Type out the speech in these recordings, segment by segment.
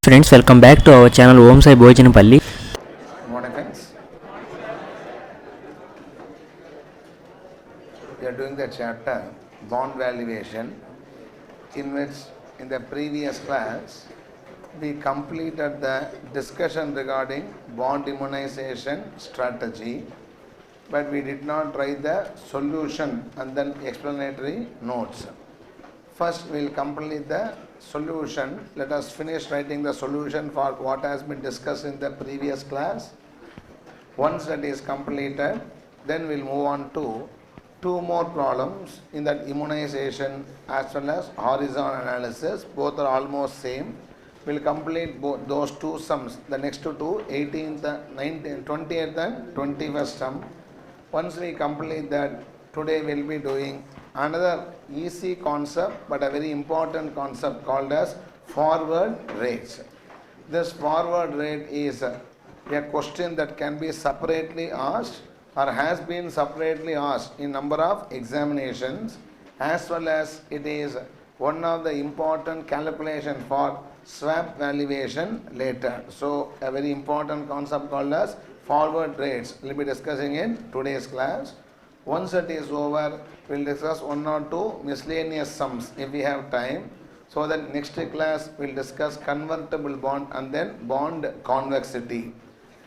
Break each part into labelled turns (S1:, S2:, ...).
S1: Friends, welcome back to our channel OMSAI Bhojanapalli.
S2: Morning friends. We are doing the chapter bond valuation, in which in the previous class we completed the discussion regarding bond immunization strategy, but we did not write the solution and then explanatory notes. First we will complete the solution. Let us finish writing the solution for what has been discussed in the previous class. Once that is completed, then we will move on to two more problems in that immunization as well as horizon analysis. Both are almost same. We will complete both those two sums, the next two, 18th, 19th, 20th and 21st sum. Once we complete that, today we will be doing another easy concept but a very important concept called as forward rates. This forward rate is a question that can be separately asked or has been separately asked in number of examinations, as well as it is one of the important calculation for swap valuation later. So a very important concept called as forward rates we will be discussing in today's class. Once it is over, we will discuss one or two miscellaneous sums if we have time. So that next class we will discuss convertible bond and then bond convexity.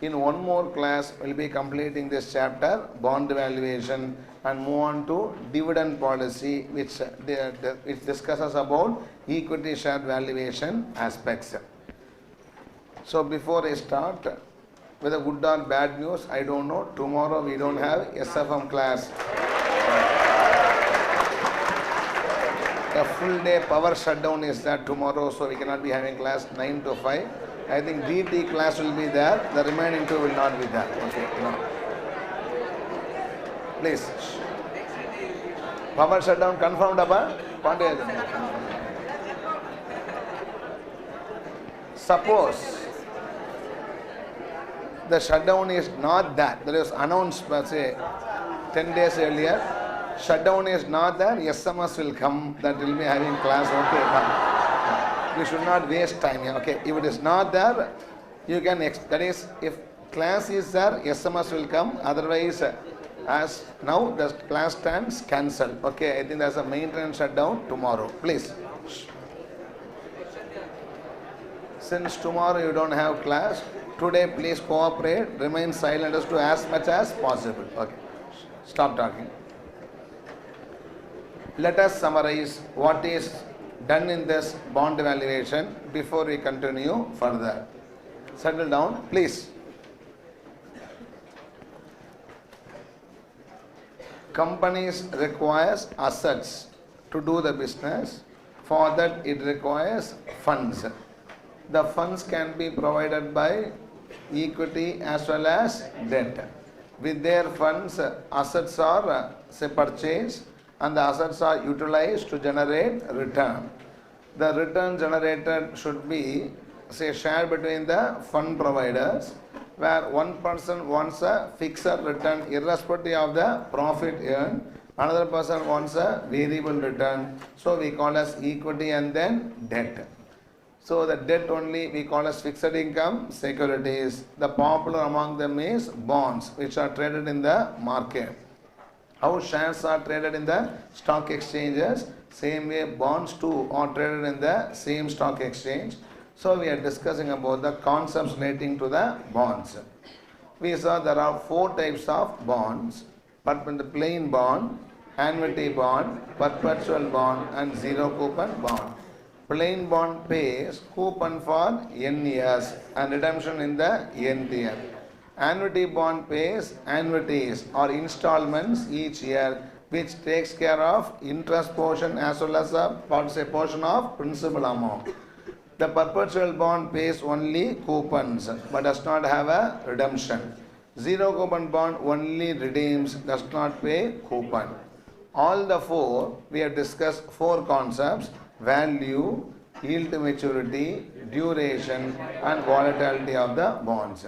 S2: In one more class, we will be completing this chapter, bond valuation, and move on to dividend policy, which discusses about equity share valuation aspects. So before I start, whether good or bad news, I don't know. Tomorrow we don't have SFM class. The full day power shutdown is there tomorrow, so we cannot be having class 9 to 5. I think DT class will be there. The remaining two will not be there. Okay, no. Please. Power shutdown confirmed, Abba? Suppose the shutdown is not there. There is announced, say, 10 days earlier. Shutdown is not there. SMS will come that we will be having class. Okay, we should not waste time. Okay, if it is not there, you can. That is, if class is there, SMS will come. Otherwise, as now the class stands cancelled. Okay, I think there's a maintenance shutdown tomorrow. Please. Since tomorrow you don't have class, today please cooperate, remain silent as much as possible. Okay, stop talking. Let us summarize what is done in this bond evaluation before we continue further. Settle down, please. Companies requires assets to do the business. For that it requires funds. The funds can be provided by equity as well as debt. With their funds, assets are purchased and the assets are utilized to generate return. The return generated should be shared between the fund providers, where one person wants a fixed return irrespective of the profit earned, another person wants a variable return. So we call as equity and then debt. So the debt only we call as fixed income securities. The popular among them is bonds, which are traded in the market. How shares are traded in the stock exchanges, same way bonds too are traded in the same stock exchange. So we are discussing about the concepts relating to the bonds. We saw there are four types of bonds: plain bond, annuity bond, perpetual bond and zero coupon bond. Plain bond pays coupon for n years and redemption in the nth year. Annuity bond pays annuities or installments each year, which takes care of interest portion as well as a portion of principal amount. The perpetual bond pays only coupons but does not have a redemption. Zero coupon bond only redeems, does not pay coupon. All the four, we have discussed four concepts: value, yield to maturity, duration and volatility of the bonds.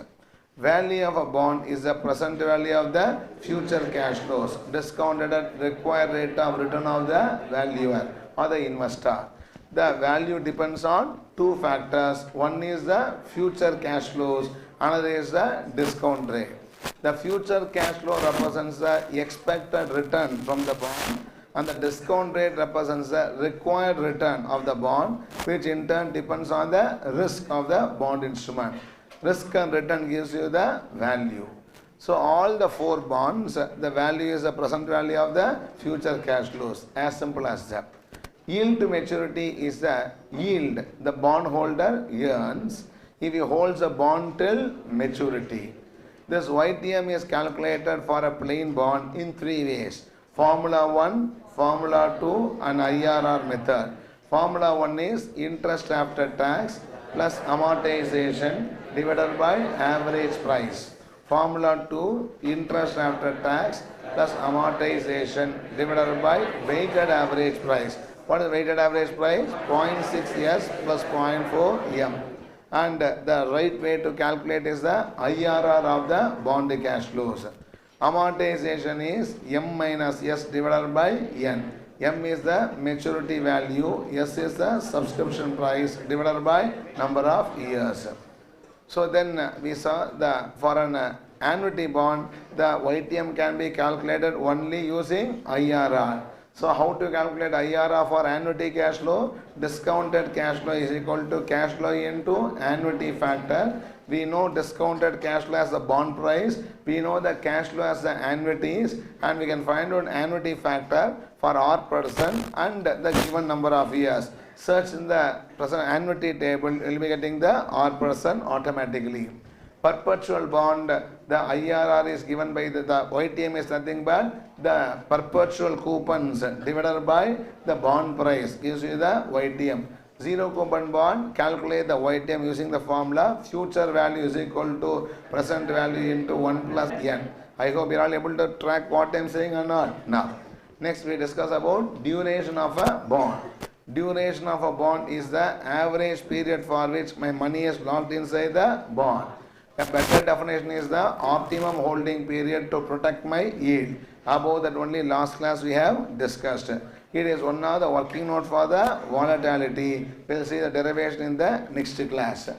S2: Value of a bond is the present value of the future cash flows discounted at required rate of return of the valuer or the investor. The value depends on two factors. One is the future cash flows, another is the discount rate. The future cash flow represents the expected return from the bond, and the discount rate represents the required return of the bond, which in turn depends on the risk of the bond instrument. Risk and return gives you the value. So all the four bonds, the value is the present value of the future cash flows. As simple as that. Yield to maturity is the yield the bondholder earns if he holds a bond till maturity. This YTM is calculated for a plain bond in three ways: Formula 1, Formula 2 and IRR method. Formula 1 is interest after tax plus amortization divided by average price. Formula 2, interest after tax plus amortization divided by weighted average price. What is weighted average price? 0.6S plus 0.4M. And the right way to calculate is the IRR of the bond cash flows. Amortization is M minus S divided by N. M is the maturity value, S is the subscription price divided by number of years. So then we saw for an annuity bond, the YTM can be calculated only using IRR. So how to calculate IRR for annuity cash flow? Discounted cash flow is equal to cash flow into annuity factor. We know discounted cash flow as the bond price. We know the cash flow as the annuities, and we can find out annuity factor for R% and the given number of years. Search in the present annuity table, you will be getting the R% automatically. Perpetual bond, the IRR is given by the YTM is nothing but the perpetual coupons divided by the bond price gives you the YTM. Zero coupon bond, calculate the YTM using the formula future value is equal to present value into 1 plus N. I hope you are all able to track what I am saying or not. Now, next we discuss about duration of a bond. Duration of a bond is the average period for which my money is locked inside the bond. A better definition is the optimum holding period to protect my yield. Above that only last class we have discussed. It is one of the working note for the volatility. We will see the derivation in the next class.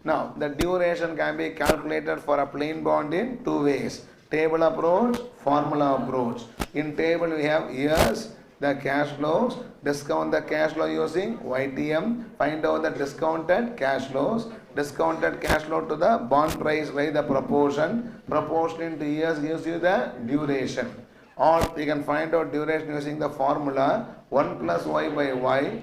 S2: Now, the duration can be calculated for a plain bond in two ways: table approach, formula approach. In table we have years, the cash flows, discount the cash flow using YTM, find out the discounted cash flows, discounted cash flow to the bond price by the proportion into years gives you the duration. Or you can find out duration using the formula 1 plus y by y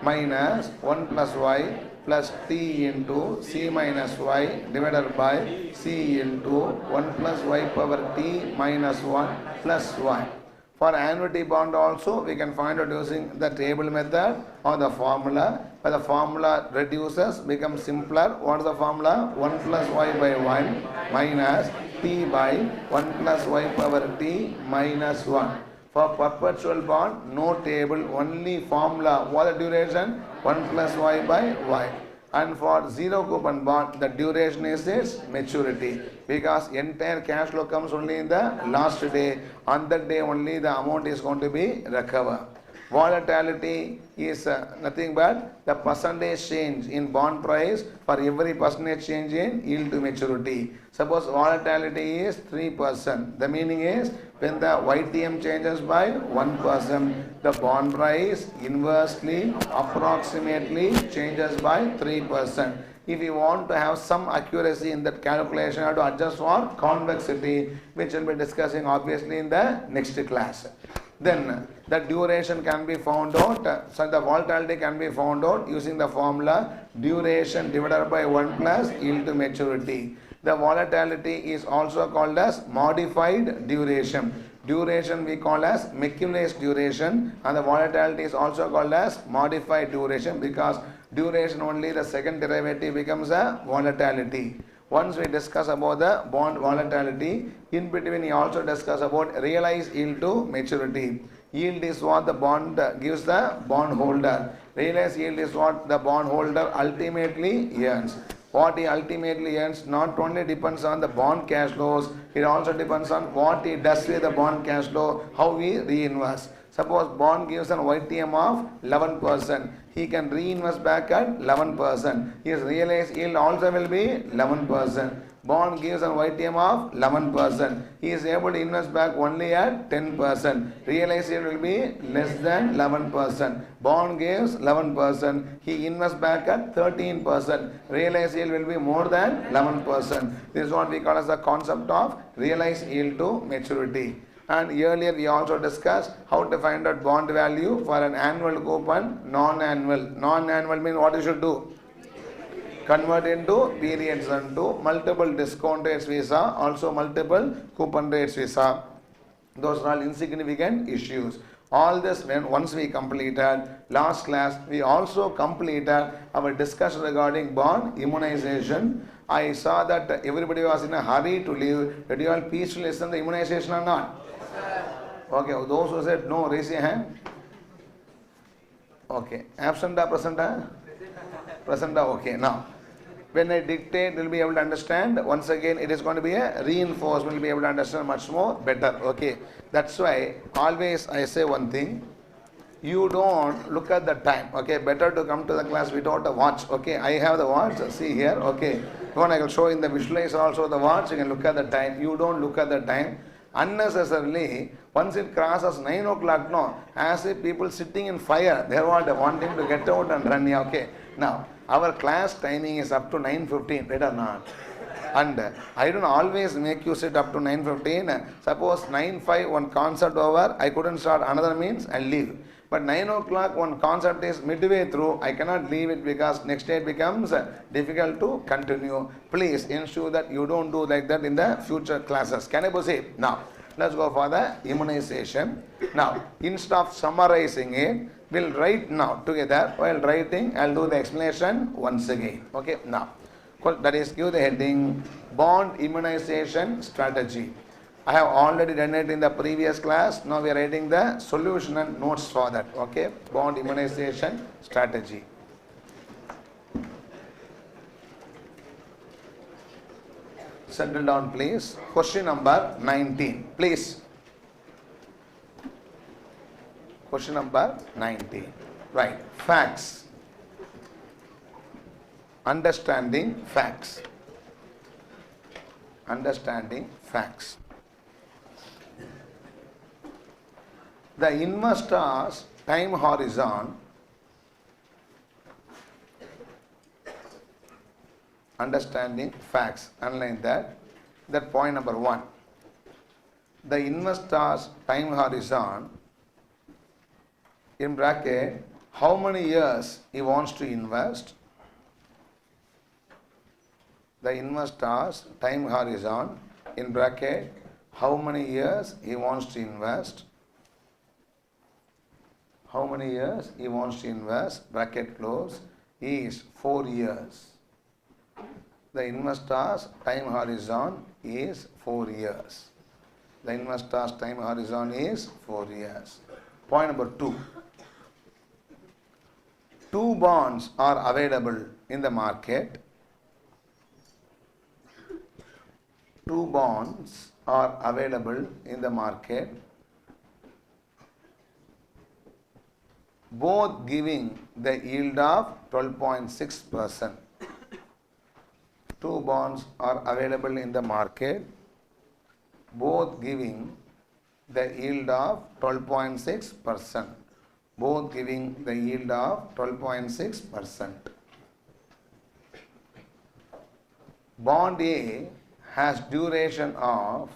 S2: minus 1 plus y plus t into c minus y divided by c into 1 plus y power t minus 1 plus y. For annuity bond also we can find out using the table method or the formula. But the formula reduces, becomes simpler. What is the formula? 1 plus y by 1 minus t by 1 plus y power t minus 1. For perpetual bond, no table, only formula. What is the duration? 1 plus y by y. And for zero coupon bond, the duration is its maturity, because entire cash flow comes only in the last day. On that day only the amount is going to be recovered. Volatility is nothing but the percentage change in bond price for every percentage change in yield to maturity. Suppose volatility is 3%. The meaning is when the YTM changes by 1%, the bond price inversely approximately changes by 3%. If you want to have some accuracy in that calculation, you have to adjust for convexity, which we will be discussing obviously in the next class. Then the duration can be found out, so the volatility can be found out using the formula duration divided by 1 plus yield to maturity. The volatility is also called as modified duration. Duration we call as Macauley's duration, and the volatility is also called as modified duration, because duration only the second derivative becomes a volatility. Once we discuss about the bond volatility, in between we also discuss about realized yield to maturity. Yield is what the bond gives the bond holder. Realized yield is what the bond holder ultimately earns. What he ultimately earns not only depends on the bond cash flows, it also depends on what he does with the bond cash flow, how he reinvests. Suppose bond gives an YTM of 11%. He can reinvest back at 11%. His realized yield also will be 11%. Bond gives an YTM of 11%. He is able to invest back only at 10%. Realized yield will be less than 11%. Bond gives 11%. He invests back at 13%. Realized yield will be more than 11%. This is what we call as the concept of realized yield to maturity. And earlier we also discussed how to find out bond value for an annual coupon, non-annual. Non-annual means what you should do? Convert into periods and to multiple discount rates visa, also multiple coupon rates visa. Those are all insignificant issues. All this once we completed, last class we also completed our discussion regarding bond immunization. I saw that everybody was in a hurry to leave. Did you all peacefully listen to the immunization or not? Okay, those who said no, raise your hand. Okay, absent or present? Present, okay. Now, when I dictate, you will be able to understand. Once again, it is going to be a reinforcement. You will be able to understand much more better. Okay, that's why always I say one thing. You don't look at the time. Okay, better to come to the class without a watch. Okay, I have the watch. See here. Okay, when I will show in the visualizer also the watch. You can look at the time. You don't look at the time unnecessarily. Once it crosses 9 o'clock, no, as if people sitting in fire, they are wanting to get out and run. Yeah, okay. Now, our class timing is up to 9:15, right or not? And I don't always make you sit up to 9:15. Suppose 9:05 one concert over, I couldn't start another means, I'll leave. But 9 o'clock one concept is midway through, I cannot leave it because next day it becomes difficult to continue. Please ensure that you don't do like that in the future classes. Can I proceed? Now, let's go for the immunization. Now, instead of summarizing it, we'll write now together. While writing, I'll do the explanation once again. Okay, now, that is give the heading bond immunization strategy. I have already done it in the previous class. Now we are writing the solution and notes for that. Okay, bond immunization strategy. Settle down, please. Question number 19, please. Question number 19. Right. Facts. Understanding facts. Understanding facts. The investor's time horizon, understanding facts, underline that. That point number 1. The investor's time horizon, in bracket, how many years he wants to invest. The investor's time horizon, in bracket, how many years he wants to invest. How many years he wants to invest, bracket close, is 4 years. The investor's time horizon is 4 years. The investor's time horizon is 4 years. Point number 2. 2 bonds are available in the market. 2 bonds are available in the market, both giving the yield of 12.6%. 2 bonds are available in the market, both giving the yield of 12.6%. Both giving the yield of 12.6%. Bond A has duration of,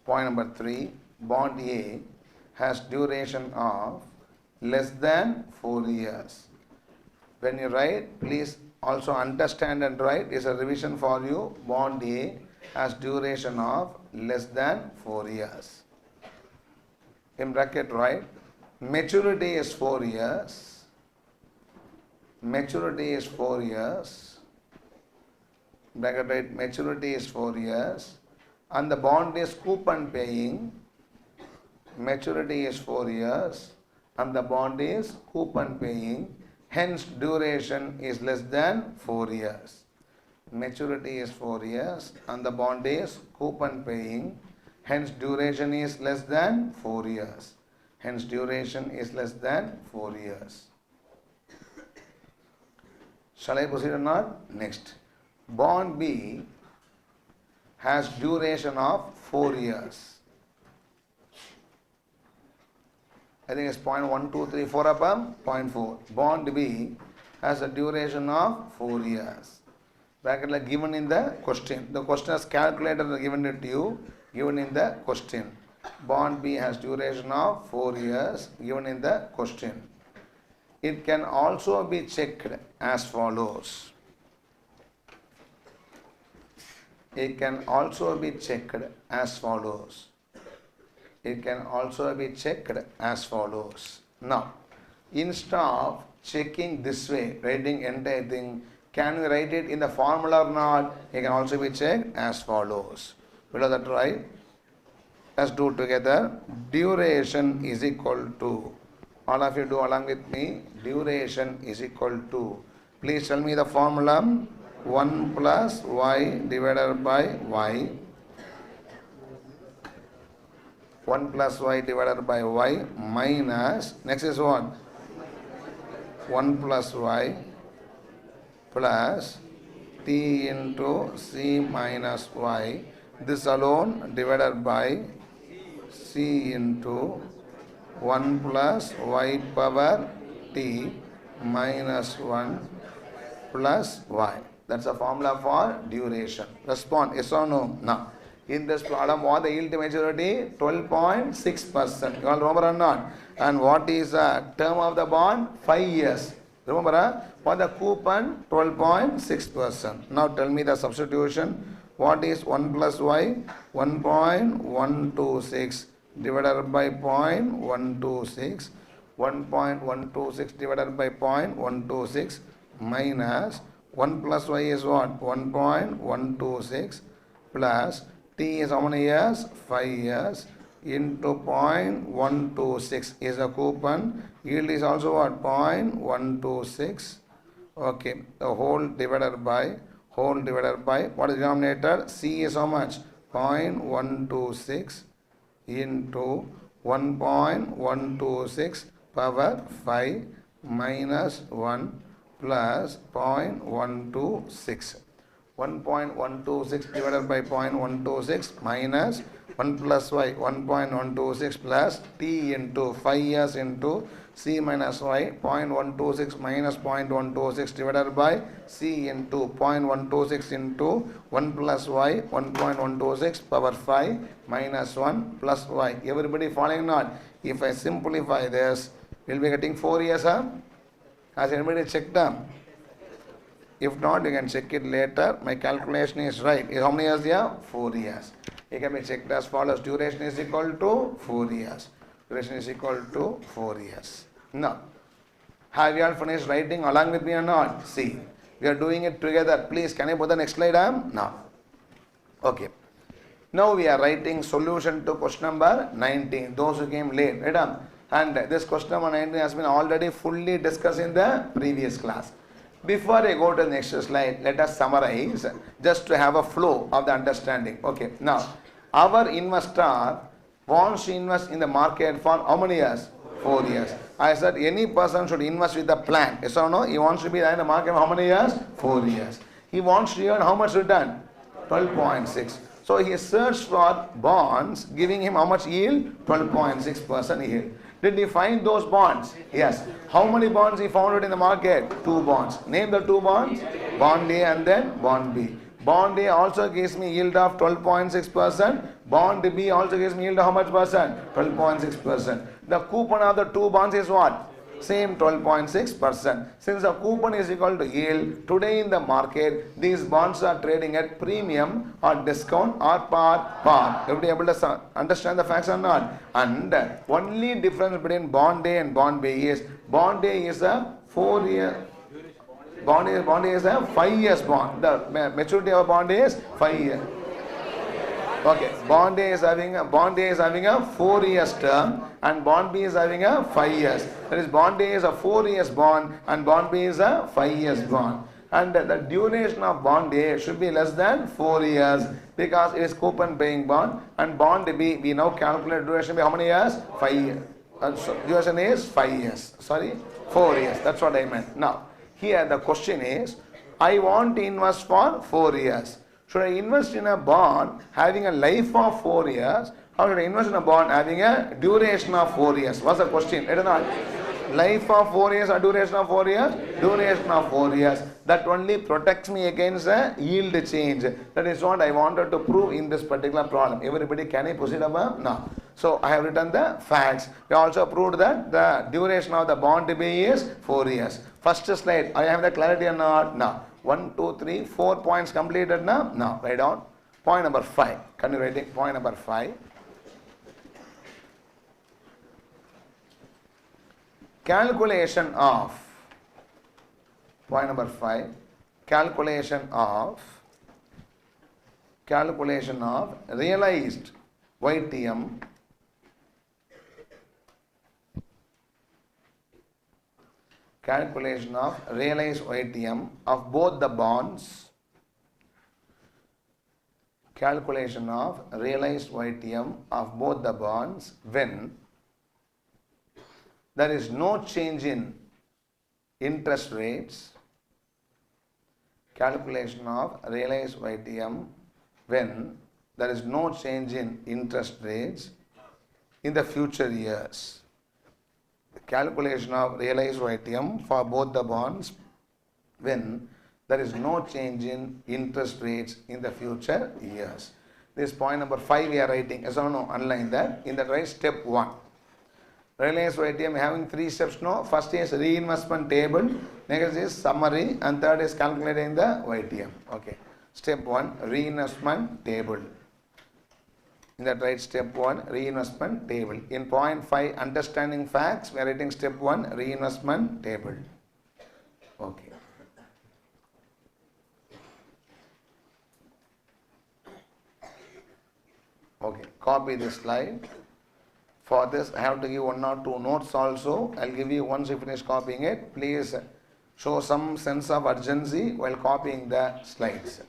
S2: point number 3, bond A has duration of less than 4 years. When you write, please also understand and write. Is a revision for you. Bond A has duration of less than 4 years. In bracket write, maturity is 4 years. Maturity is 4 years. Bracket write, maturity is 4 years. And the bond is coupon paying. Maturity is 4 years. And the bond is coupon paying. Hence, duration is less than 4 years. Maturity is 4 years and the bond is coupon paying. Hence duration is less than 4 years. Hence duration is less than 4 years. Shall I proceed or not? Next. Bond B has duration of 4 years. I think it's 0.1234 upon 0.4. Bond B has a duration of 4 years. Bracket like given in the question. The question has calculator given it to you, given in the question. Bond B has duration of 4 years, given in the question. It can also be checked as follows. It can also be checked as follows. It can also be checked as follows. Now, instead of checking this way, writing entire thing, can we write it in the formula or not? It can also be checked as follows. Below that, right? Let's do it together. Duration is equal to, all of you do along with me, duration is equal to, please tell me the formula, 1 plus y divided by y, 1 plus y divided by y minus, next is what? 1 plus y plus t into c minus y, this alone divided by c into 1 plus y power t minus 1 plus y. That's the formula for duration. Respond, yes or no? Now, in this problem, what the yield to maturity? 12.6%. You all remember or not? And what is the term of the bond? 5 years. Remember, for the coupon, 12.6%. Now tell me the substitution. What is 1 plus y? 1.126 divided by 0.126. 1.126 divided by 0.126 minus 1 plus y is what? 1.126 plus t is how many years? 5 years into 0.126 is a coupon. Yield is also what? 0.126. Okay, the whole divided by what is denominator? C is how much? 0.126 into 1.126 power 5 minus 1 plus 0.126. 1.126 divided by 0.126 minus 1 plus y, 1.126 plus t into 5 years into c minus y, 0.126 minus 0.126 divided by c into 0.126 into 1 plus y, 1.126 power 5 minus 1 plus y. Everybody following not? If I simplify this, we'll be getting 4 years, huh? Has anybody checked them? If not, you can check it later. My calculation is right. How many years here? 4 years. It can be checked as follows. Duration is equal to 4 years. Duration is equal to 4 years. Now, have you all finished writing along with me or not? See, we are doing it together. Please, can you put the next slide on? Now. Okay. Now we are writing solution to question number 19. Those who came late. Right? And this question number 19 has been already fully discussed in the previous class. Before I go to the next slide, let us summarize just to have a flow of the understanding. Okay, now our investor wants to invest in the market for how many years? 4 years. I said any person should invest with a plan. Yes or no? He wants to be in the market for how many years? 4 years. He wants to earn how much return? 12.6. So he searched for bonds giving him how much yield? 12.6% yield. Did he find those bonds? Yes. How many bonds he found in the market? 2 bonds. Name the 2 bonds. Bond A and then bond B. Bond A also gives me yield of 12.6%. Bond B also gives me yield of how much percent? 12.6%. The coupon of the 2 bonds is what? Same 12.6%. Since the coupon is equal to yield, today in the market, these bonds are trading at premium or discount or par. Everybody able to understand the facts or not? And only difference between bond A and bond B is bond A is a 4 year. Bond A is a 5 years bond. The maturity of bond A is 5 years. Okay, bond A is having a 4 years term and bond B is having a 5 years. That is, bond A is a 4 years bond and bond B is a 5 years bond. and the duration of bond A should be less than 4 years because it is coupon paying bond, and bond B, we now calculate duration by how many years? 5 years. So duration is 5 years. Sorry, 4 years. That's what I meant. Now, here the question is, I want to invest for 4 years. Should I invest in a bond having a life of 4 years, or should I invest in a bond having a duration of 4 years? What's the question? It is not life of 4 years or duration of 4 years? Duration of 4 years. That only protects me against a yield change. That is what I wanted to prove in this particular problem. Everybody, can I proceed above? No. So I have written the facts. We also proved that the duration of the bond B is 4 years. First slide, I have the clarity or not? No. 1, 2, 3, 4 points completed now? No. Write down. Point number 5. Continue writing. Point number 5. Calculation of, point number 5, calculation of realized YTM calculation of realized YTM of both the bonds, calculation of realized YTM of both the bonds when there is no change in interest rates, calculation of realized YTM when there is no change in interest rates in the future years. The calculation of realized YTM for both the bonds when there is no change in interest rates in the future years. This point number 5 we are writing. Yes or no? Underline that. In the right, step 1. Realized YTM having 3 steps now. First is reinvestment table, next is summary, and third is calculating the YTM. Okay. Step 1, reinvestment table. In that right, step 1, reinvestment table. In point 5, understanding facts, we are writing step 1, reinvestment table. Okay. Okay, copy this slide. For this, I have to give 1 or 2 notes also. I'll give you once you finish copying it. Please show some sense of urgency while copying the slides.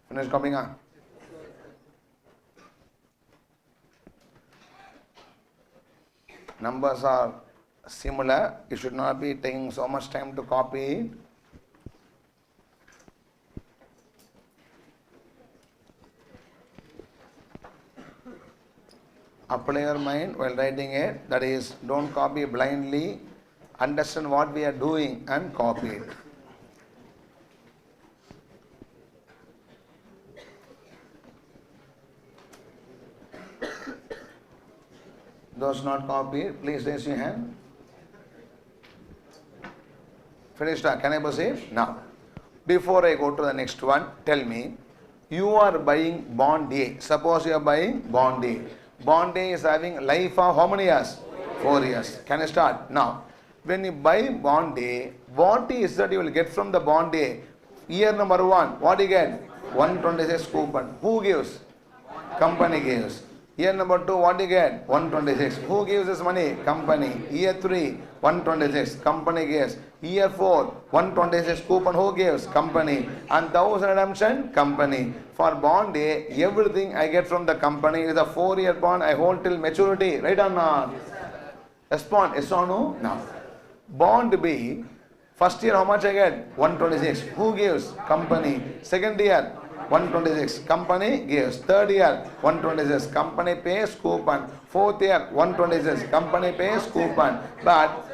S2: Finish copying on. Numbers are similar. You should not be taking so much time to copy it. Apply your mind while writing it. That is, don't copy blindly. Understand what we are doing and copy it. Those not copied, please raise your hand. Finished? Can I proceed? Now, before I go to the next one, tell me, you are buying bond A. Suppose you are buying bond A. Bond A is having life of how many years? 4 years. Can I start? Now, when you buy bond A, what is that you will get from the bond A? Year number 1, what do you get? 126 coupon. Who gives? Company gives. Year number 2, what do you get? 126. Who gives this money? Company. Year 3, 126. Company gives. Year 4, 126 coupon. Who gives? Company. And 1000 redemption? Company. For bond A, everything I get from the company is a 4-year bond I hold till maturity. Right or not? Respond. Yes or no? No. Bond B, first year how much I get? 126. Who gives? Company. Second year, 126. Company gives. Third year, 126. Company pays coupon. Fourth year, 126. Company pays coupon. But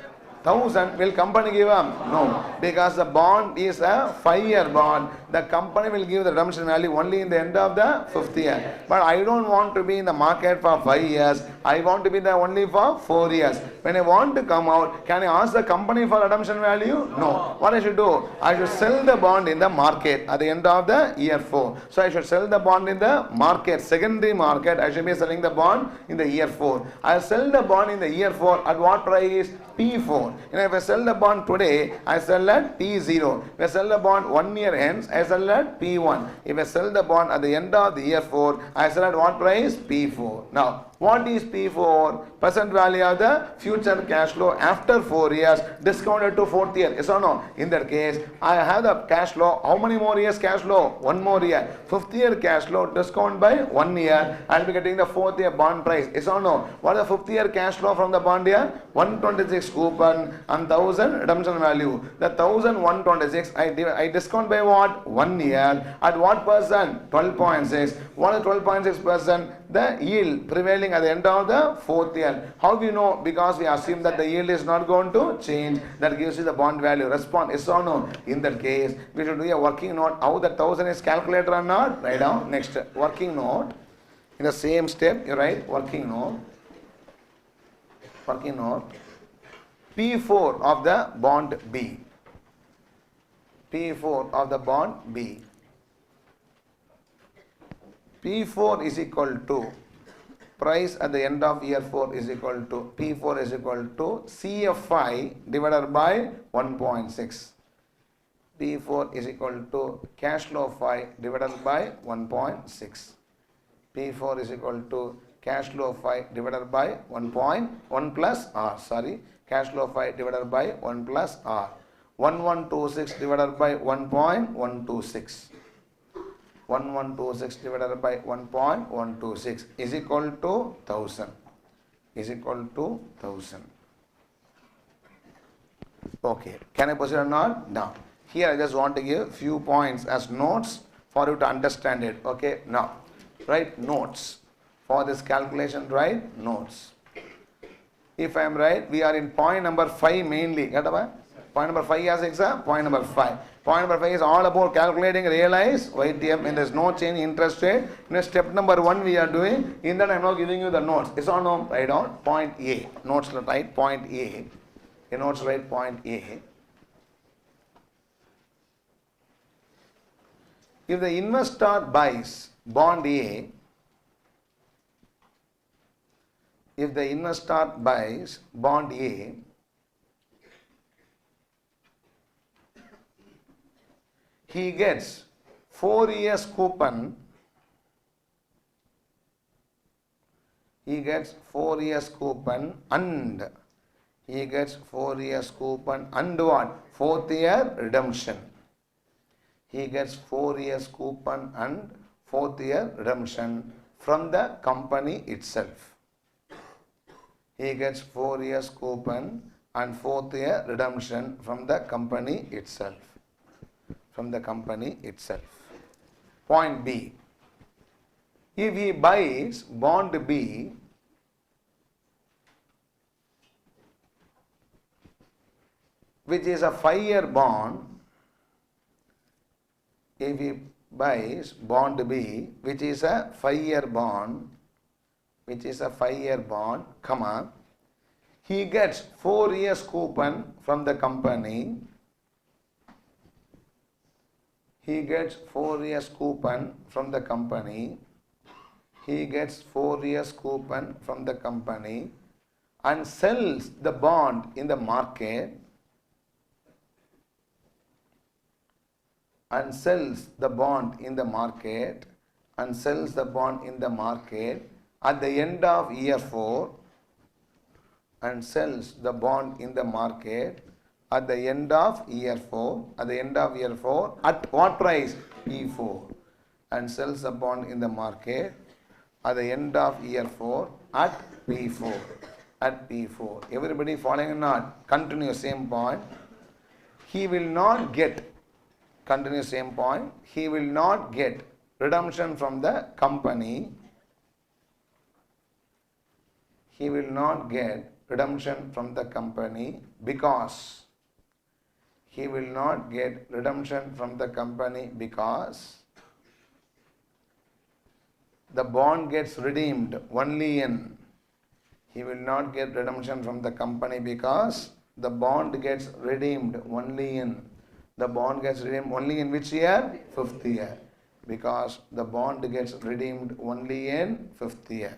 S2: 1000 will company give them? No. Because the bond is a 5-year bond. The company will give the redemption value only in the end of the 5th year. But I don't want to be in the market for 5 years. I want to be there only for 4 years. When I want to come out, can I ask the company for redemption value? No. What I should do? I should sell the bond in the market at the end of the year 4. So I should sell the bond in the market, secondary market. I should be selling the bond in the year 4. I sell the bond in the year 4 at what price? P4. If I sell the bond today, I sell at P0. If I sell the bond 1 year hence, I sell at P1. If I sell the bond at the end of the year 4, I sell at what price? P4. Now, what is P4? Present value of the future cash flow after 4 years discounted to 4th year. Yes or no? In that case, I have the cash flow. How many more years cash flow? 1 more year. 5th year cash flow discount by 1 year. I will be getting the 4th year bond price. Yes or no? What is the 5th year cash flow from the bond year? 126 coupon and 1000 redemption value. The 1126 I discount by what? 1 year. At what percent? 12.6. What is 12.6%? The yield prevailing at the end of the 4th year. How do you know? Because we assume that the yield is not going to change. That gives you the bond value. Respond yes or no? In that case, we should do a working note. How the 1000 is calculated or not? Write down. Next, working note. In the same step, you write working note. Working note. P4 of the bond B. P4 of the bond B. P4 is equal to price at the end of year 4 is equal to P4 is equal to CFI divided by 1.6. P4 is equal to cash flow phi divided by 1.6. P4 is equal to cash flow phi divided by 1.1 plus R. Sorry, cash flow phi divided by 1 plus R. 1126 divided by 1.126. 1126 divided by 1.126 is equal to 1000. Is equal to 1000. Okay. Can I proceed or not? Now, here I just want to give few points as notes for you to understand it. Okay. Now, write notes. For this calculation, write notes. If I am right, we are in point number 5 mainly. Get away? Point number 5 as exam. Point number 5. Point number 5 is all about calculating realized YTM and there is no change in interest rate. In step number 1 we are doing. In that I am now giving you the notes. Yes or no? Write down point A. Notes write point A. In notes write point A. If the investor buys bond A, if the investor buys bond A, he gets 4 years coupon. He gets 4 years coupon and he gets 4 years coupon and what? 4th year redemption. He gets 4 years coupon and 4th year redemption from the company itself. He gets 4 years coupon and 4th year redemption from the company itself. From the company itself. Point B. If he buys bond B, which is a 5-year bond, if he buys bond B, which is a 5-year bond, comma, he gets 4 years coupon from the company. He gets 4 years coupon from the company. He gets 4 years coupon from the company and sells the bond in the market. and sells the bond in the market at the end of year 4 and sells the bond in the market at the end of year 4 at what price? P4, and sells the bond in the market at the end of year 4 at P4. Everybody following or not? Continue same point. He will not get, continue same point, he will not get redemption from the company. He will not get redemption from the company because the bond gets redeemed only in. He will not get redemption from the company because the bond gets redeemed only in. The bond gets redeemed only in which year? 5th year. Because the bond gets redeemed only in 5th year.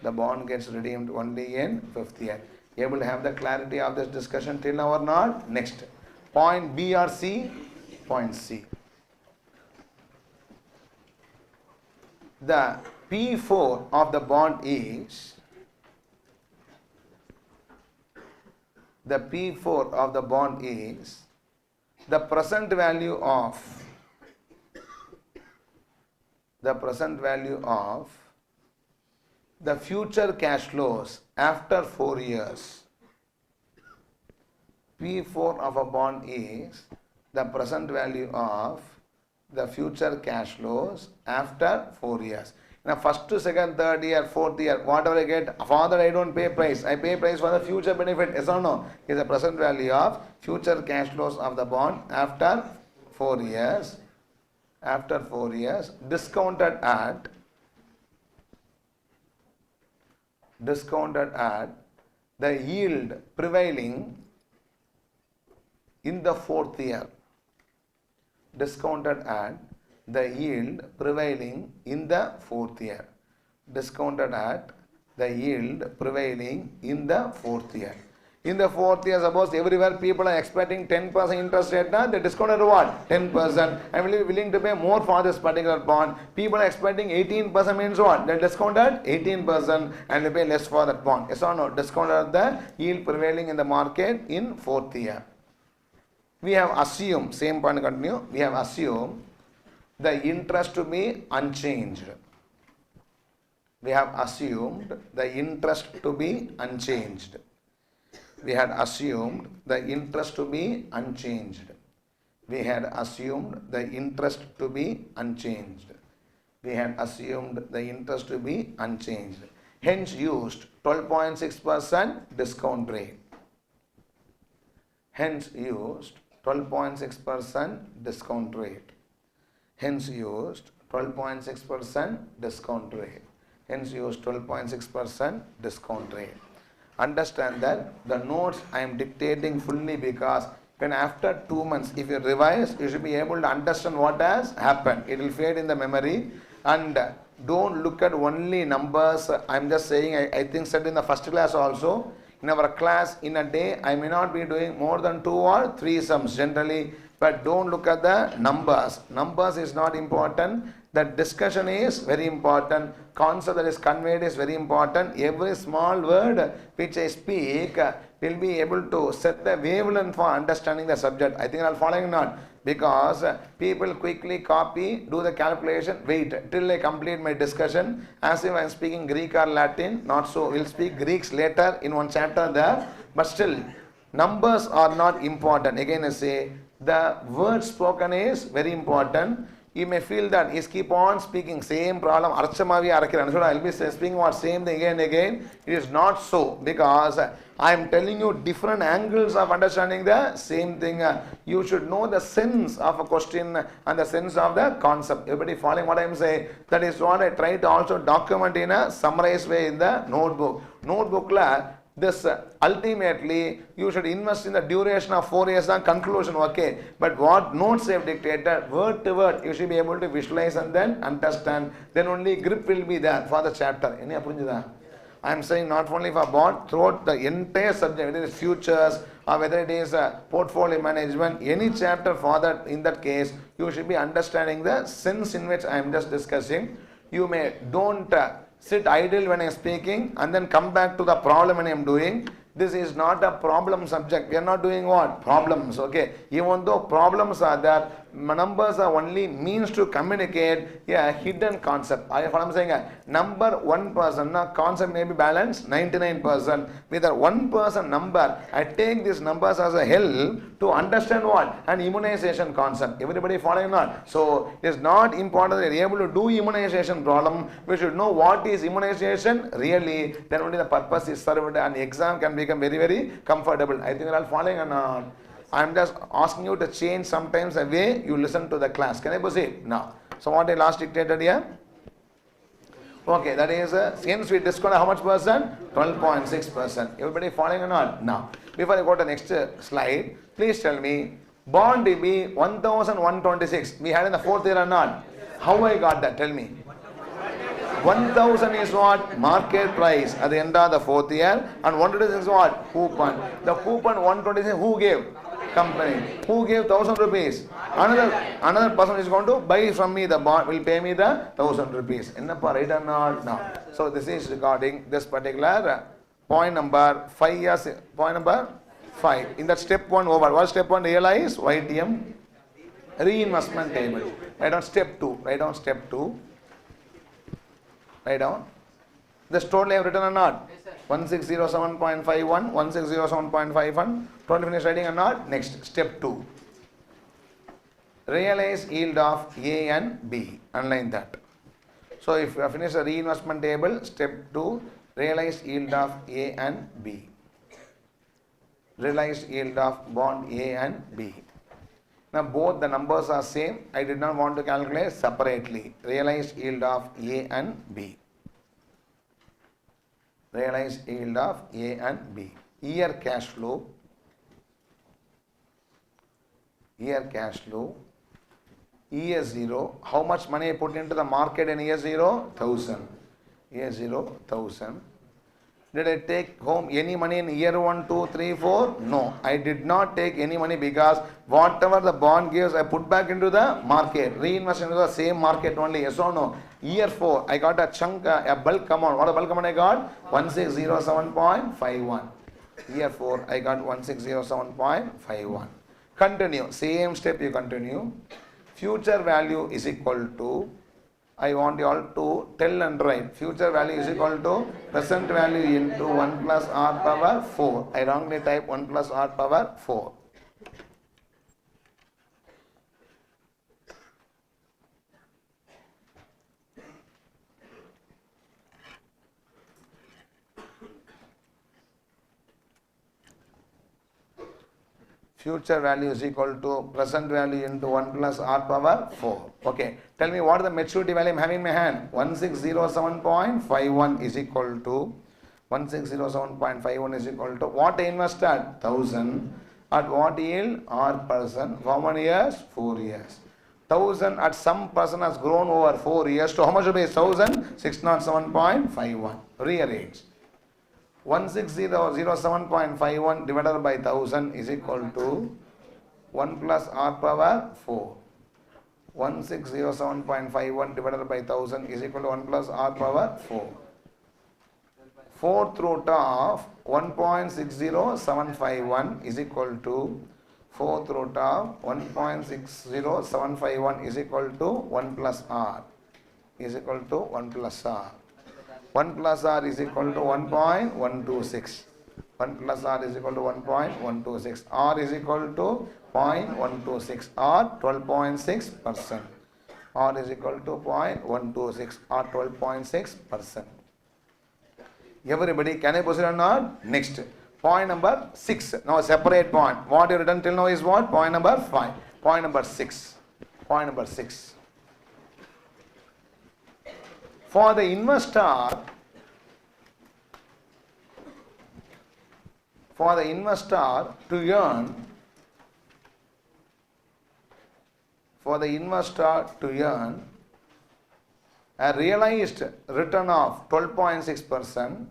S2: The bond gets redeemed only in 5th year. Able to have the clarity of this discussion till now or not? Next. Point B or C? Point C. The P4 of the bond is, the P4 of the bond is the present value of the future cash flows after 4 years. P4 of a bond is the present value of the future cash flows after 4 years. Now first, second, third year, 4th year, whatever I get, father I don't pay price, I pay price for the future benefit, yes or no? Is the present value of future cash flows of the bond after 4 years, discounted at the yield prevailing in the 4th year. Discounted at the yield prevailing in the 4th year. Discounted at the yield prevailing in the 4th year. In the 4th year, suppose everywhere people are expecting 10% interest rate, they discounted what? 10%. I am willing to pay more for this particular bond. People are expecting 18% means what? They discounted 18% and they pay less for that bond. Yes or no? Discounted the yield prevailing in the market in 4th year. We have assumed, same point continue, we have assumed the interest to be unchanged. We have assumed the interest to be unchanged. We had assumed the interest to be unchanged. We had assumed the interest to be unchanged. We had assumed the interest to be unchanged. Hence used 12.6% discount rate. Hence used 12.6% discount rate. Hence used 12.6% discount rate. Hence used 12.6% discount rate. Understand that the notes I am dictating fully because when after 2 months, if you revise, you should be able to understand what has happened. It will fade in the memory, and don't look at only numbers. I am just saying, I think said in the first class also. In our class, in a day, I may not be doing more than 2 or 3 sums generally, but don't look at the numbers. Numbers is not important. The discussion is very important. Concept that is conveyed is very important. Every small word which I speak will be able to set the wavelength for understanding the subject. I think I'll following not. Because people quickly copy, do the calculation, wait till I complete my discussion as if I am speaking Greek or Latin. Not so. We'll speak Greeks later in one chapter there. But still, numbers are not important. Again I say, the word spoken is very important. You may feel that he's keep on speaking same problem. Archamavi Arakiran. So I'll be speaking what same thing again and again. It is not so, because I am telling you different angles of understanding the same thing. You should know the sense of a question and the sense of the concept. Everybody following what I am saying? That is what I try to also document in a summarized way in the notebook. Notebook la this ultimately you should invest in the duration of 4 years and conclusion, okay? But what notes I have dictated, word to word, you should be able to visualize and then understand. Then only grip will be there for the chapter. I am saying not only for bond, throughout the entire subject, whether it is futures or whether it is portfolio management, any chapter for that, in that case, you should be understanding the sense in which I am just discussing. You may don't sit idle when I am speaking and then come back to the problem when I am doing. This is not a problem subject. We are not doing what? Problems, okay? Even though problems are there, numbers are only means to communicate a hidden concept. I am saying number 1%, concept may be balanced 99%. With a 1% number, I take these numbers as a help to understand what? An immunization concept. Everybody following not? So, it is not important that you are able to do immunization problem. We should know what is immunization really. Then only the purpose is served and exam can become very, very comfortable. I think you are all following or not? I am just asking you to change sometimes the way you listen to the class. Can I proceed? Now. So what I last dictated here? Okay, that is, since we discounted how much percent? 12.6%. Everybody following or not? Now. Before I go to the next slide, please tell me, bond DB 1126. We had in the fourth year or not? How I got that? Tell me. 1000 is what? Market price at the end of the fourth year, and 126 is what? Coupon. The coupon 126 who gave? Company. Who gave 1000 rupees? Another person is going to buy from me the bond, will pay me the 1000 rupees. Ennappa, right or not? No. So this is regarding this particular point number 5 years. Point number 5. In that step 1 over. What step 1? Realize YTM reinvestment table. Write down step 2. Write down step 2. Write down. This total I have written or not? 1607.51, 1607.51. Total finish writing or not? Next, step 2. Realize yield of A and B. Underline that. So if you have finished the reinvestment table, step 2, realize yield of A and B. Realized yield of bond A and B. Now both the numbers are same. I did not want to calculate separately. Realized yield of A and B. Realized yield of A and B. Year cash flow. Year cash flow. Year 0. How much money I put into the market in year 0? 1000. Year 0, 1000. Did I take home any money in year 1, 2, 3, 4? No. I did not take any money because whatever the bond gives, I put back into the market. Reinvest into the same market only. Yes or no? Year 4, I got a chunk, a bulk amount. What a bulk amount I got? 1607.51. Year 4, I got 1607.51. Continue. Same step you continue. Future value is equal to, I want you all to tell and write. Future value is equal to present value into 1 plus r power 4. I wrongly type 1 plus r power 4. Future value is equal to present value into 1 plus r power 4. Okay. Tell me what is the maturity value I am having in my hand. 1607.51 is equal to 1607.51 is equal to what I invested? 1000. At what yield? R%. For how many years? 4 years. 1000 at some person has grown over 4 years to how much rupees? 1607.51. Rearrange. 1607.51 divided by 1000 is equal to 1 plus r power 4. 1607.51 divided by 1000 is equal to 1 plus r power 4. Fourth root of 1.60751 is equal to fourth root of 1.60751 is equal to 1 plus r is equal to 1 plus r. 1 plus r is equal to 1.126. 1 plus r is equal to 1.126. R is equal to 0.126 or 12.6%. R is equal to 0.126 or 12.6%. Everybody, can I proceed or not? Next. Point number 6. Now separate point. What you written till now is what? Point number 5. Point number 6. Point number 6. For the investor to earn a realized return of 12.6%,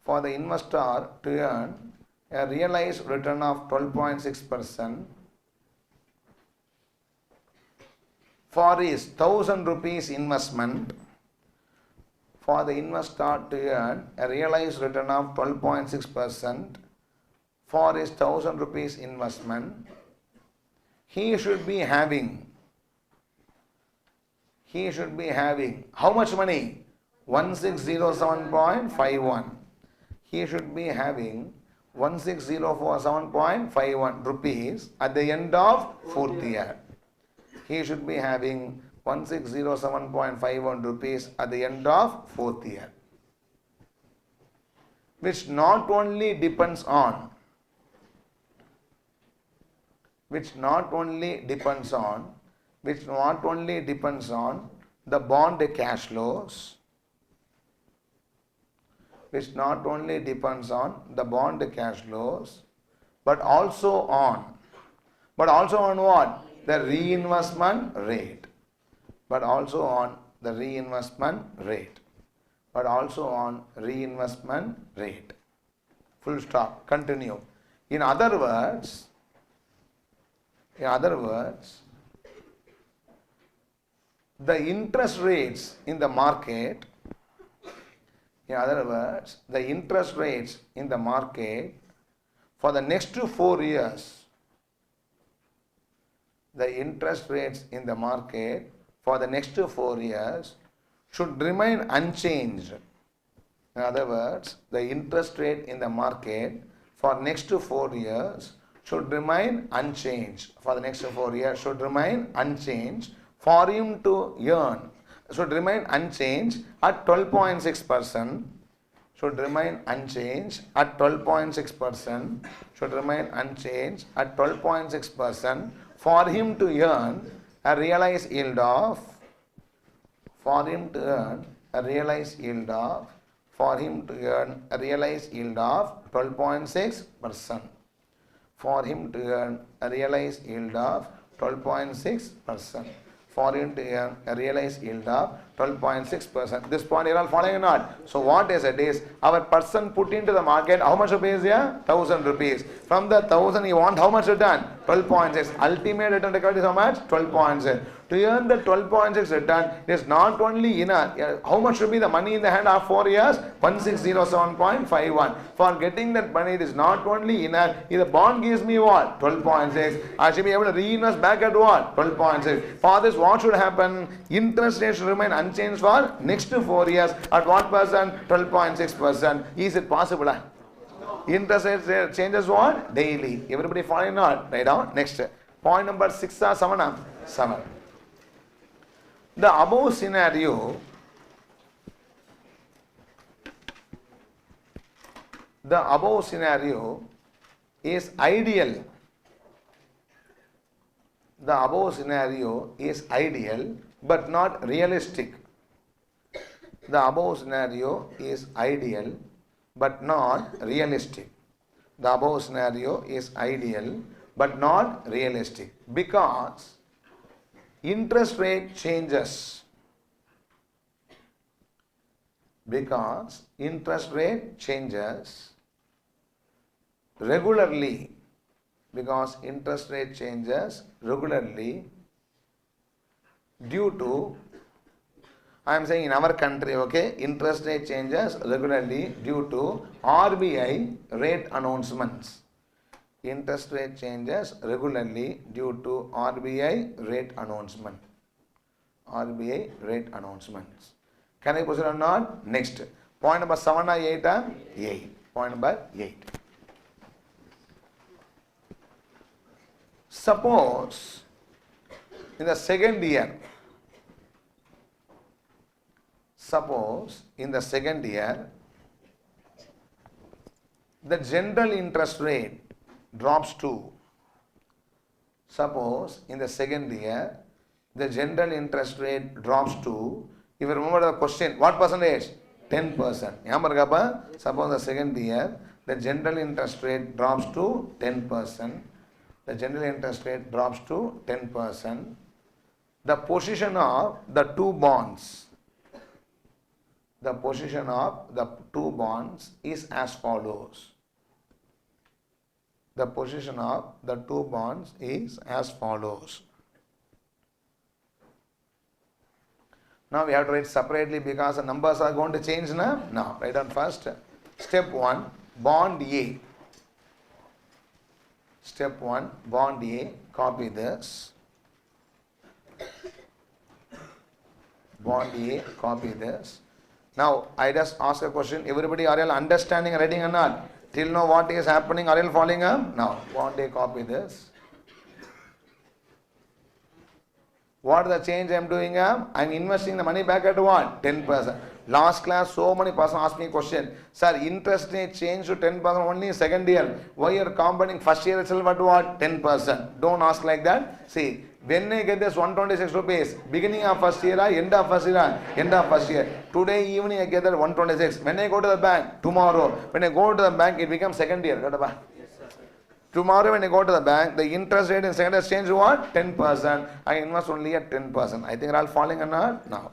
S2: for the investor to earn a realized return of 12.6% for his 1000 rupees investment, for the investor to earn a realized return of 12.6% for his 1000 rupees investment, he should be having how much money? 1607.51. He should be having 1607.51 rupees at the end of fourth year. He should be having 1607.51 rupees at the end of fourth year, which not only depends on the bond cash flows, but also on what? The reinvestment rate. Full stop. Continue. In other words, the interest rates in the market, for the next 4 years, should remain unchanged. In other words, the interest rate in the market for next 4 years should remain unchanged. For him to earn, should remain unchanged at 12.6%. For him to earn a realized yield of 12.6%. This point you are all following or not? So what is it is, our person put into the market, how much rupees here? 1000 rupees. From the 1000 you want how much return? 12.6. Ultimate return required is how much? 12.6. To earn the 12.6 return, it is not only enough. How much should be the money in the hand of 4 years? 1607.51. For getting that money, it is not only enough. If the bond gives me what? 12.6. I should be able to reinvest back at what? 12.6. For this, what should happen? Interest rate should remain unchanged for next 4 years. At what percent? 12.6%. Is it possible? Interest rate changes what? Daily. Everybody following or not? Write down. Next. Point number 6 or 7? 7. The above scenario is ideal. But not realistic. Because interest rate changes regularly. Due to, I am saying in our country, okay, interest rate changes regularly due to RBI rate announcements. Can I proceed or not? Next. Point number 7 or 8? 8. Point number 8. Suppose in the second year, the general interest rate drops to, if you remember the question, what percentage? 10%. Suppose the second year, the general interest rate drops to 10%. The position of the two bonds is as follows. the position of the two bonds is as follows. Now we have to write separately because the numbers are going to change now. Now write down first. Step 1, bond A. Step 1, bond A, copy this. Bond A, copy this. Now I just ask a question. Everybody are you understanding writing or not? Till now what is happening? Are you following up? Now bond A, copy this. What is the change I am doing? I am investing the money back at what? 10%. Last class, so many persons asked me a question. Sir, interest rate change to 10% only in second year. Why you are compounding first year itself at what? 10%. Don't ask like that. See, when I get this 126 rupees, beginning of first year, end of first year, end of first year. Today evening I get that 126. When I go to the bank, tomorrow, when I go to the bank, it becomes second year. Tomorrow when I go to the bank, the interest rate in second has changed to what? 10%. I invest only at 10%. I think they're all falling or not? Now.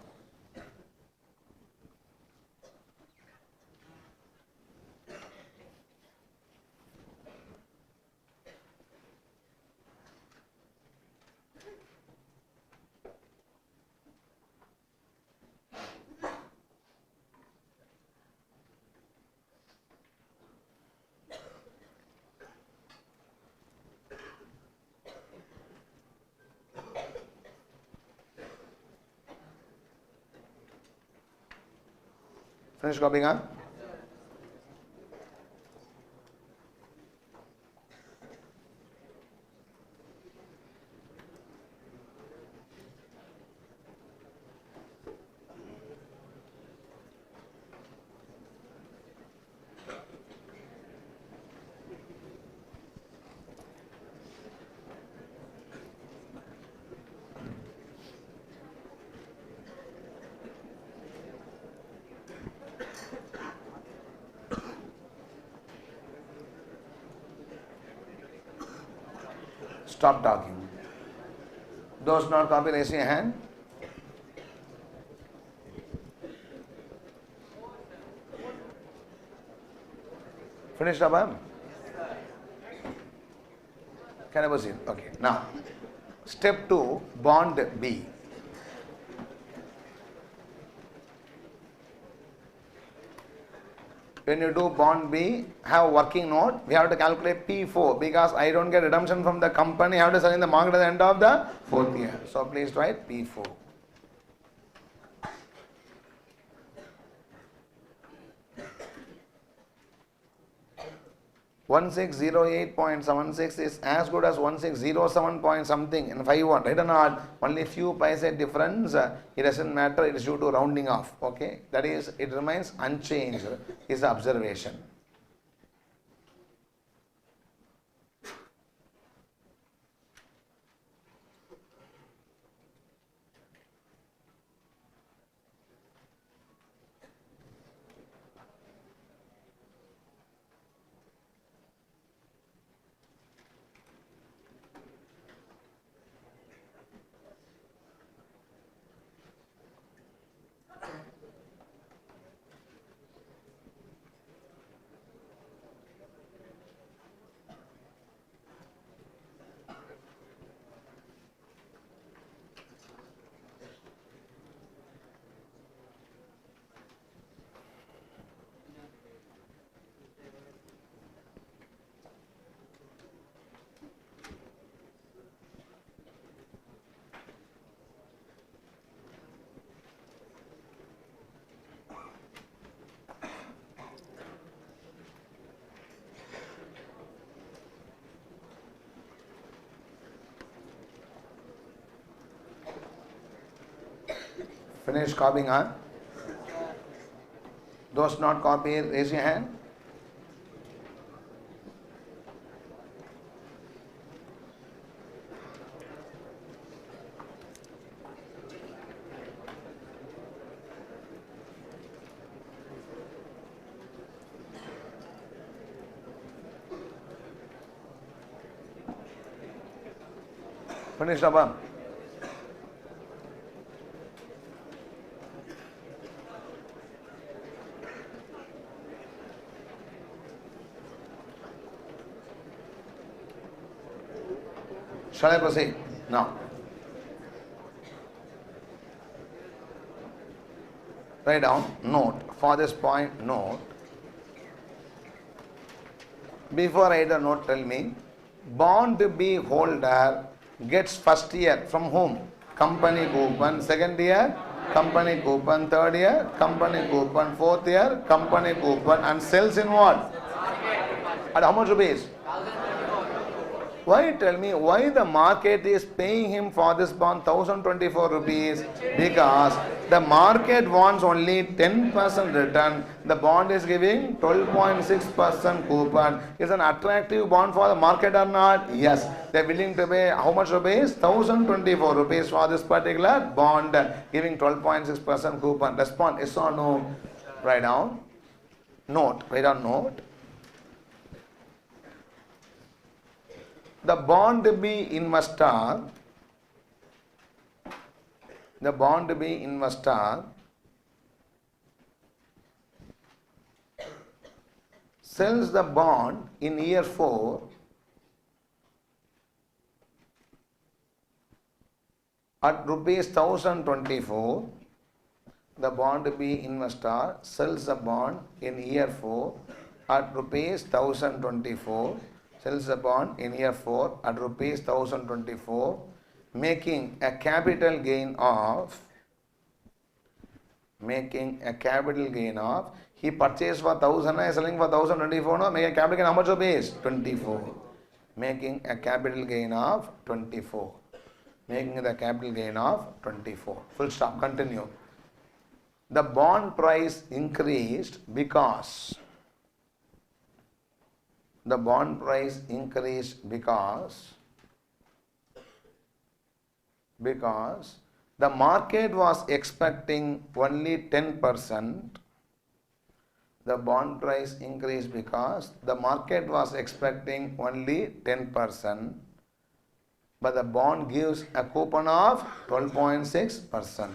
S2: Finish copying, huh? Stop talking. Those not copy, raise your hand. Finished up, huh? Can I proceed? Okay. Now, step 2, bond B. When you do bond B, have working note, we have to calculate P4 because I don't get redemption from the company. I have to sell in the market at the end of the 4th year. So please write P4. $1608.76 is as good as 1607 point something in 5-1. Right or not? Only few paise difference. It doesn't matter. It is due to rounding off. Okay. That is, it remains unchanged. Is the observation. Finish copying, huh? Those not copy, raise your hand. Finish up, huh? Shall I proceed? Now. Write down, note, for this point, note. Before I write the note, tell me, bond B holder gets first year from whom? Company coupon, second year, company coupon, third year, company coupon, fourth year, company coupon, and sells in what? At how much rupees? Why, tell me, why the market is paying him for this bond 1024 rupees? Because the market wants only 10% return. The bond is giving 12.6% coupon. Is an attractive bond for the market or not? Yes. They are willing to pay how much rupees? 1024 rupees for this particular bond, giving 12.6% coupon. Respond yes or no? Write down. Note. Write down note. The bond B investor sells the bond in year 4 at rupees 1024. The bond B investor sells the bond in year 4 at rupees 1024. Sells the bond in year 4 at rupees 1024, making a capital gain of, he purchased for 1000 and selling for 1024, no? Make a capital gain how much rupees? 24. Making a capital gain of 24. Making the capital gain of 24. Full stop. Continue. The bond price increased because the bond price increased because the market was expecting only 10%. The bond price increased because the market was expecting only 10%, but the bond gives a coupon of 12.6%.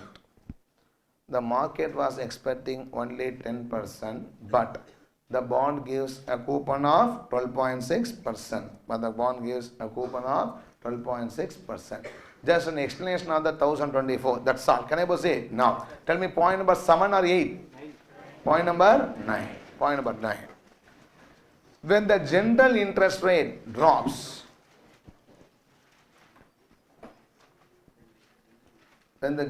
S2: The market was expecting only 10%, but the bond gives a coupon of 12.6%. But the bond gives a coupon of 12.6%. Just an explanation of the 1024. That's all. Can I proceed? Now, tell me point number 7 or 8? Point number 9. Point number 9. When the general interest rate drops, the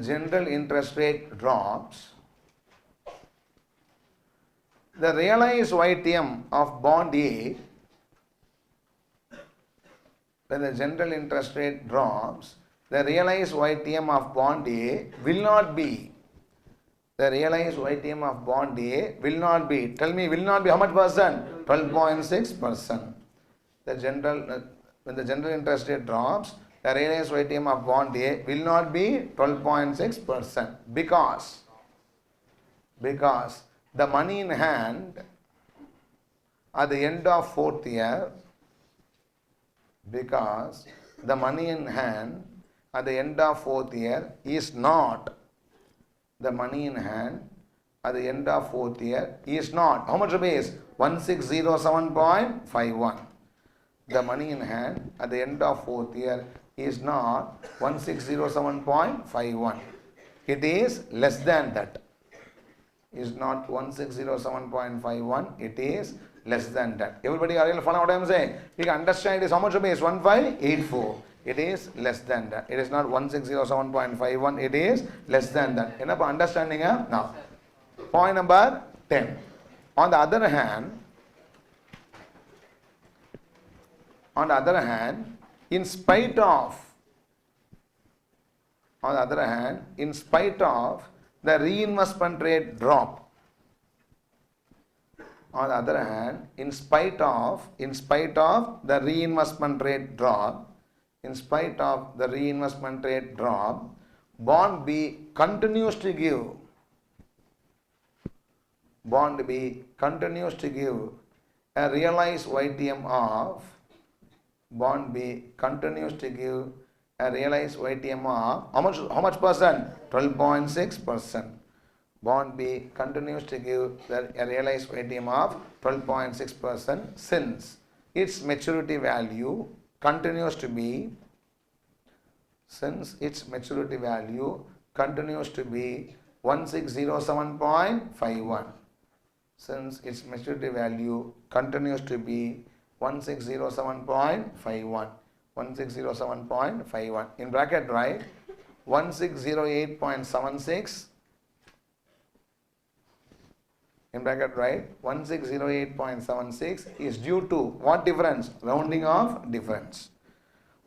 S2: realized YTM of bond A, when the general interest rate drops, the realized YTM of bond A will not be, tell me, will not be how much percent? 12.6%. When the general interest rate drops, the realized YTM of bond A will not be 12.6% because the money in hand at the end of 4th year, is not, how much rupees? 1607.51. The money in hand at the end of 4th year is not 1607.51. It is less than that. Is not 1607.51, it is less than that. Everybody are you following what I am saying? You can understand it is how much rupees? 1584. It is less than that. It is not 1607.51, it is less than that. Enough understanding? Now, point number 10. On the other hand, in spite of the reinvestment rate drop, in spite of the reinvestment rate drop, bond B continues to give a realized YTM of, how much percent? 12.6%. Bond B continues to give a realized YTM of 12.6% since its maturity value continues to be since its maturity value continues to be 1607.51. Since its maturity value continues to be 1607.51. 1607.51. In bracket, write 1608.76. In bracket, write 1608.76 is due to what difference? Rounding off difference.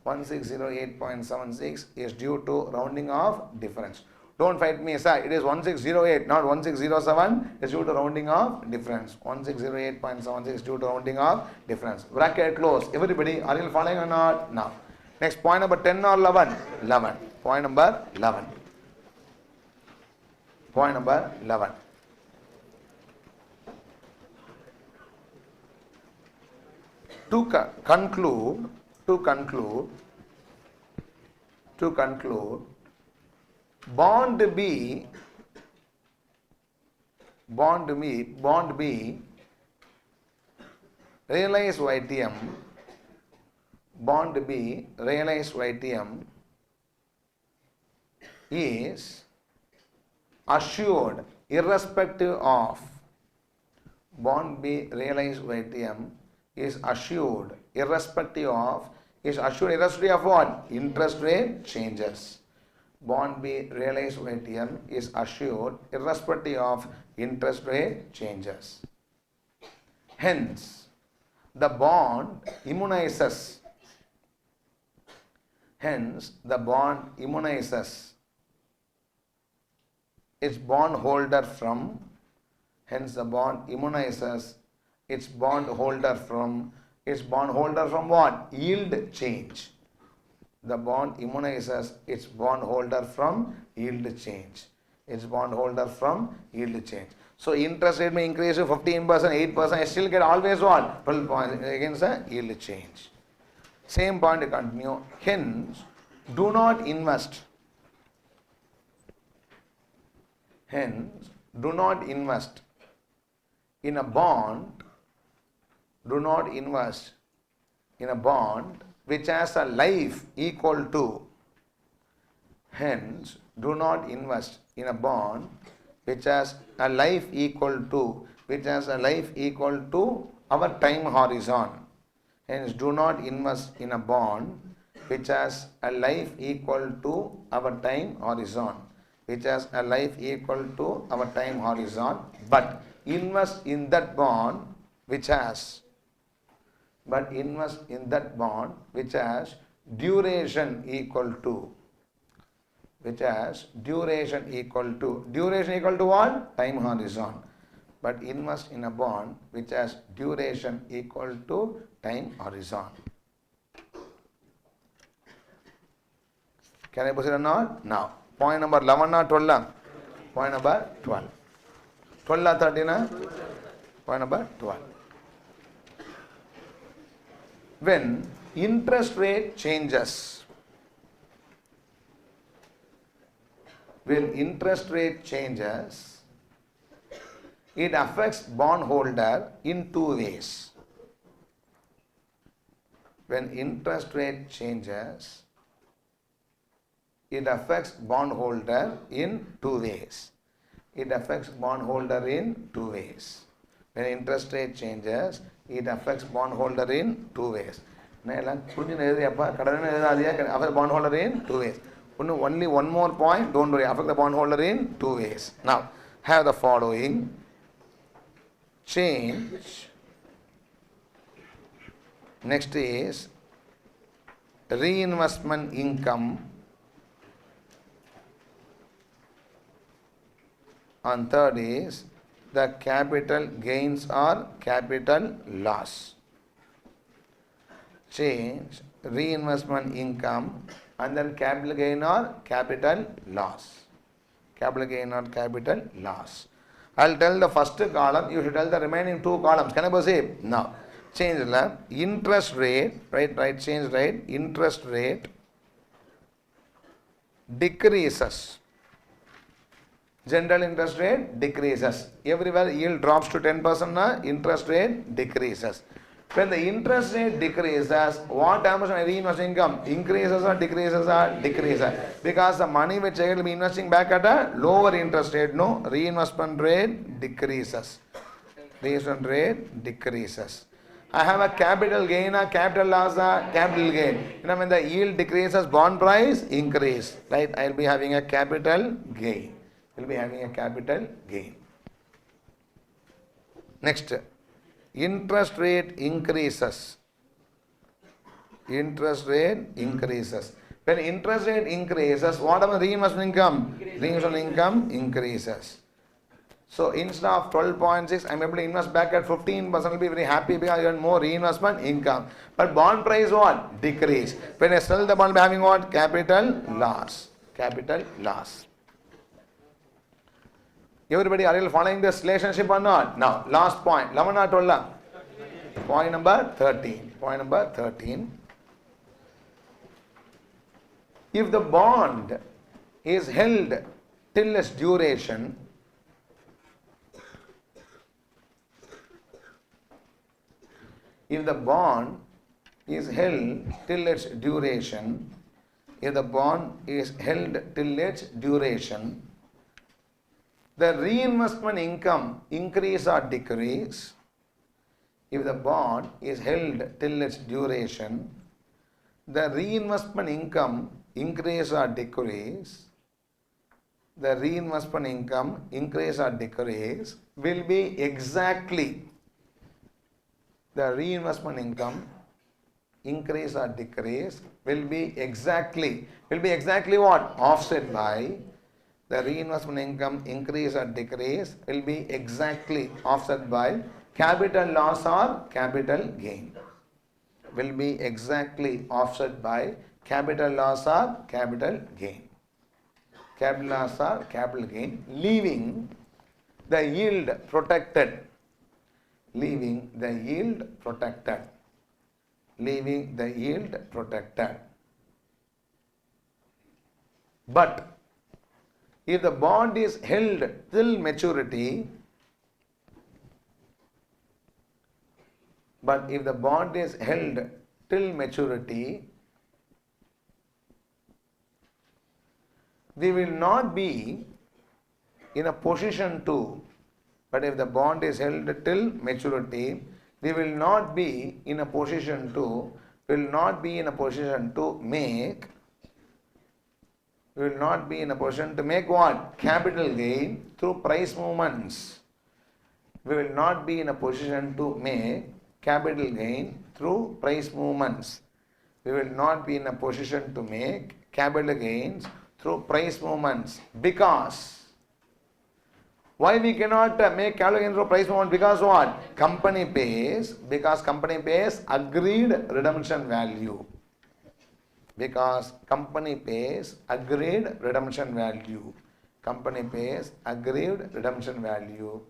S2: 1608.76 is due to rounding off difference. Don't fight me, sir. It is 1608, not 1607. It's due to rounding off difference. 1608.76 is due to rounding off difference. Bracket close. Everybody, are you following or not? Now. Next, point number 10 or 11? 11. Point number 11. Point number 11. To conclude, bond B realized YTM, bond B realized YTM is assured irrespective of, bond B realized YTM is assured irrespective of, what? Interest rate changes. Bond B realized YTM is assured irrespective of interest rate changes. Hence, the bond immunizes. Hence, the bond immunizes its bondholder from. Hence, the bond immunizes its bondholder from what? Yield change. The bond immunizes its bondholder from yield change. Its bondholder from yield change. So interest rate may increase to 15%, 8%. I still get always what? 12 points against the yield change. Same point to continue. Hence, do not invest. Hence, do not invest in a bond. Do not invest in a bond which has a life equal to. Hence, do not invest in a bond which has a life equal to, our time horizon. Hence, do not invest in a bond which has a life equal to our time horizon. But invest in that bond which has duration equal to. Duration equal to what? Time horizon. But invest in a bond which has duration equal to time horizon. Can I proceed or not? Now, point number 11 or 12? Point number 12. 12 or 13? Point number 12. When interest rate changes, it affects bondholder in two ways. When interest rate changes, it affects bondholder in two ways. When interest rate changes, it affects bondholder in two ways. Affect bondholder in two ways. Only one more point, don't worry, affect the bondholder in two ways. Now, have the following. Change. Next is reinvestment income. And third is the capital gains or capital loss. Change, reinvestment income, and then capital gain or capital loss. I'll tell the first column, you should tell the remaining two columns. Can I proceed? Now, change the interest rate, right, change rate, interest rate decreases. General interest rate decreases. Everywhere yield drops to 10%, interest rate decreases. When the interest rate decreases, what happens to my reinvestment income? Increases or decreases or decreases? Because the money which I will be investing back at a lower interest rate, no, reinvestment rate decreases. Reinvestment rate decreases. I have a capital gain, a capital loss, a capital gain. You know, when the yield decreases, bond price increase. Right? I will be having a capital gain. Will be having a capital gain. Next, interest rate increases. Interest rate increases. When interest rate increases, what about reinvestment income? Reinvestment income increases. So instead of 12.6, I am able to invest back at 15%. I will be very happy because I earn more reinvestment income. But bond price what? Decrease. When I sell the bond, I am having what? Capital loss. Capital loss. Everybody, are you following this relationship or not? Now, last point. 11 or 12? Point number 13. Point number 13. If the bond is held till its duration, if the bond is held till its duration, if the bond is held till its duration, the reinvestment income increase or decrease. If the bond is held till its duration, the reinvestment income increase or decrease. The reinvestment income increase or decrease will be exactly. The reinvestment income increase or decrease will be exactly what? Offset by the reinvestment income increase or decrease will be exactly offset by capital loss or capital gain. Will be exactly offset by capital loss or capital gain. Capital loss or capital gain, leaving the yield protected. Leaving the yield protected. Leaving the yield protected. But if the bond is held till maturity, we will not be in a position to, but if the bond is held till maturity, we will not be in a position to make. We will not be in a position to make what? Capital gain through price movements. We will not be in a position to make capital gain through price movements. We will not be in a position to make capital gains through price movements. Because why we cannot make capital gain through price movement? Because what? Company pays agreed redemption value. Because company pays agreed redemption value. Company pays agreed redemption value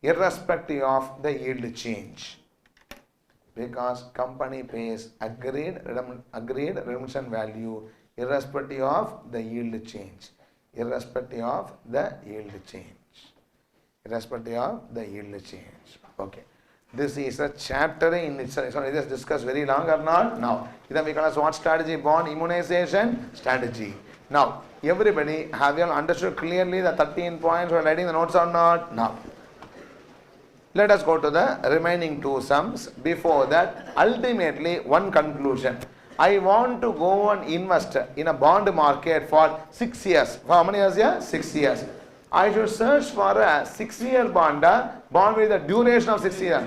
S2: irrespective of the yield change. Because company pays agreed redemption value irrespective of the yield change. Irrespective of the yield change. Irrespective of the yield change. Okay. This is a chapter in itself. So, let us discuss very long or not? Now, then we call as what strategy? Bond immunization strategy. Now, everybody, have you all understood clearly the 13 points? We are writing the notes or not? Now, let us go to the remaining two sums. Before that, ultimately, one conclusion. I want to go and invest in a bond market for 6 years. For how many years here? 6 years. I should search for a 6-year bond with the duration of 6 years.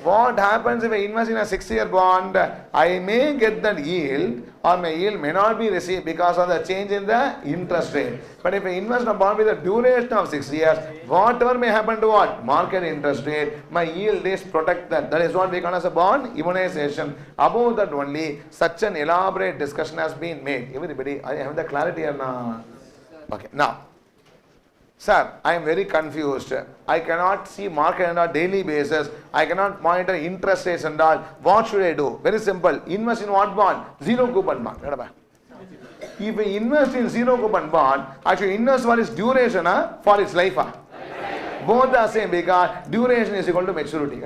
S2: What happens if I invest in a 6-year bond? I may get that yield, or my yield may not be received because of the change in the interest rate. But if I invest in a bond with a duration of 6 years, whatever may happen to what? Market interest rate, my yield is protected. That is what we call as a bond immunization. Above that only, such an elaborate discussion has been made. Everybody, I have the clarity or not? Okay, now, sir, I am very confused. I cannot see market on a daily basis. I cannot monitor interest rates and all. What should I do? Very simple. Invest in what bond? Zero coupon bond. If I invest in zero coupon bond, I should invest for its duration, for its life. Both are same because duration is equal to maturity.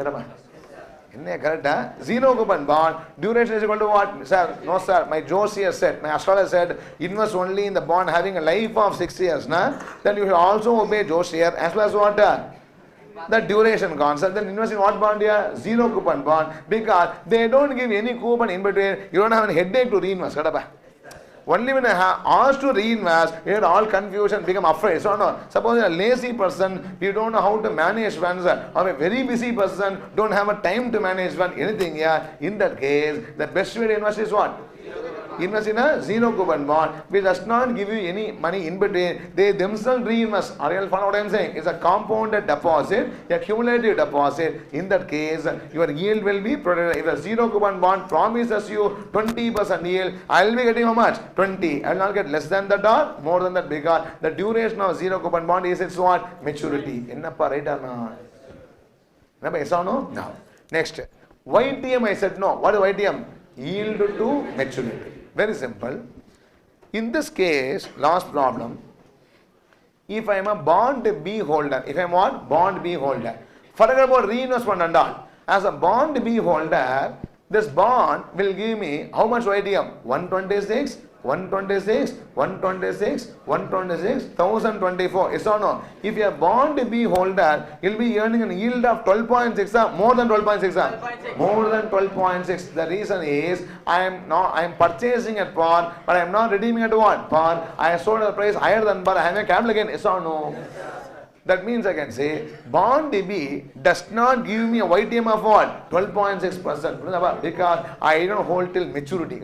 S2: Correct? Zero coupon bond, duration is equal to what? Sir, no sir, my Josiah said, my astrologer said, invest only in the bond having a life of 6 years. Then you should also obey Josiah as well as what? The duration concept. Then invest in what bond here? Zero coupon bond, because they don't give any coupon in between. You don't have a headache to reinvest. Only when I have asked to reinvest, we had all confusion, become afraid. So no, suppose a lazy person, you don't know how to manage funds, or a very busy person, don't have a time to manage fund, anything here. In that case, the best way to invest is what? Invest in a zero coupon bond, which does not give you any money in between. They themselves reinvest. Are you follow what I am saying? It's a compounded deposit, a cumulative deposit. In that case, your yield will be protected. If a zero coupon bond promises you 20% yield, I will be getting how much? 20. I will not get less than that or more than that, because the duration of zero coupon bond is its what? Maturity. Ennappa, right or not? Yes or no? No. Next. YTM, I said no. What is YTM? Yield to maturity. Very simple. In this case, last problem, if I am a bond B holder, if I am what? Bond B holder. Forget about reinvestment and all. As a bond B holder, this bond will give me how much YTM? 126, 126, 126, 126, 1024. Yes or no? If you are bond B holder, you will be earning a yield of 12.6, more than 12.6. More than 12.6. The reason is I am purchasing at par, but I am not redeeming at what? Par. I sold at a price higher than par. I have a capital again. Yes or no? That means I can say bond B does not give me a YTM of what? 12.6%, because I don't hold till maturity.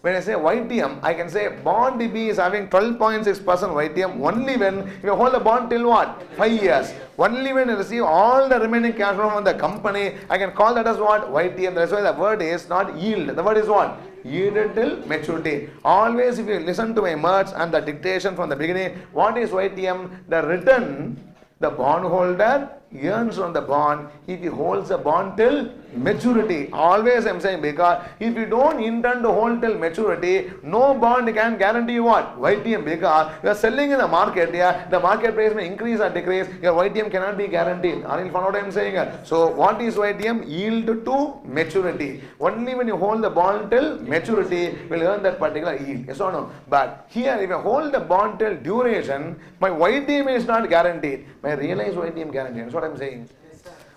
S2: When I say YTM, I can say bond B is having 12.6% YTM only when you hold the bond till what? 5 years. Only when you receive all the remaining cash flow from the company, I can call that as what? YTM. That's why the word is not yield. The word is what? Yielded till maturity. Always if you listen to my words and the dictation from the beginning, what is YTM? The return the bondholder earns on the bond if he holds the bond till maturity. Always I am saying, because if you don't intend to hold till maturity, no bond can guarantee you what? YTM, because you are selling in the market, the market price may increase or decrease, your YTM cannot be guaranteed. Are you following what I am saying? So what is YTM? Yield to maturity. Only when you hold the bond till maturity will earn that particular yield. Yes or no? But here if you hold the bond till duration, my YTM is not guaranteed. My realized YTM guaranteed. That's what I am saying.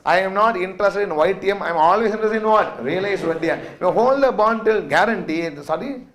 S2: I am not interested in YTM. I am always interested in what? Realized YTM. You hold the bond till guaranteed. Sorry?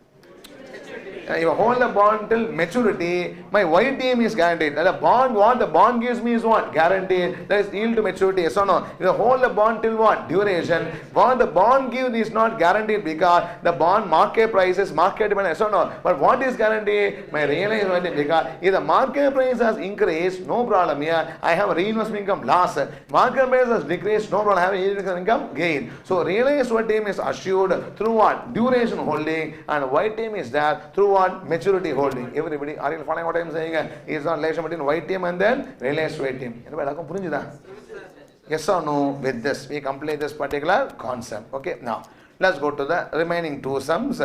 S2: If you hold the bond till maturity, my YTM is guaranteed. The bond, what the bond gives me is what? Guaranteed. That is yield to maturity. Yes or no? If you hold the bond till what? Duration. What the bond gives is not guaranteed, because the bond market price is market dependent. Yes or no? But what is guaranteed? My realized YTM, because if the market price has increased, no problem here. I have a reinvestment income loss. Market price has decreased, no problem. I have a reinvestment income gain. So realized YTM is assured through what? Duration holding, and YTM is there through what? Maturity holding. Everybody, are you following what I am saying? Is not relation between YTM and then realized YTM. Yes or no? With this, we complete this particular concept. Okay, now let's go to the remaining two sums.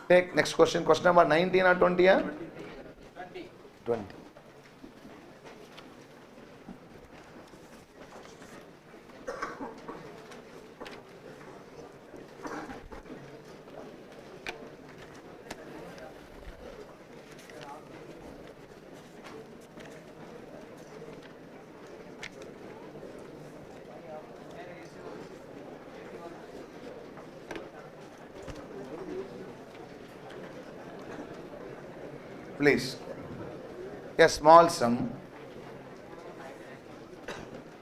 S2: Take next question, question number 19 or 20? 20. Please. A small sum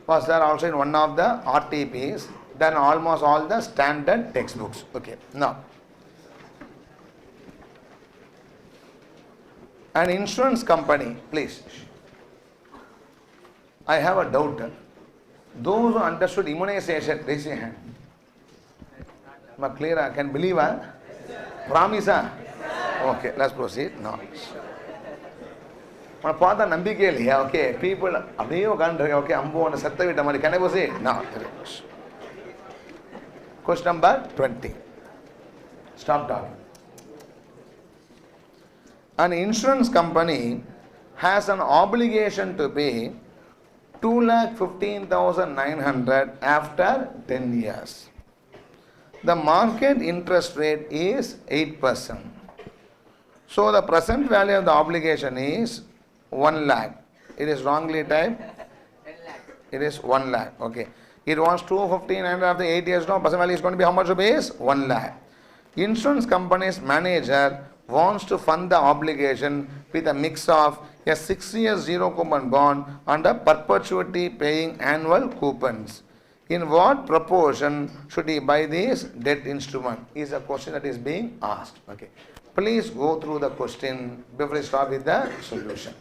S2: was there also in one of the RTPs, then almost all the standard textbooks. Okay, now an insurance company, please. I have a doubt. Those who understood immunization, raise your hand. Am I clear? I can believe? Promise? Okay, let's proceed. No. Father Nambike, okay, people, okay, Ambo and Satavita, can I proceed? No. Question number 20. Stop talking. An insurance company has an obligation to pay 2,15,900 after 10 years. The market interest rate is 8%. So the present value of the obligation is 1 lakh. It is wrongly typed. It is 1 lakh. Okay. It wants 2,15,900 after 8 years. Now present value is going to be how much rupees? 1 lakh. Insurance company's manager wants to fund the obligation with a mix of a 6-year zero coupon bond and a perpetuity paying annual coupons. In what proportion should he buy this debt instrument? Is a question that is being asked. Okay. Please go through the question before we start with the solution.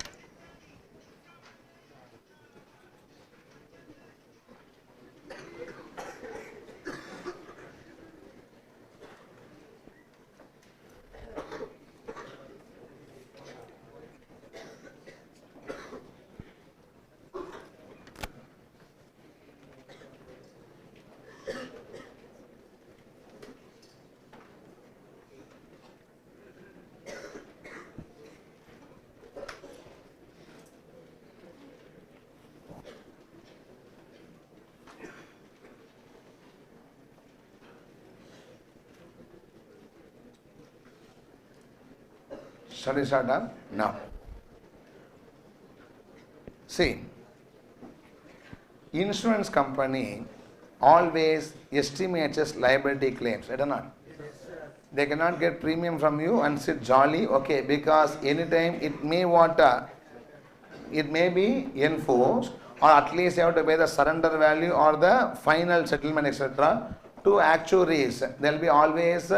S2: Shall we start up? Now. See, insurance company always estimates its liability claims, right or not? They cannot get premium from you and sit jolly, okay, because anytime it may it may be enforced, or at least you have to pay the surrender value or the final settlement, etc. to actuaries. There will be always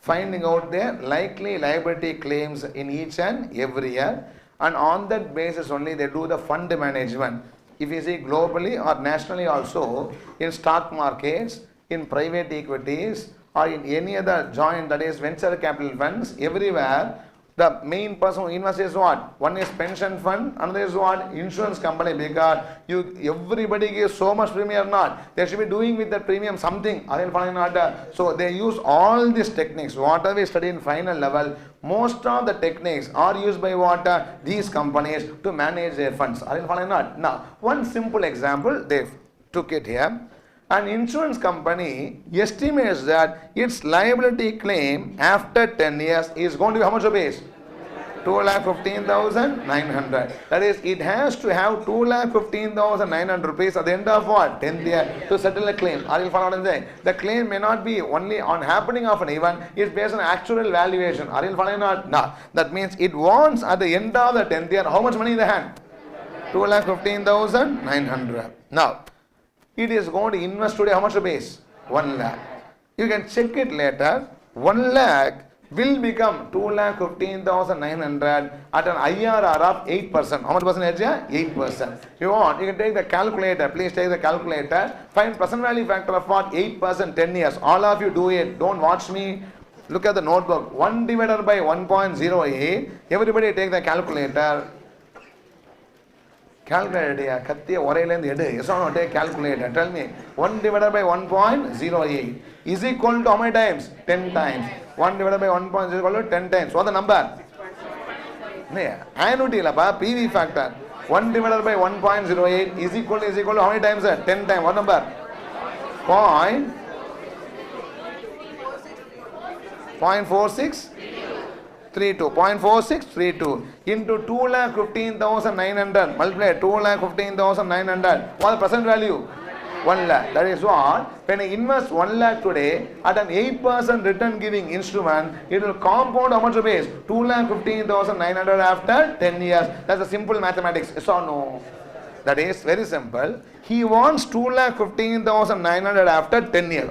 S2: finding out their likely liability claims in each and every year, and on that basis only they do the fund management. If you see globally or nationally also, in stock markets, in private equities, or in any other joint, that is venture capital funds, everywhere the main person who invests is what? One is pension fund, another is what? Insurance company, because everybody gives so much premium or not. They should be doing with that premium something. So they use all these techniques. Whatever we study in final level, most of the techniques are used by what? These companies to manage their funds. Now, one simple example, they took it here. An insurance company estimates that its liability claim after 10 years is going to be how much rupees? 2,15,900. That is, it has to have 2,15,900 rupees at the end of what? 10th year to settle a claim. Are you following what I'm saying? The claim may not be only on happening of an event, it's based on actual valuation. Are you following or not? No. That means it wants at the end of the 10th year how much money in the hand? 2,15,900. Now, it is going to invest today how much rupees? 1 lakh. You can check it later. 1 lakh will become 2,15,900 at an IRR of 8%. How much percentage? 8%. You want, you can take the calculator. Please take the calculator. Find present value factor of what? 8%, 10 years. All of you do it. Don't watch me. Look at the notebook. 1 divided by 1.08. Everybody take the calculator. Calculator, yes or no, take calculator. Tell me, 1 divided by 1.08 is equal to how many times? 10 times. 1 divided by 1.0 is equal to 10 times. What's the number? Annuity, PV factor. 1 divided by 1.08 is equal to how many times? 10 times. What number? 0.4632. 0.4632 into 2,15,900 multiply 2,15,900. What is the present value? 1 lakh. That is what, when I invest 1 lakh today at an 8% return giving instrument, it will compound how much rupees? 2,15,900 after 10 years. That's a simple mathematics. Yes or no? That is very simple. He wants 2,15,900 after 10 years.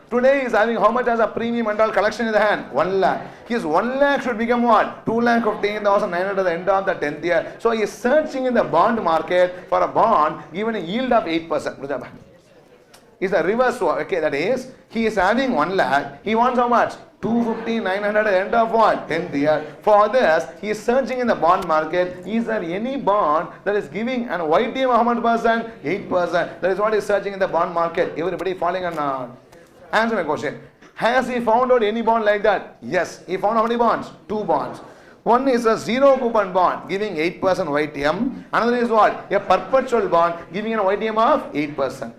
S2: Today he is having how much as a premium and all collection in the hand? 1 lakh. His 1 lakh should become what? 2,15,900 at the end of the 10th year. So he is searching in the bond market for a bond given a yield of 8%. It's a reverse. Okay, that is, he is having 1 lakh. He wants how much? 250,900 at the end of what? 10th year. For this, he is searching in the bond market. Is there any bond that is giving an YTM of how much percent? 8%. That is what he is searching in the bond market. Everybody following or not? Answer my question. Has he found out any bond like that? Yes. He found how many bonds? 2 bonds. One is a zero coupon bond giving 8% YTM. Another is what? A perpetual bond giving a YTM of 8%.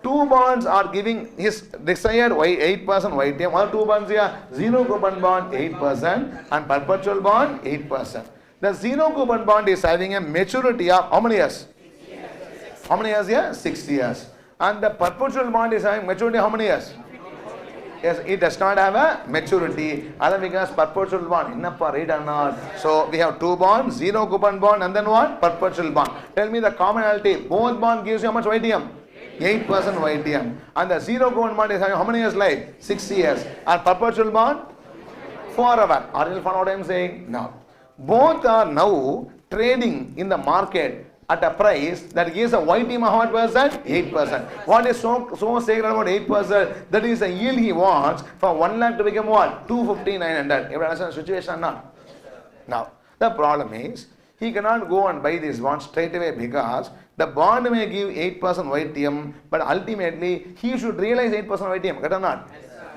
S2: Two bonds are giving his desired 8% YTM. Or two bonds here, zero coupon bond 8% and perpetual bond 8%. The zero coupon bond is having a maturity of how many years? How many years here? 6 years. And the perpetual bond is having maturity how many years? Yes, it does not have a maturity. Other because perpetual bond. Enough for it or not? So we have two bonds, zero coupon bond and then what? Perpetual bond. Tell me the commonality. Both bond gives you how much YTM? 8% YTM. And the zero coupon bond is having how many years life? 6 years. And perpetual bond? Forever. Are you following what I am saying? No. Both are now trading in the market at a price that gives a YTM of what percent? 8%. What is so sacred about 8%? That is the yield he wants for 1 lakh to become what? 250,900. You understand the situation or not? Now, the problem is, he cannot go and buy this bond straight away because the bond may give 8% YTM, but ultimately he should realize 8% YTM. Correct or not?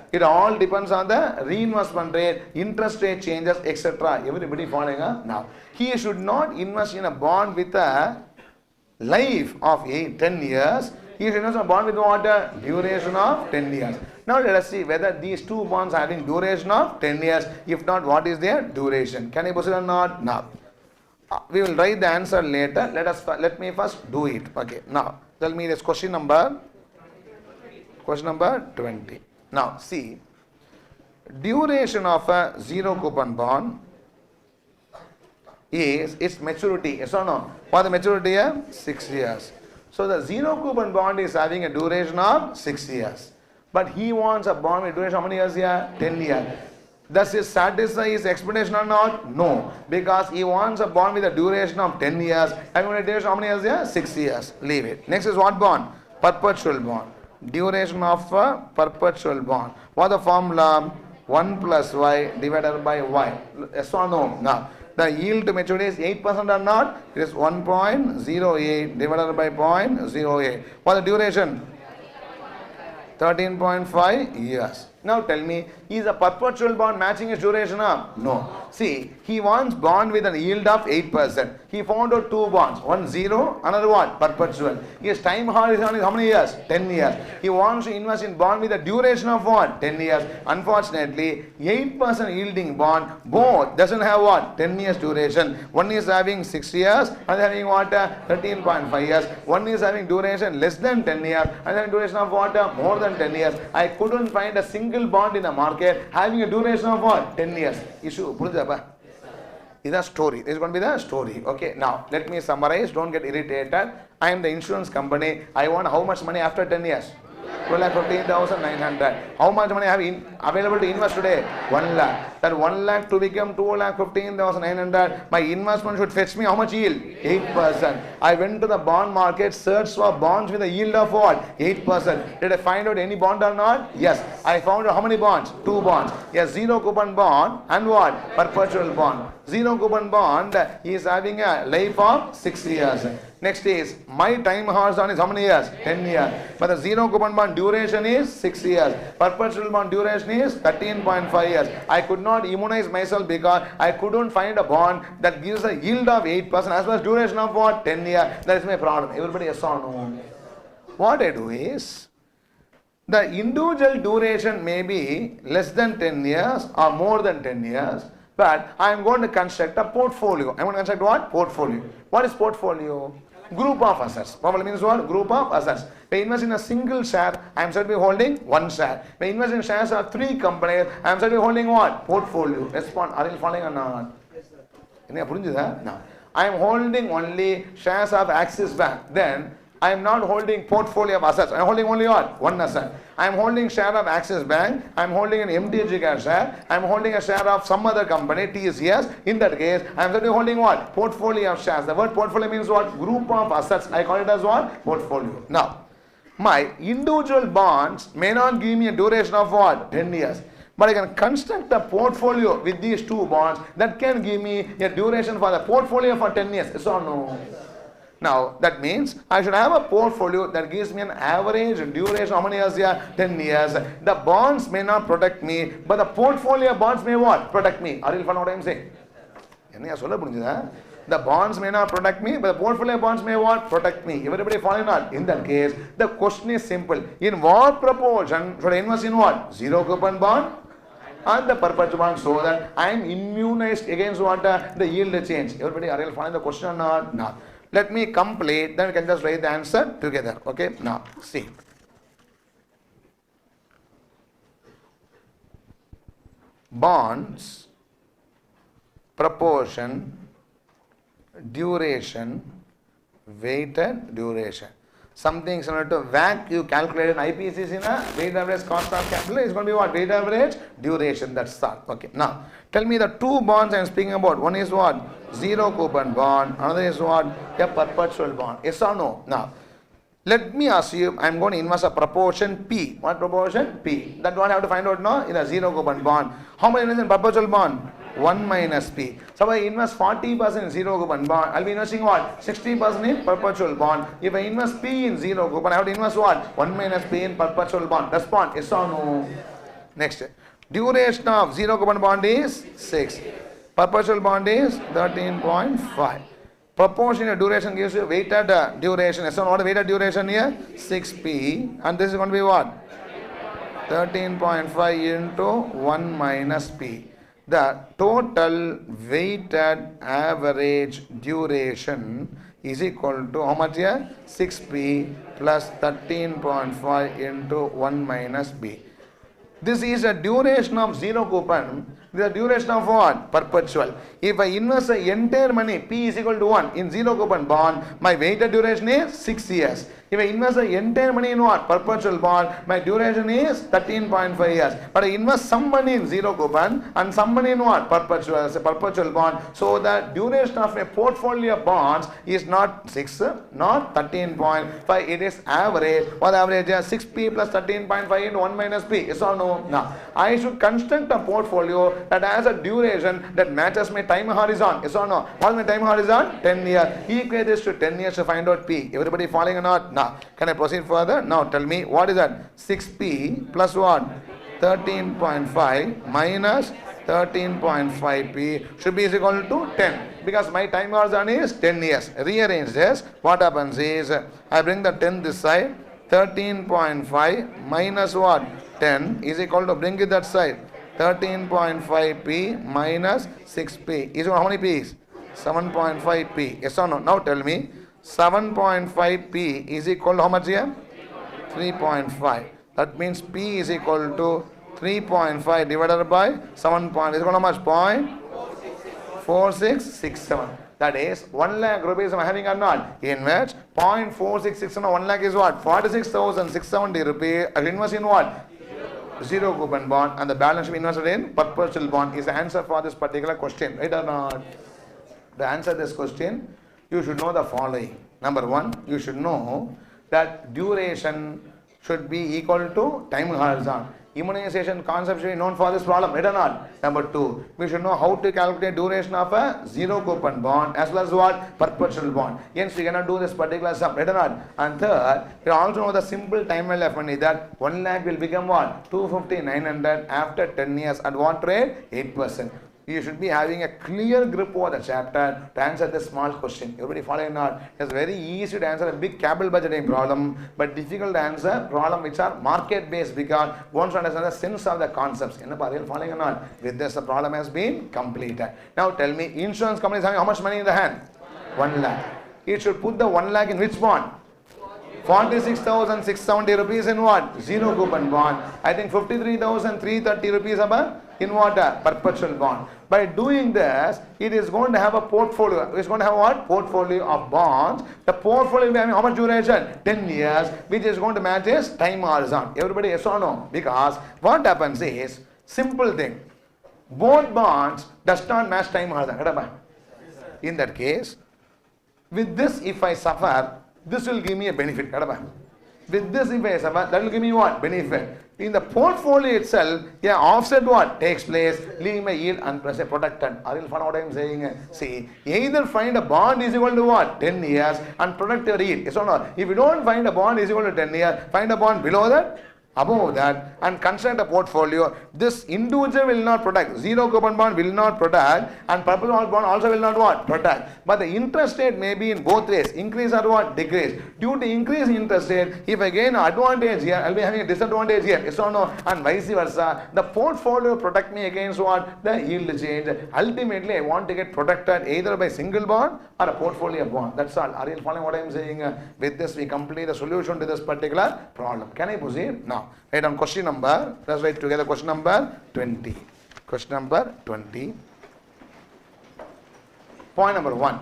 S2: It all depends on the reinvestment rate, interest rate changes, etc. Everybody following up? Now, he should not invest in a bond with a life of 10 years. He should invest in a bond with what? A duration of 10 years. Now, let us see whether these two bonds are having duration of 10 years. If not, what is their duration? Can I proceed or not? Now, we will write the answer later. Let me first do it. Okay. Now, tell me this question number 20. Now, see, duration of a zero coupon bond is its maturity. Yes or no? For the maturity here, 6 years. So, the zero coupon bond is having a duration of 6 years. But he wants a bond with duration how many years here? 10 years. Does it satisfy his expectation or not? No. Because he wants a bond with a duration of 10 years. Having a duration how many years here? 6 years. Leave it. Next is what bond? Perpetual bond. Duration of a perpetual bond. What the formula? 1 plus y divided by y. Yes or no? Now, the yield to maturity is 8% or not? It is 1.08 divided by 0.08. What the duration? 13.5 years. Now tell me, is a perpetual bond matching its duration up? No. See, he wants bond with a yield of 8%. He found out two bonds. One zero, another what? Perpetual. His time horizon is how many years? 10 years. He wants to invest in bond with a duration of what? 10 years. Unfortunately, 8% yielding bond, both doesn't have what? 10 years duration. One is having 6 years, and having what? 13.5 years. One is having duration less than 10 years, and having duration of what? More than 10 years. I couldn't find a single bond in the market having a duration of what? 10 years. Issue. Is a story. This is going to be the story. Okay. Now, let me summarize. Don't get irritated. I am the insurance company. I want how much money after 10 years? 12,15,900. How much money I have available to invest today? 1 lakh. That 1 lakh to become 2,15,900. My investment should fetch me how much yield? 8%. I went to the bond market, searched for bonds with a yield of what? 8%. Did I find out any bond or not? Yes. I found out how many bonds? 2 bonds. A zero coupon bond and what? Perpetual bond. Zero coupon bond is having a life of 6 years. Next is, my time horizon is how many years? 10 years. But the zero coupon bond duration is 6 years. Perpetual bond duration is 13.5 years. I could not immunize myself because I couldn't find a bond that gives a yield of 8% as well as duration of what? 10 years. That is my problem. Everybody yes or no? What I do is, the individual duration may be less than 10 years or more than 10 years. But I am going to construct a portfolio. I am going to construct what? Portfolio. What is portfolio? Group of assets. Portfolio means what? Group of assets. When I invest in a single share, I am said to be holding 1 share. When I invest in shares of 3 companies, I am said to be holding what? Portfolio. Respond. Are you following or not? No. I am holding only shares of Axis Bank. Then I am not holding portfolio of assets. I am holding only what? 1 asset. I am holding share of Axis Bank. I am holding an MTG share. I am holding a share of some other company, TCS. In that case, I am certainly holding what? Portfolio of shares. The word portfolio means what? Group of assets. I call it as what? Portfolio. Now, my individual bonds may not give me a duration of what? 10 years. But I can construct a portfolio with these 2 bonds that can give me a duration for the portfolio for 10 years. Yes or no? Now that means I should have a portfolio that gives me an average duration. How many years here? 10 years. The bonds may not protect me, but the portfolio bonds may what? Protect me. Are you following what I am saying? The bonds may not protect me, but the portfolio bonds may what? Protect me. Everybody following on? In that case, the question is simple. In what proportion should I invest in what? Zero coupon bond and the perpetual bond, so that I am immunized against what? The yield change. Everybody are you following the question or not? No. Let me complete, then we can just write the answer together. Okay? Now, see. Bonds, proportion, duration, weighted duration. Something similar to WACC you calculated in IPCs in a weighted average cost of capital is going to be what? Weighted average duration. That's all. Okay. Now, tell me the two bonds I am speaking about. One is what? Zero coupon bond. Another is what? A perpetual bond. Yes or no? Now, let me assume I am going to invest a proportion P. What proportion? P. That one I have to find out now in a zero coupon bond. How much is in perpetual bond? 1 minus P. So if I invest 40% in zero coupon bond, I'll be investing what? 60% in perpetual bond. If I invest P in zero coupon, I have to invest what? 1 minus P in perpetual bond. Respond, yes or no? Next. Duration of zero coupon bond is 6. Perpetual bond is 13.5. Proportionate duration gives you weighted duration. Yes or no? What is weighted duration here? 6P. And this is going to be what? 13.5 into 1 minus P. The total weighted average duration is equal to how much here? 6P plus 13.5 into 1 minus B. This is a duration of zero coupon. The duration of what? Perpetual. If I invest the entire money, P is equal to 1 in zero coupon bond, my weighted duration is 6 years. If I invest the entire money in what? Perpetual bond, my duration is 13.5 years. But I invest some money in zero coupon and some money in what? Perpetual bond. So the duration of a portfolio bonds is not 6, not 13.5. It is average. What average? 6P plus 13.5 into 1 minus P. Yes or no? Now, I should construct a portfolio that has a duration that matches my time horizon. Yes or no? What is my time horizon? 10 years. Equate this to 10 years to find out P. Everybody following or not? Now, can I proceed further? Now, tell me what is that? 6P plus what? 13.5 minus 13.5P should be equal to 10. Because my time horizon is 10 years. Rearrange this. What happens is, I bring the 10 this side. 13.5 minus what? 10 is equal to, bring it that side. 13.5P minus 6P is how many P's? 7.5P. Yes or no? Now tell me, 7.5P is equal to how much here? 3.5. That means P is equal to 3.5 divided by 7 point. Is equal to how much? 0.4667. That is 1 lakh rupees I am having or not? In which 0.4667, 1 lakh is what? 46,670 rupees. I will invest in what? Zero coupon bond, and the balance should be invested in perpetual bond. Is the answer for this particular question, right or not? To answer this question, you should know the following. Number one, you should know that duration should be equal to time horizon. Immunization concept should be known for this problem, right or not? Number two, we should know how to calculate duration of a zero coupon bond as well as what? Perpetual bond. Hence, we cannot do this particular sum, right or not? And third, we also know the simple time value of money, that 1 lakh will become what? 250,900 after 10 years at what rate? 8%. You should be having a clear grip over the chapter to answer this small question. Everybody following or not? It's very easy to answer a big capital budgeting problem, but difficult to answer problem which are market based, because one should understand the sense of the concepts. Are you following or not? With this, the problem has been completed. Now tell me, insurance company is having how much money in the hand? 1 lakh. It should put the 1 lakh in which bond? 46,670 rupees in what? Zero coupon bond. I think 53,330 rupees about in what? Perpetual bond. By doing this, it is going to have a portfolio. It's going to have what? Portfolio of bonds. The portfolio will be having how much duration? 10 years, which is going to match his time horizon. Everybody yes or no? Because what happens is, simple thing. Both bonds does not match time horizon. In that case, with this if I suffer, this will give me a benefit. With this if I suffer, that will give me what? Benefit. In the portfolio itself, yeah, offset what takes place, leaving my yield protected. Are you follow what I am saying? See, either find a bond is equal to what? 10 years and protect your yield. Yes or no? If you don't find a bond is equal to 10 years, find a bond below that, above that, and construct a portfolio. This individual will not protect. Zero coupon bond will not protect, and perpetual bond also will not what? Protect. But the interest rate may be in both ways, increase or what? Decrease. Due to increase in interest rate, if I gain an advantage here, I will be having a disadvantage here. Yes or no? And vice versa. The portfolio protect me against what? The yield change. Ultimately, I want to get protected either by single bond or a portfolio bond. That's all. Are you following what I am saying? With this, we complete the solution to this particular problem. Can I proceed? Now. Write down question number, let's write together question number 20. Question number 20. Point number 1.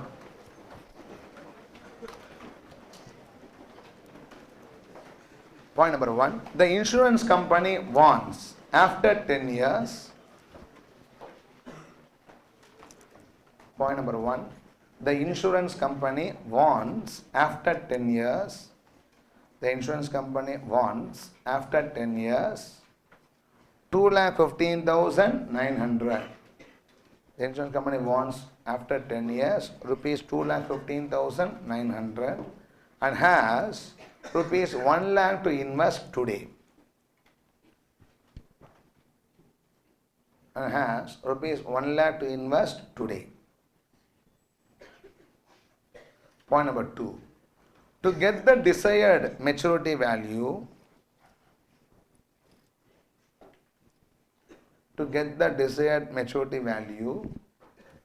S2: Point number 1. The insurance company wants after 10 years. Point number 1. The insurance company wants after 10 years. The insurance company wants after 10 years 2,15,900. The insurance company wants after 10 years rupees 2,15,900 and has rupees 1 lakh to invest today. And has rupees 1 lakh to invest today. Point number 2. To get the desired maturity value,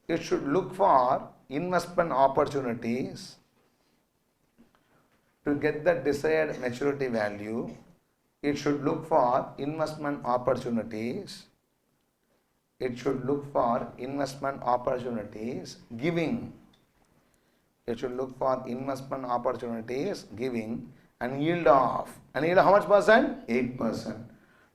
S2: it should look for investment opportunities. To get the desired maturity value, it should look for investment opportunities. It should look for investment opportunities giving. It should look for investment opportunities giving an yield of how much percent? 8%.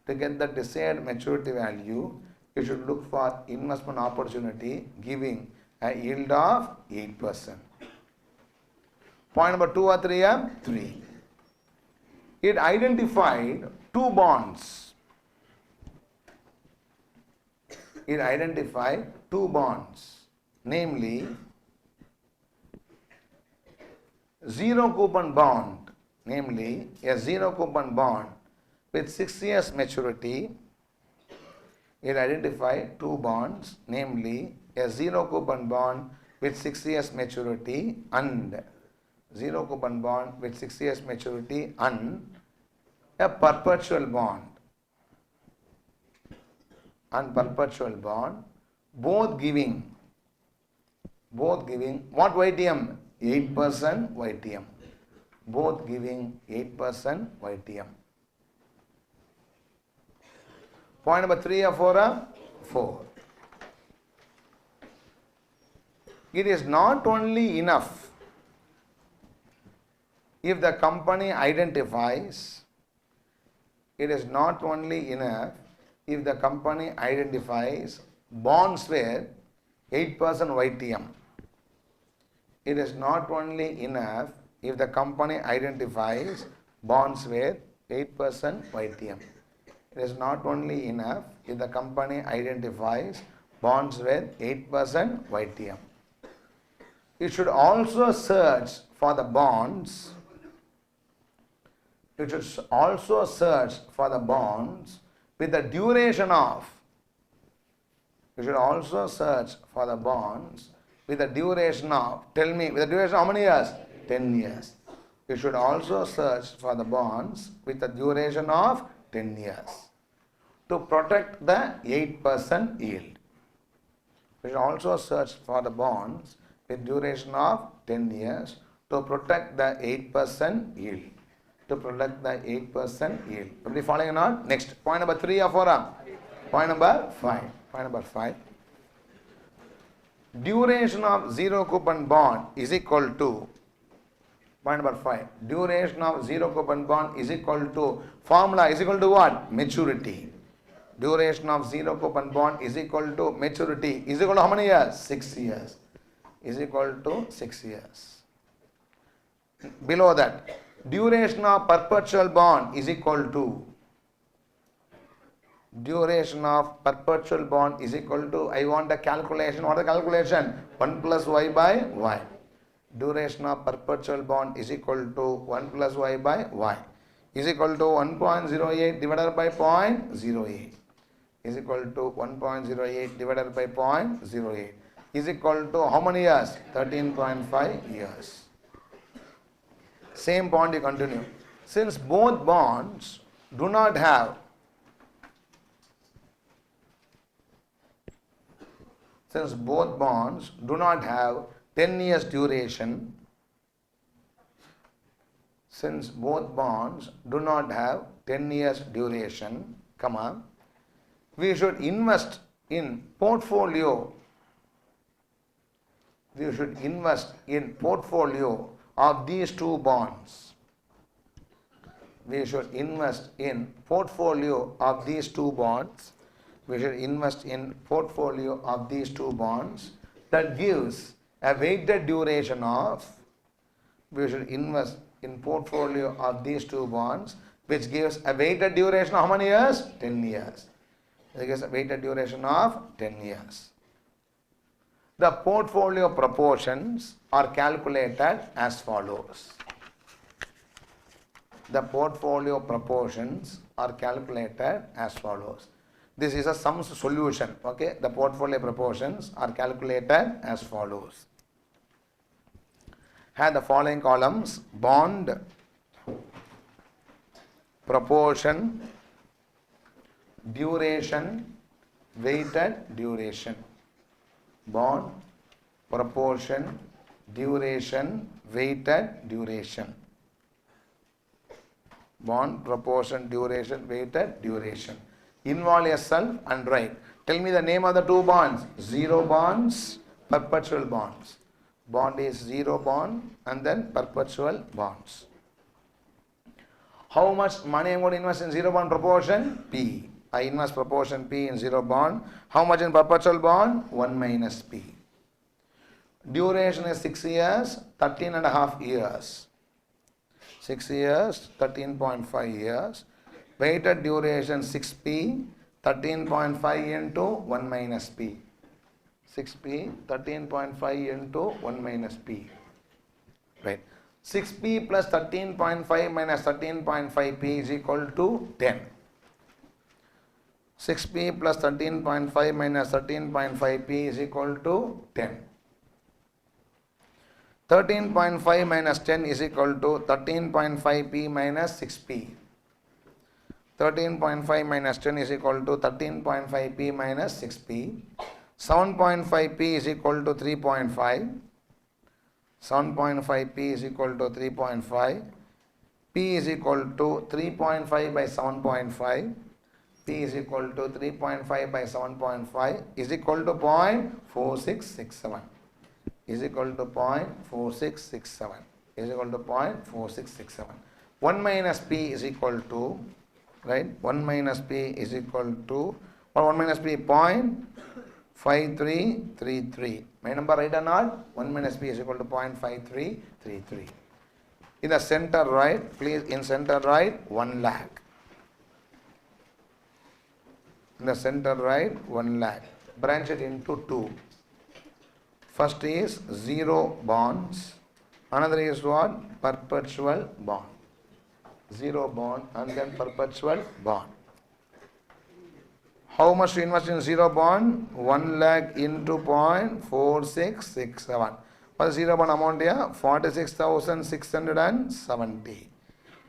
S2: To get the desired maturity value, you should look for investment opportunity giving a yield of 8%. Point number 2 or 3? 3. It identified two bonds. It identified two bonds, namely zero coupon bond, namely a zero coupon bond with 6 years maturity. It identified two bonds, namely a zero coupon bond with 6 years maturity and zero coupon bond with 6 years maturity and a perpetual bond. And perpetual bond, both giving what YTM? 8% YTM. Both giving 8% YTM. Point number 3 or 4? 4. It is not only enough if the company identifies, bonds with 8% YTM. It is not only enough if the company identifies bonds with 8% YTM. It is not only enough if the company identifies bonds with 8% YTM. It should also search for the bonds. It should also search for the bonds with the duration of. You should also search for the bonds with the duration of. Tell me, with the duration of how many years? 10 years. You should also search for the bonds with the duration of 10 years to protect the 8% yield. You should also search for the bonds with duration of 10 years to protect the 8% yield. To protect the 8% yield. Everybody following or not? Next, point number 3 or 4? Point number 5. Point number 5. Duration of zero coupon bond is equal to, point number 5, duration of zero coupon bond is equal to, formula is equal to what? Maturity. Duration of zero coupon bond is equal to maturity is equal to how many years? 6 years. Is equal to 6 years. Below that, duration of perpetual bond is equal to, duration of perpetual bond is equal to, I want a calculation. What is the calculation? 1 plus y by y. Duration of perpetual bond is equal to 1 plus y by y is equal to 1.08 divided by 0.08 is equal to 1.08 divided by 0.08 is equal to how many years? 13.5 years. Same bond you continue. Since both bonds do not have Since both bonds do not have 10 years duration, since both bonds do not have 10 years duration, we should invest in portfolio. We should invest in portfolio of these two bonds. We should invest in portfolio of these two bonds. We should invest in portfolio of these two bonds that gives a weighted duration of, we should invest in portfolio of these two bonds which gives a weighted duration of how many years? 10 years. It gives a weighted duration of 10 years. The portfolio proportions are calculated as follows. The portfolio proportions are calculated as follows. This is a sum solution. Okay, the portfolio proportions are calculated as follows. Have the following columns: bond, proportion, duration, weighted duration. Bond, proportion, duration, weighted duration. Bond, proportion, duration, weighted duration. Involve yourself and write. Tell me the name of the two bonds. Zero bonds, perpetual bonds. Bond is zero bond and then perpetual bonds. How much money I am going to invest in zero bond proportion? P. I invest proportion P in zero bond. How much in perpetual bond? 1 minus P. Duration is 6 years, 13.5 years. 6 years, 13.5 years. Weighted duration 6P, 13.5 into 1 minus P. 6P, 13.5 into 1 minus P. Right. 6P plus 13.5 minus 13.5P is equal to 10. 6P plus 13.5 minus 13.5P is equal to 10. 13.5 minus 10 is equal to 13.5P minus 6P. 13.5 minus 10 is equal to 13.5P minus 6P. 7.5P is equal to 3.5. 7.5P is equal to 3.5. P is equal to 3.5 by 7.5. P is equal to 3.5 by 7.5 is equal to 0.4667. Is equal to 0.4667. Is equal to 0.4667. 1 minus P is equal to, right? 1 minus P is equal to, or 1 minus P, 0.5333. My number right or not? 1 minus P is equal to 0.5333. In the center right, please, in center right, 1 lakh. In the center right, 1 lakh. Branch it into 2. First is zero bonds. Another is what? Perpetual bond. Zero bond and then perpetual bond. How much to invest in zero bond? 1 lakh into 0.4667. What is zero bond amount here? 46,670.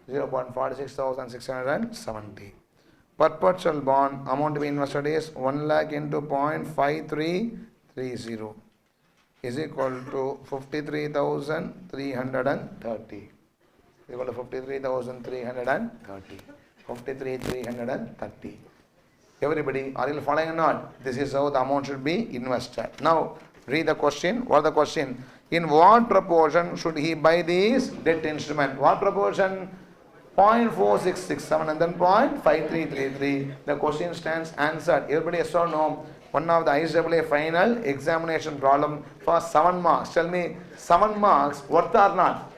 S2: 0.46,670. Perpetual bond amount to be invested is 1 lakh into 0.5330 is equal to 53,330. Equal to 53,330. 53,330. Everybody, are you following or not? This is how the amount should be invested. Now, read the question. What is the question? In what proportion should he buy these debt instrument? What proportion? 0.4667 and then 0.5333. The question stands answered. Everybody yes or no? One of the ISAA final examination problem for 7 marks. Tell me, 7 marks, worth or not?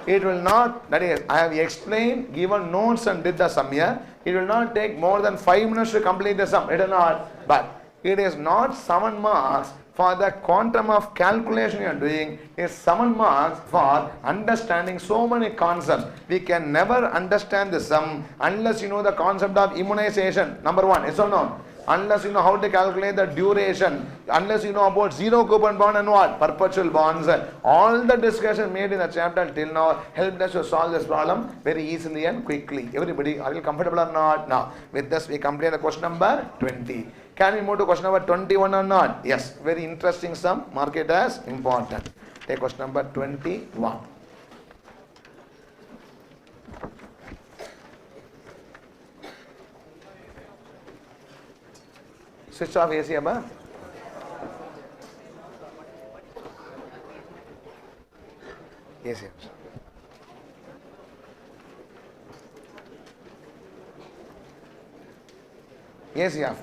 S2: It will not, that is, I have explained, given notes and did the sum here. It will not take more than 5 minutes to complete the sum. It will not. But it is not 7 marks for the quantum of calculation you are doing. It is 7 marks for understanding so many concepts. We can never understand the sum unless you know the concept of immunization. Number 1, yes or no? Unless you know how to calculate the duration, unless you know about zero coupon bond and what? Perpetual bonds. All the discussion made in the chapter till now helped us to solve this problem very easily and quickly. Everybody, are you comfortable or not? Now, with this we complete the question number 20. Can we move to question number 21 or not? Yes, very interesting sum. Mark it as important. Take question number 21. Switch off AC abba. AC. AC off.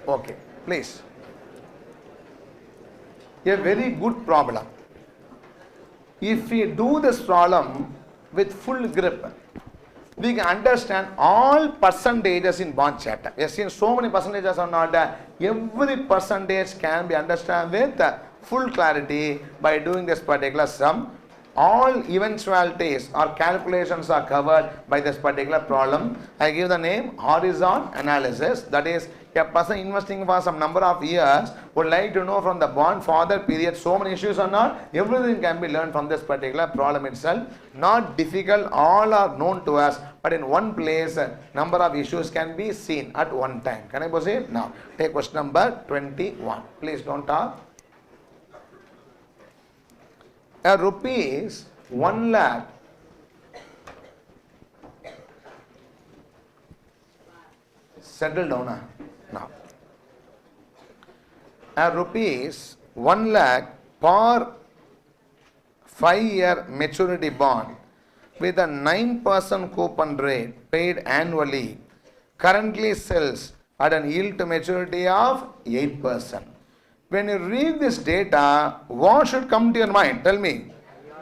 S2: Okay, please. A very good problem. If we do this problem with full grip, we can understand all percentages in bond chapter. We have seen so many percentages are not there. Every percentage can be understood with full clarity by doing this particular sum. All eventualities or calculations are covered by this particular problem. I give the name horizon analysis. That is, a person investing for some number of years would like to know from the bond for the period so many issues or not. Everything can be learned from this particular problem itself. Not difficult, all are known to us, but in one place number of issues can be seen at one time. Can I proceed? Now take question number 21. Please don't talk. A rupees 1 lakh settle down now. A rupees 1 lakh per 5-year maturity bond with a 9% coupon rate paid annually currently sells at an yield to maturity of 8%. When you read this data, what should come to your mind? Tell me.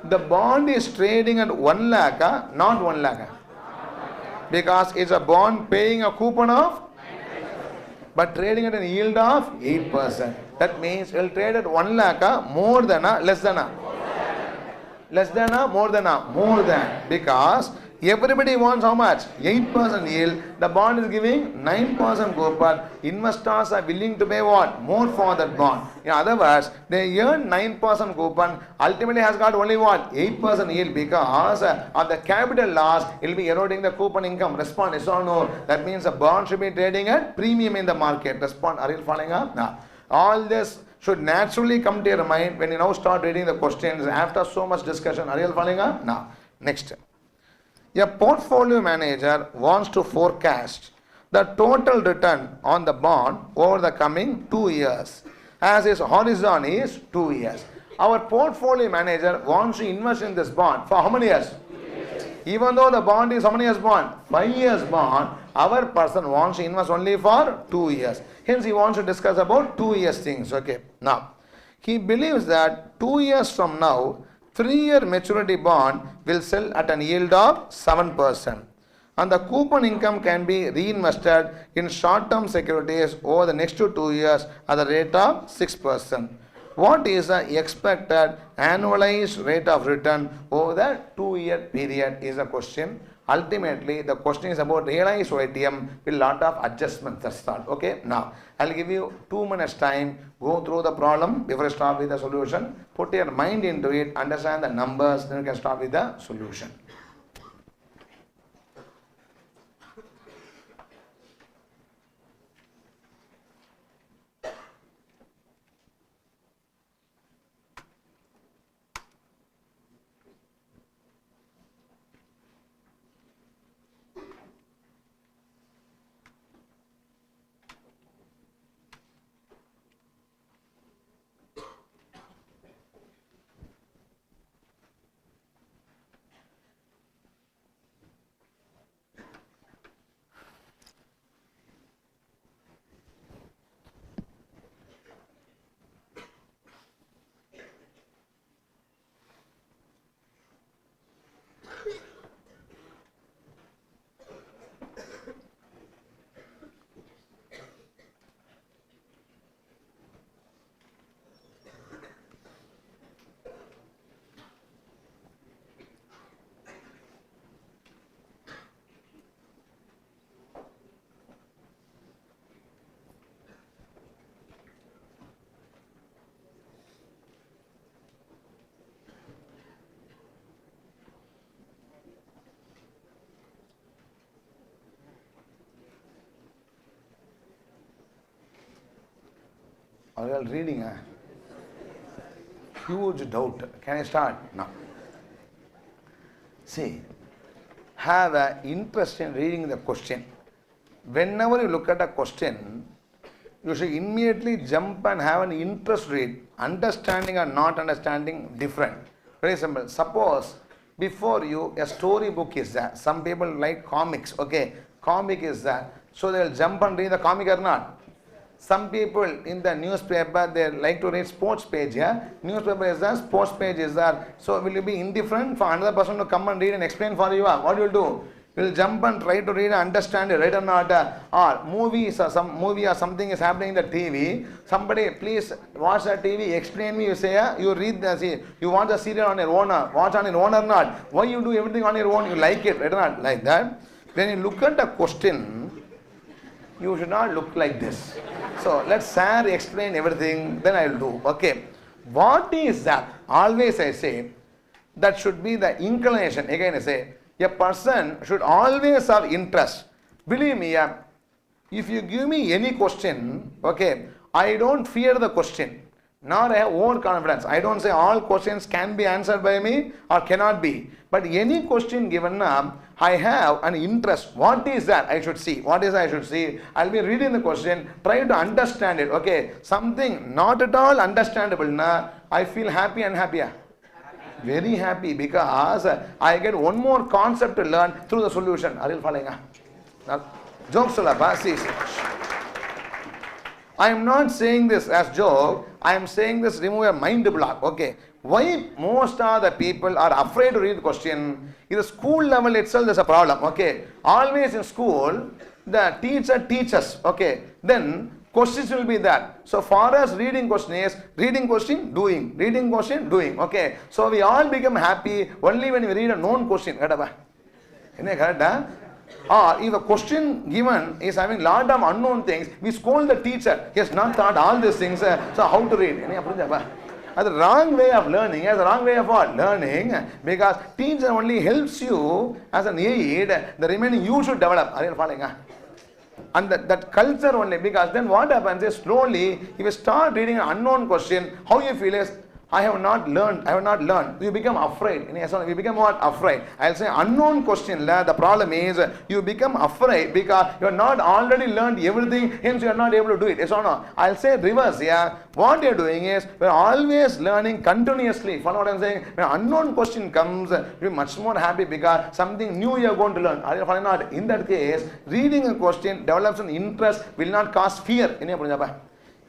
S2: The bond is trading at 1 lakh, not 1 lakh. Because it's a bond paying a coupon of, but trading at a yield of 8%. That means it will trade at 1 lakh, more than, less than. Less than, more than, more than. Because everybody wants how much? 8% yield. The bond is giving 9% coupon. Investors are willing to pay what? More for that bond. In other words, they earn 9% coupon. Ultimately has got only what? 8% yield because of the capital loss. It will be eroding the coupon income. Respond yes or no. That means the bond should be trading at premium in the market. Respond. Are you following up? No. All this should naturally come to your mind when you now start reading the questions after so much discussion. Are you following up? Now, next. A portfolio manager wants to forecast the total return on the bond over the coming 2 years, as his horizon is 2 years. Our portfolio manager wants to invest in this bond for how many years? Even though the bond is how many years bond? 5 years bond, our person wants to invest only for 2 years. Hence he wants to discuss about 2 years things. Okay. Now, he believes that 2 years from now, 3-year maturity bond will sell at an yield of 7%. And the coupon income can be reinvested in short-term securities over the next 2 years at the rate of 6%. What is the expected annualized rate of return over the 2-year period is a question. Ultimately, the question is about realized OITM with lot of adjustments. That's all. Okay. Now, I'll give you 2 minutes time. Go through the problem before I start with the solution. Put your mind into it. Understand the numbers. Then you can start with the solution. Are you all reading? Huge doubt. Can I start? No. See, have an interest in reading the question. Whenever you look at a question, you should immediately jump and have an interest read. Understanding or not understanding, different. Very simple. Suppose before you a story book is there. Some people like comics. Okay, comic is there. So they will jump and read the comic or not. Some people in the newspaper, they like to read sports page. Yeah, newspaper is there, sports page is there. So will you be indifferent for another person to come and read and explain for you? What you will do? You will jump and try to read and understand it, right or not? Or movies or some movie or something is happening in the TV. Somebody please watch the TV, explain me. You say you read the you watch the serial on your own, watch on your own or not? Why you do everything on your own? You like it, right or not? Like that. When you look at the question, you should not look like this. So let sir explain everything, then I will do. Okay. What is that? Always I say, that should be the inclination. Again I say, a person should always have interest. Believe me, if you give me any question, okay, I don't fear the question, nor I have overconfidence. I don't say all questions can be answered by me or cannot be. But any question given up, I have an interest. What is that? I should see. What is that? I should see. I'll be reading the question, try to understand it. Okay, something not at all understandable, I feel happy and happier. Very happy because I get one more concept to learn through the solution. Are you following? Jokes see. I am not saying this as joke. I am saying this remove a mind block. Okay. Why most of the people are afraid to read the question? In the school level itself there's a problem. Okay. Always in school, the teacher teaches. Okay. Then questions will be that. So for us reading question is reading question, doing. Reading question, doing. Okay. So we all become happy only when we read a known question. Or if a question given is having lot of unknown things, we scold the teacher. He has not thought all these things. So how to read? That's the wrong way of learning. That's the wrong way of what? Learning. Because teacher only helps you as an aid. The remaining you should develop. Are you following? And that culture only, because then what happens is slowly, if you start reading an unknown question, how you feel is, I have not learned. You become afraid. You become what? Afraid. I'll say unknown question. The problem is you become afraid because you have not already learned everything, hence you are not able to do it. Yes or no? I'll say reverse. Yeah. What you're doing is we're always learning continuously. Follow what I'm saying? When an unknown question comes, you're much more happy because something new you're going to learn. Are you following not? In that case, reading a question develops an interest, will not cause fear.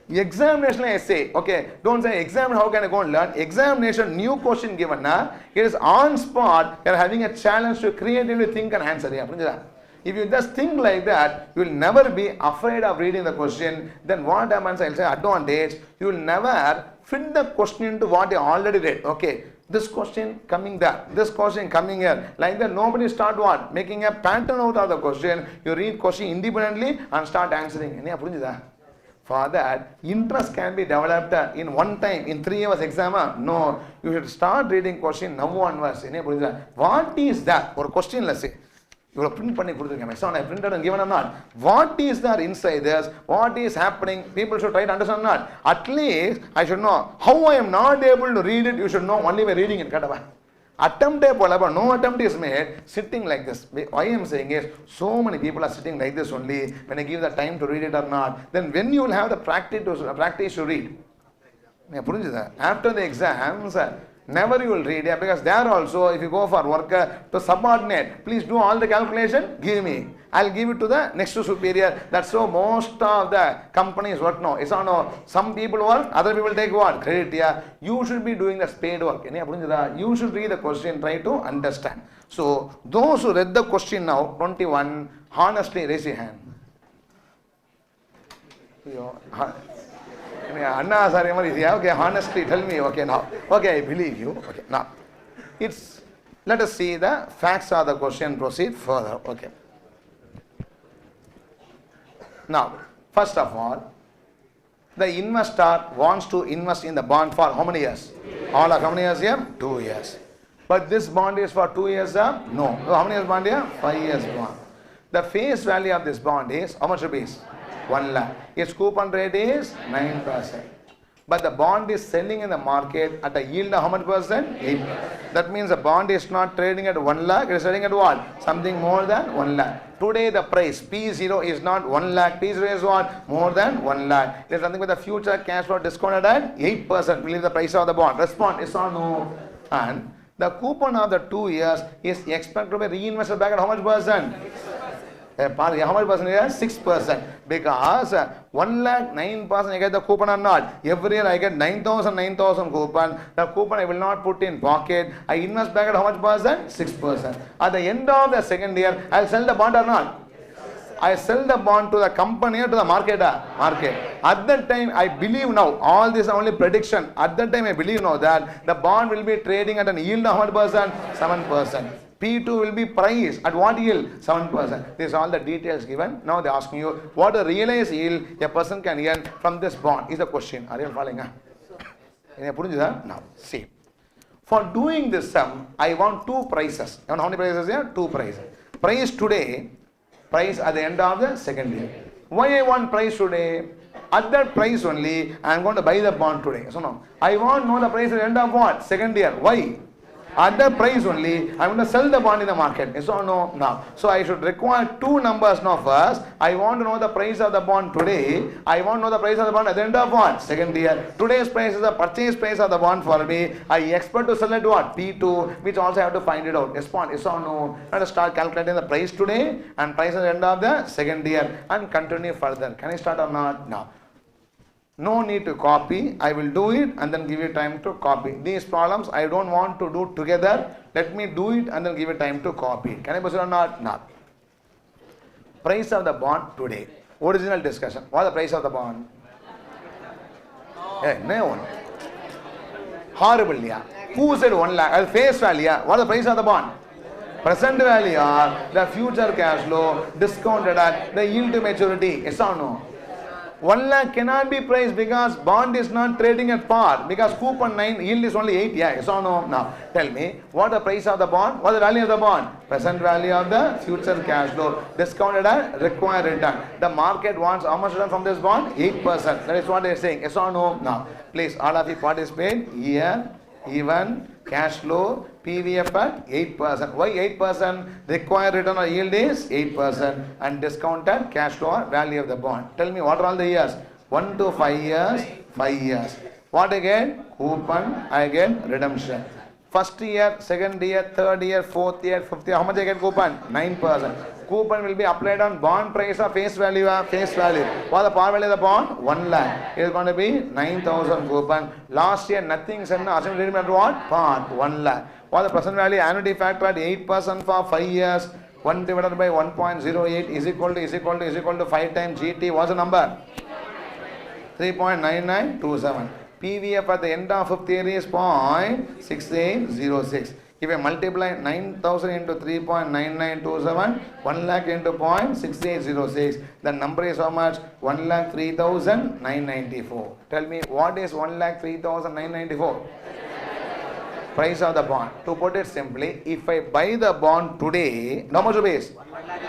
S2: Examination I say, okay, don't say examine how can I go and learn. Examination, new question given, it is on spot, you are having a challenge to creatively think and answer. If you just think like that, you will never be afraid of reading the question. Then what happens, I'll say advantage, you will never fit the question into what you already read. Okay, this question coming there, this question coming here. Like that, nobody start what? Making a pattern out of the question. You read question independently and start answering. For that, interest can be developed in one time, in 3 hours exam. No, you should start reading question now onwards. What is that? Or question, let's say. You will print I printed and given or not. What is there inside this? What is happening? People should try to understand not. At least I should know how I am not able to read it. You should know only by reading it. Attempt no attempt is made sitting like this. Why I am saying is so many people are sitting like this only when I give the time to read it or not. Then when you will have the practice to read. After the exams, never you will read, because there also if you go for work to subordinate, please do all the calculation, give me. I'll give it to the next superior. That's so most of the companies work now. It's not no. Some people work, other people take what? Credit. Yeah. You should be doing the paid work. You should read the question, try to understand. So those who read the question now, 21, honestly raise your hand. Anna, sorry, okay, honestly tell me, okay, now. Okay, I believe you. Okay, now. Let us see the facts of the question, proceed further. Okay. Now, first of all, the investor wants to invest in the bond for how many years? All of how many years here? 2 years. But this bond is for 2 years? No. How many years bond here? 5 years bond. The face value of this bond is how much rupees? 1 lakh. Its coupon rate is 9%. but the bond is selling in the market at a yield of how much percent? 8. That means the bond is not trading at 1 lakh, it is trading at what? Something more than 1 lakh. Today the price P0 is not 1 lakh, P0 is what? More than 1 lakh. There is something with the future cash flow discounted at 8%. Will be the price of the bond. Respond, yes or no? And the coupon of the 2 years is expected to be reinvested back at how much percent? How much percent here? 6%. Because 1 lakh 9% I get the coupon or not. Every year I get 9,000 coupon. The coupon I will not put in pocket. I invest back at how much percent? 6%. At the end of the second year, I will sell the bond or not? I sell the bond to the company or to the market. At that time, I believe now, all this is only prediction. At that time, I believe now that the bond will be trading at an yield of what percent? 7%. P2 will be priced at what yield? 7%. This is all the details given. Now they are asking you what a realized yield a person can earn from this bond is the question. Are you following? Now, see. For doing this sum, I want 2 prices. How many prices here? 2 prices. Price today, price at the end of the second year. Why I want price today? At that price only, I am going to buy the bond today. So no, I want to know the price at the end of what? Second year. Why? At that price only, I am going to sell the bond in the market. Yes or no? No. So I should require 2 numbers now first. I want to know the price of the bond today. I want to know the price of the bond at the end of what? Second year. Today's price is the purchase price of the bond for me. I expect to sell it what? P2, which also I have to find it out. Yes or no? Let us start calculating the price today and price at the end of the second year and continue further. Can I start or not? No. No need to copy. I will do it and then give you time to copy. These problems I don't want to do together. Let me do it and then give you time to copy. Can I proceed or not? No. Price of the bond today. Original discussion. What is the price of the bond? No one. Horrible, yeah. Who said 1 lakh? Face value, yeah. What is the price of the bond? Present value or the future cash flow discounted at the yield to maturity. Yes or no? 1 lakh cannot be priced because bond is not trading at par, because coupon 9, yield is only 8. Yeah, yes or no? Now, tell me, what the price of the bond? What the value of the bond? Present value of the future cash flow discounted at required return. The market wants how much return from this bond? 8%. That is what they are saying. Yes or no? Now, please, all of you participate. Year, even, cash flow, PVF at 8%. Why 8%? Required return or yield is 8% and discounted cash flow or value of the bond. Tell me what are all the years? 1 to 5 years, 5 years. What I get? Coupon, I get redemption. First year, second year, third year, fourth year, fifth year, how much I get coupon? 9%. Coupon will be applied on bond price or face value? Face value. What the par value of the bond? 1 lakh. It is going to be 9,000 coupon. Last year, nothing said, assumed at what? Par, 1 lakh. What the present value? Annuity factor at 8% for 5 years. 1 divided by 1.08 is equal to 5 times GT. What's the number? 3.9927. PVF at the end of 5th year is 0.6806. If I multiply 9,000 into 3.9927, 1 lakh into 0.6806, the number is how much? 1,03,994. Tell me, what is 1,03,994? Price of the bond. To put it simply, if I buy the bond today, how much rupees?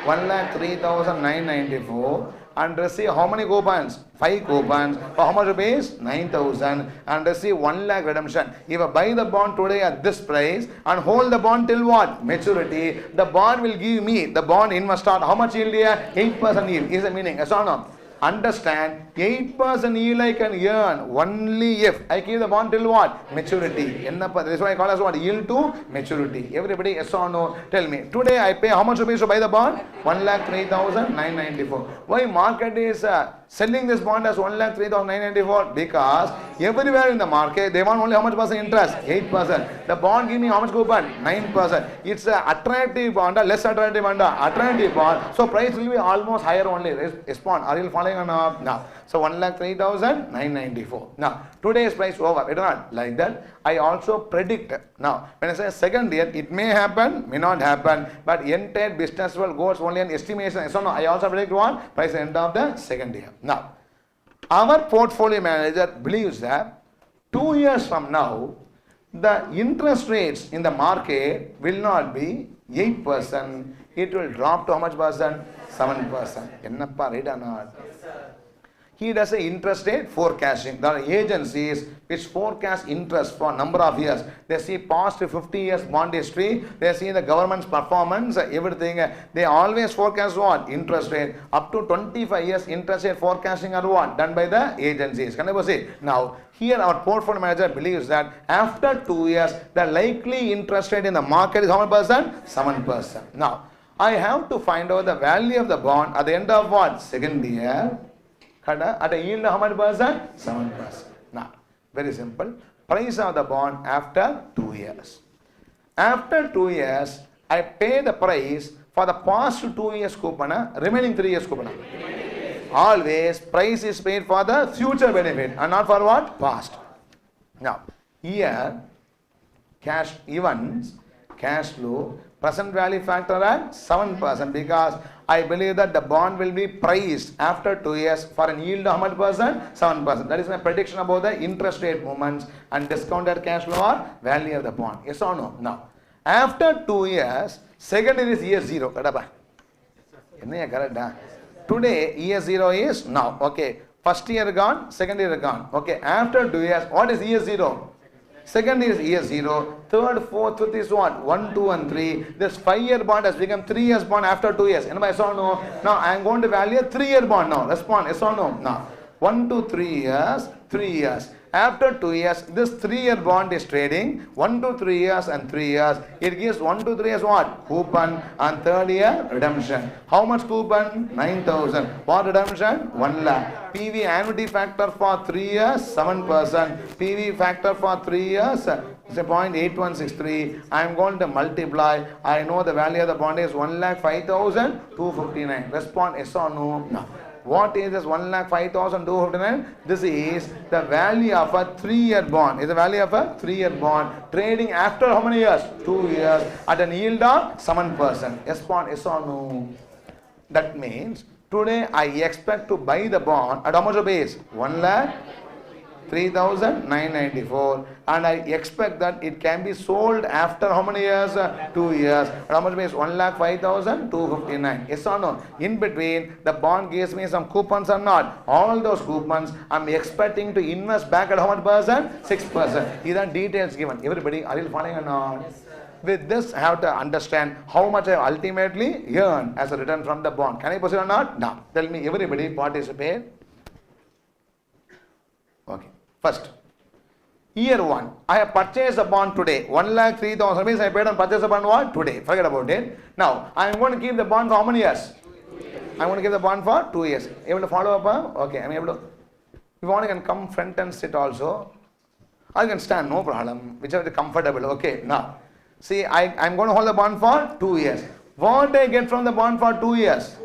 S2: 1,03,994 and receive how many coupons? 5 coupons. For how much rupees? 9,000 and receive 1 lakh redemption. If I buy the bond today at this price and hold the bond till what? Maturity. The bond will give me, the bond investor, how much yield here? 8% yield. Is the meaning? Yes or no? Understand, 8% yield I can earn only if I keep the bond till what? Maturity. That is why I call as what? Yield to maturity. Everybody, yes or no? Tell me. Today I pay how much rupees to buy the bond? 1,03,994. Why market is selling this bond as 1,03,994? Because everywhere in the market they want only how much percent interest? 8%. The bond give me how much coupon? 9%. It's an attractive bond, less attractive bond, attractive bond. So price will be almost higher only. Respond. Are you following or not? Now, so 1,03,994. Now, today's price over. It is not like that. I also predict. Now, when I say second year, it may happen, may not happen, but entire business world goes only an estimation. So, no, I also predict what? Price end of the second year. Now, our portfolio manager believes that 2 years from now, the interest rates in the market will not be 8%. It will drop to how much percent? 7%. Ennappa, right or not? he does a interest rate forecasting. There are agencies which forecast interest for a number of years. They see past 50 years bond history, they see the government's performance, everything. They always forecast what? Interest rate. Up to 25 years interest rate forecasting are what? Done by the agencies. Can I say? Now, here our portfolio manager believes that after 2 years, the likely interest rate in the market is how much percent? 7%. Now, I have to find out the value of the bond at the end of what? Second year. At a yield of how much percent? 7%. Now, very simple. Price of the bond after 2 years. After 2 years, I pay the price for the past 2 years coupon, remaining 3 years coupon. Always price is paid for the future benefit and not for what? Past. Now, here, cash events, cash flow, present value factor at 7% because I believe that the bond will be priced after 2 years for an yield of how much percent? 7%. That is my prediction about the interest rate movements and discounted cash flow or value of the bond. Yes or no? Now, after 2 years, second year is year 0. Correct? Today, year 0 is now. Okay. First year gone, second year gone. Okay. After 2 years, what is year 0? Second is year 0. Third, fourth, fifth is what? 1, 2 and 3. This 5-year bond has become 3 years bond after 2 years. Yes or no? Now I am going to value a 3-year bond now. Respond. Yes or no? Now 1 to 3 years, 3 years. After 2 years, this 3-year bond is trading 1 to 3 years and 3 years. It gives 1 to 3 years what? Coupon and third year redemption. How much coupon? 9,000. What redemption? 1 lakh. PV annuity factor for 3 years 7%. PV factor for 3 years is a 0.8163. I am going to multiply. I know the value of the bond is 1,05,259. Respond yes or no? No. What is this 1,05,259? This is the value of a 3-year bond. Is the value of a 3-year bond trading after how many years? 2 years at an yield of 7%. Respond yes or no? That means today I expect to buy the bond at how much a base? 1,03,994 and I expect that it can be sold after how many years? 2 years. At how much base? 1,05,259. Yes or no? In between, the bond gives me some coupons or not. All those coupons I am expecting to invest back at how much percent? 6%. These are details given. Everybody, are you following or not? With this, I have to understand how much I ultimately earn as a return from the bond. Can I proceed or not? Now, tell me, everybody participate. Okay. First, year 1, I have purchased a bond today. 1,03,000 means I paid on purchase a bond what? Today. Forget about it. Now, I am going to keep the bond for how many years? I am going to keep the bond for 2 years. Able to follow up? Okay. I am able to. If you want, you can come front and sit also. Or you can stand, no problem. Whichever is comfortable. Okay. Now, see, I am going to hold the bond for 2 years. What I get from the bond for 2 years?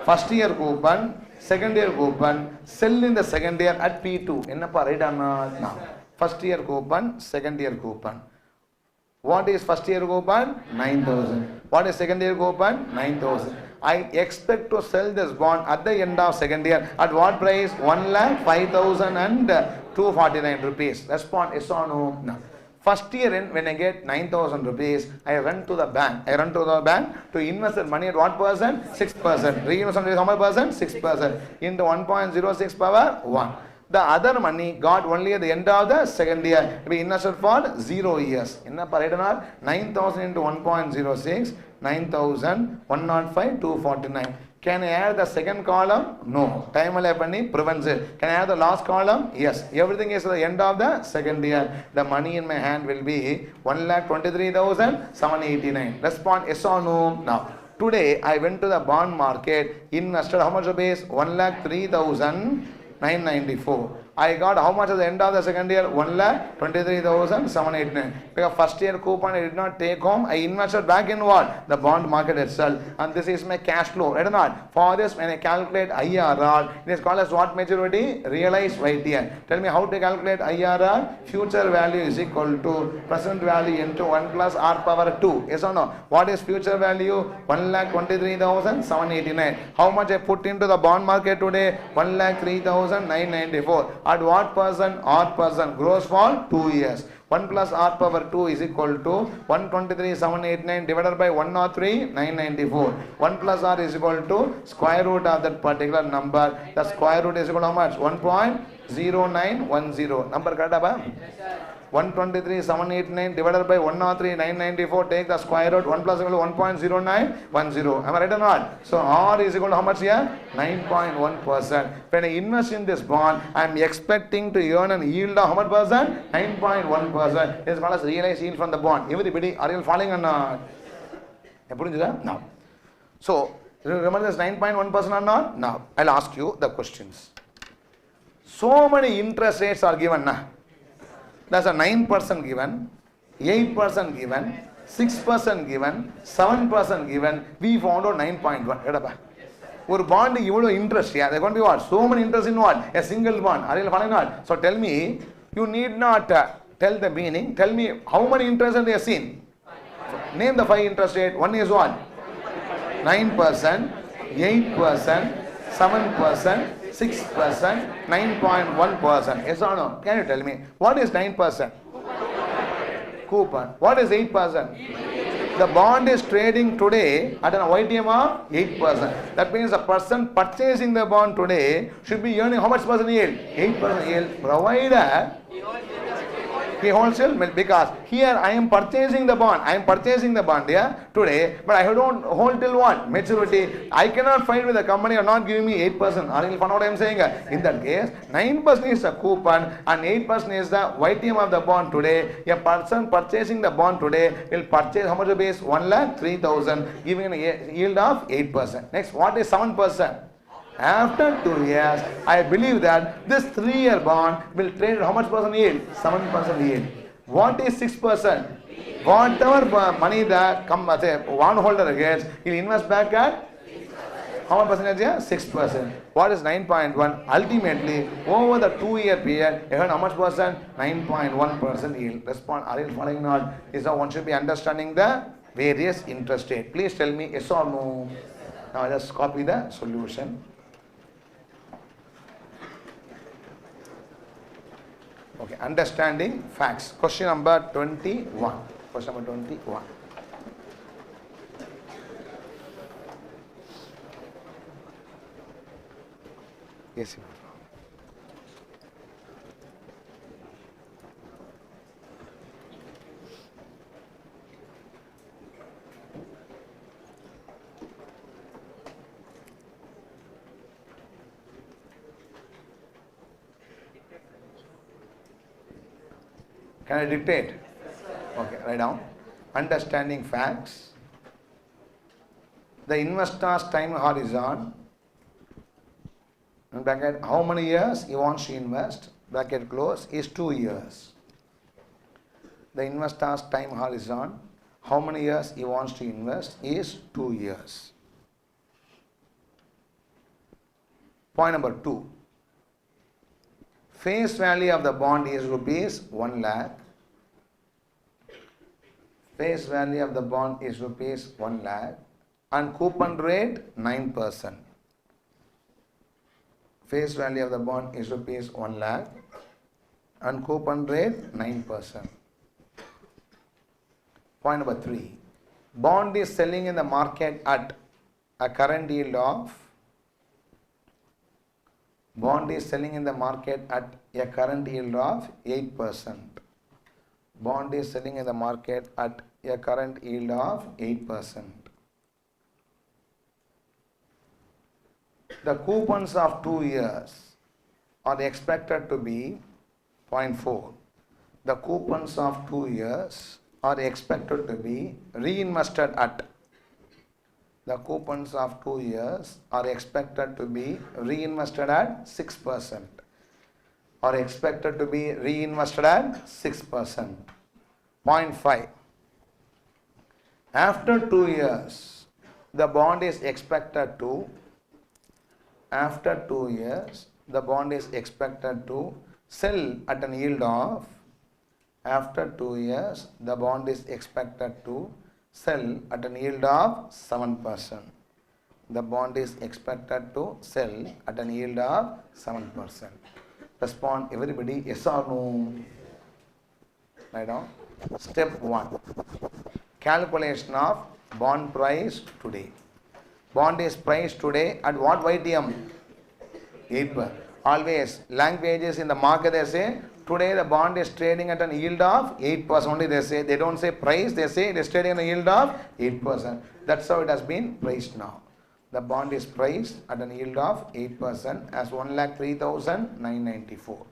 S2: First year coupon. Second year coupon, sell in the second year at P2. Ennappa right or not? Now, first year coupon, second year coupon. What is first year coupon? 9,000. What is second year coupon? 9,000. I expect to sell this bond at the end of second year at what price? 1,05,249 rupees. Respond yes or no? No. First year in, when I get 9,000 rupees, I run to the bank. To invest that money at what percent? 6%. Reinvestment is how much percent? 6%. Into 1.06 power 1. The other money got only at the end of the second year. We invested for 0 years. In the parade, 9,000 into 1.06, 9,000, 105, 249. Can I add the second column? No. Time prevents it. Can I add the last column? Yes. Everything is at the end of the second year. The money in my hand will be 1,23,789. Respond yes or no? Now, today I went to the bond market, invested how much a base? 1,03,994. I got how much at the end of the second year? 1,23,789. Because first year coupon I did not take home. I invested back in what? The bond market itself. And this is my cash flow. Right or not? For this, when I calculate IRR, it is called as what maturity? Realized YTN. Tell me how to calculate IRR. Future value is equal to present value into 1 plus R power 2. Yes or no? What is future value? 1,23,789. How much I put into the bond market today? 1,03,994. at what percent R percent grows for 2 years. 1 plus R power 2 is equal to 123,789 divided by 103,994. 1 plus R is equal to square root of that particular number. The square root is equal to how much? 1.0910. Number correct, ba? 123,789 divided by 103,994. Take the square root. 1 plus equal to 1.0910. Am I right or not? So R is equal to how much here? 9.1%. When I invest in this bond, I am expecting to earn a yield of how much percent? 9.1%. This is called as realized yield from the bond. Everybody, are you following or not? No. So, remember this 9.1% or not? Now, I'll ask you the questions. So many interest rates are given now. That's a 9% given, 8% given, 6% given, 7% given. We found out 9.1. One bond you interest, yeah, they're going to be what? So many interest in what? A single bond. Are you following not? So tell me, you need not tell the meaning. Tell me how many interest they have seen. Name the 5 interest rate. One is what? 9%, 8%, 7%. 6%, 9.1%. Yes or no? Can you tell me? What is 9%? Coupon. What is 8%? The bond is trading today at an YTM of 8%. That means a person purchasing the bond today should be earning how much percent yield? 8% yield. Provided he wholesale, because here I am purchasing the bond. Today, but I don't hold till what? Maturity. I cannot fight with the company or not giving me 8%. Are you following what I am saying? In that case, 9% is the coupon and 8% is the YTM of the bond today. A person purchasing the bond today will purchase how much base? 1,03,000, giving a yield of 8%. Next, what is 7%? After 2 years, I believe that this 3-year bond will trade at how much percent yield? 7% yield. What is 6%? Whatever money the bond holder gets, he'll invest back at how much percentage here? 6%. What is 9.1? Ultimately, over the 2-year period, you earn how much percent? 9.1% yield. Respond, are you following not? Is how one should be understanding the various interest rate. Please tell me yes or no. Now I just copy the solution. Okay, understanding facts. Question number 21. Question number 21. Yes, sir. Can I dictate? Okay, write down. Understanding facts. The investor's time horizon. And bracket, how many years he wants to invest? Bracket close is 2 years. The investor's time horizon. How many years he wants to invest is 2 years. Point number 2. Face value of the bond is rupees 1 lakh. Face value of the bond is rupees 1 lakh and coupon rate 9%. Face value of the bond is rupees 1 lakh and coupon rate 9%. Point number 3. Bond is selling in the market at a current yield of Bond is selling in the market at a current yield of 8%. Bond is selling in the market at a current yield of 8%. The coupons of 2 years are expected to be 0.4. The coupons of 2 years are expected to be reinvested at The coupons of 2 years are expected to be reinvested at 6%. Are expected to be reinvested at 6%. 0.5. After 2 years, the bond is expected to, after 2 years, the bond is expected to sell at an yield of, after 2 years, the bond is expected to sell at an yield of 7%. The bond is expected to sell at an yield of 7%. Respond everybody yes or no. Write down. Step 1. Calculation of bond price today. Bond is priced today at what YTM? 8%. Always languages in the market they say today the bond is trading at an yield of 8% only they say. They don't say price, they say it is trading at a yield of 8%. That's how it has been priced now. The bond is priced at an yield of 8% as 1,03,994.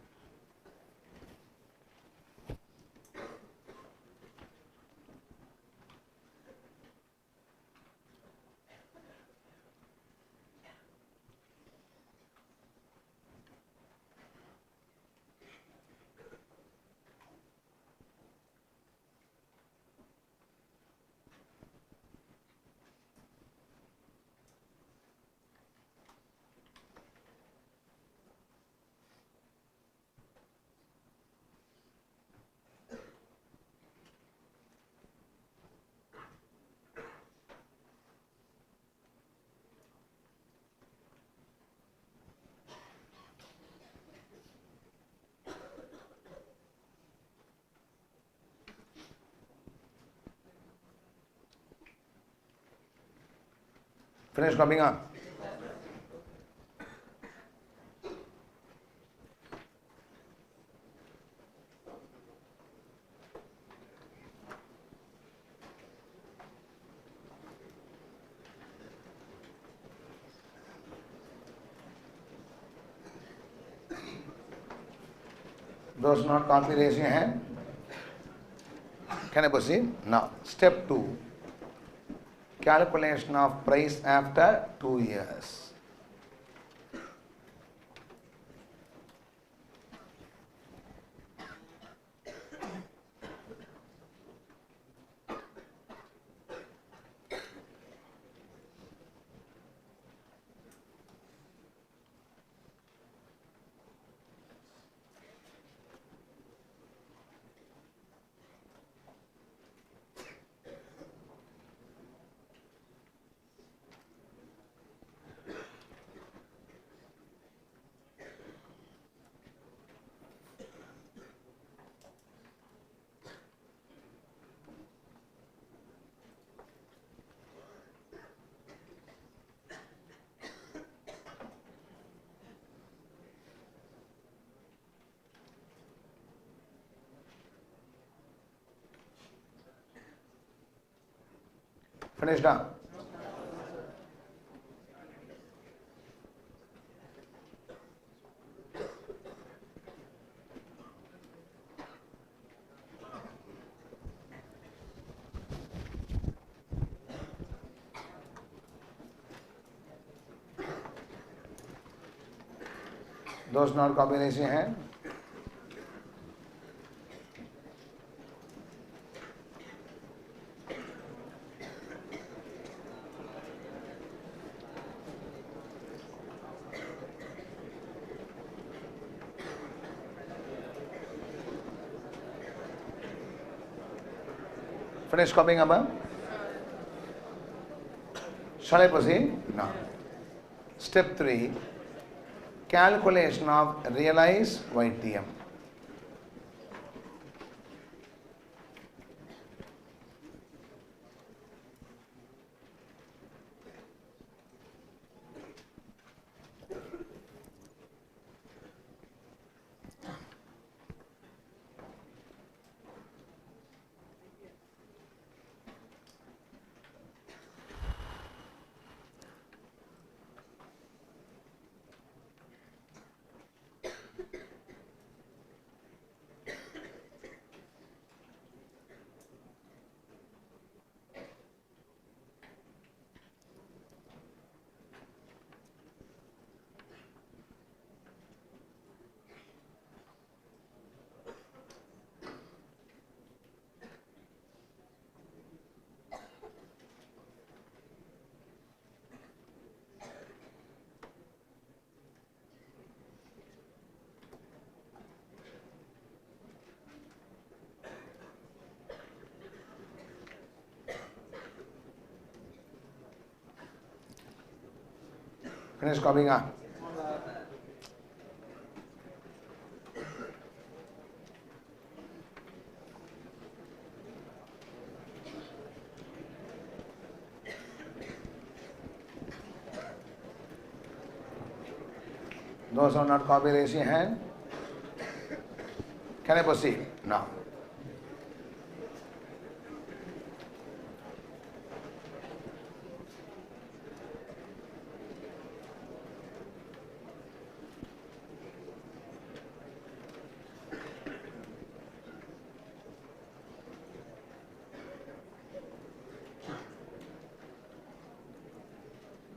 S2: Finish copying on. Those not copy, raise your hand. Can I proceed? Now, step 2. Calculation of price after 2 years. Finished now? Those not copy, raise your hand. Finish copying above? Shall I proceed? No. Step 3. Calculation of realized YTM. Finish copying on. Those who are not copy, raise your hand. Can I proceed? No.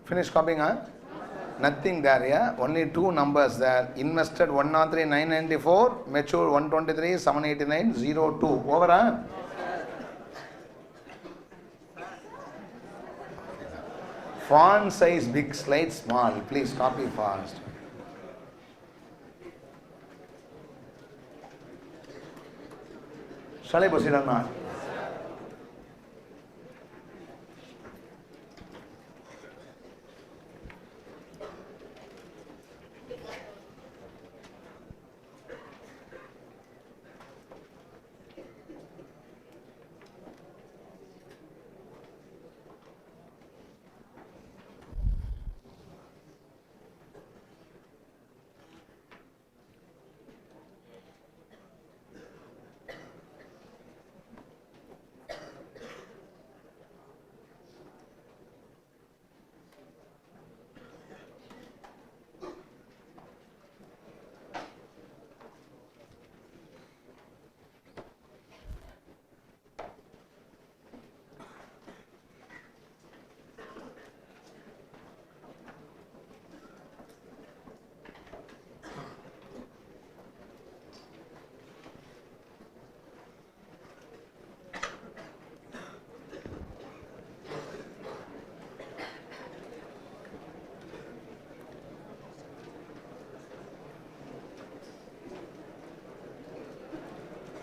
S2: Finish copying, huh? Nothing there, yeah? Only two numbers there. Invested 103, 994, mature 123, 789, 02. Over, huh? Font size big, slide small. Please copy fast. Shall I proceed or not?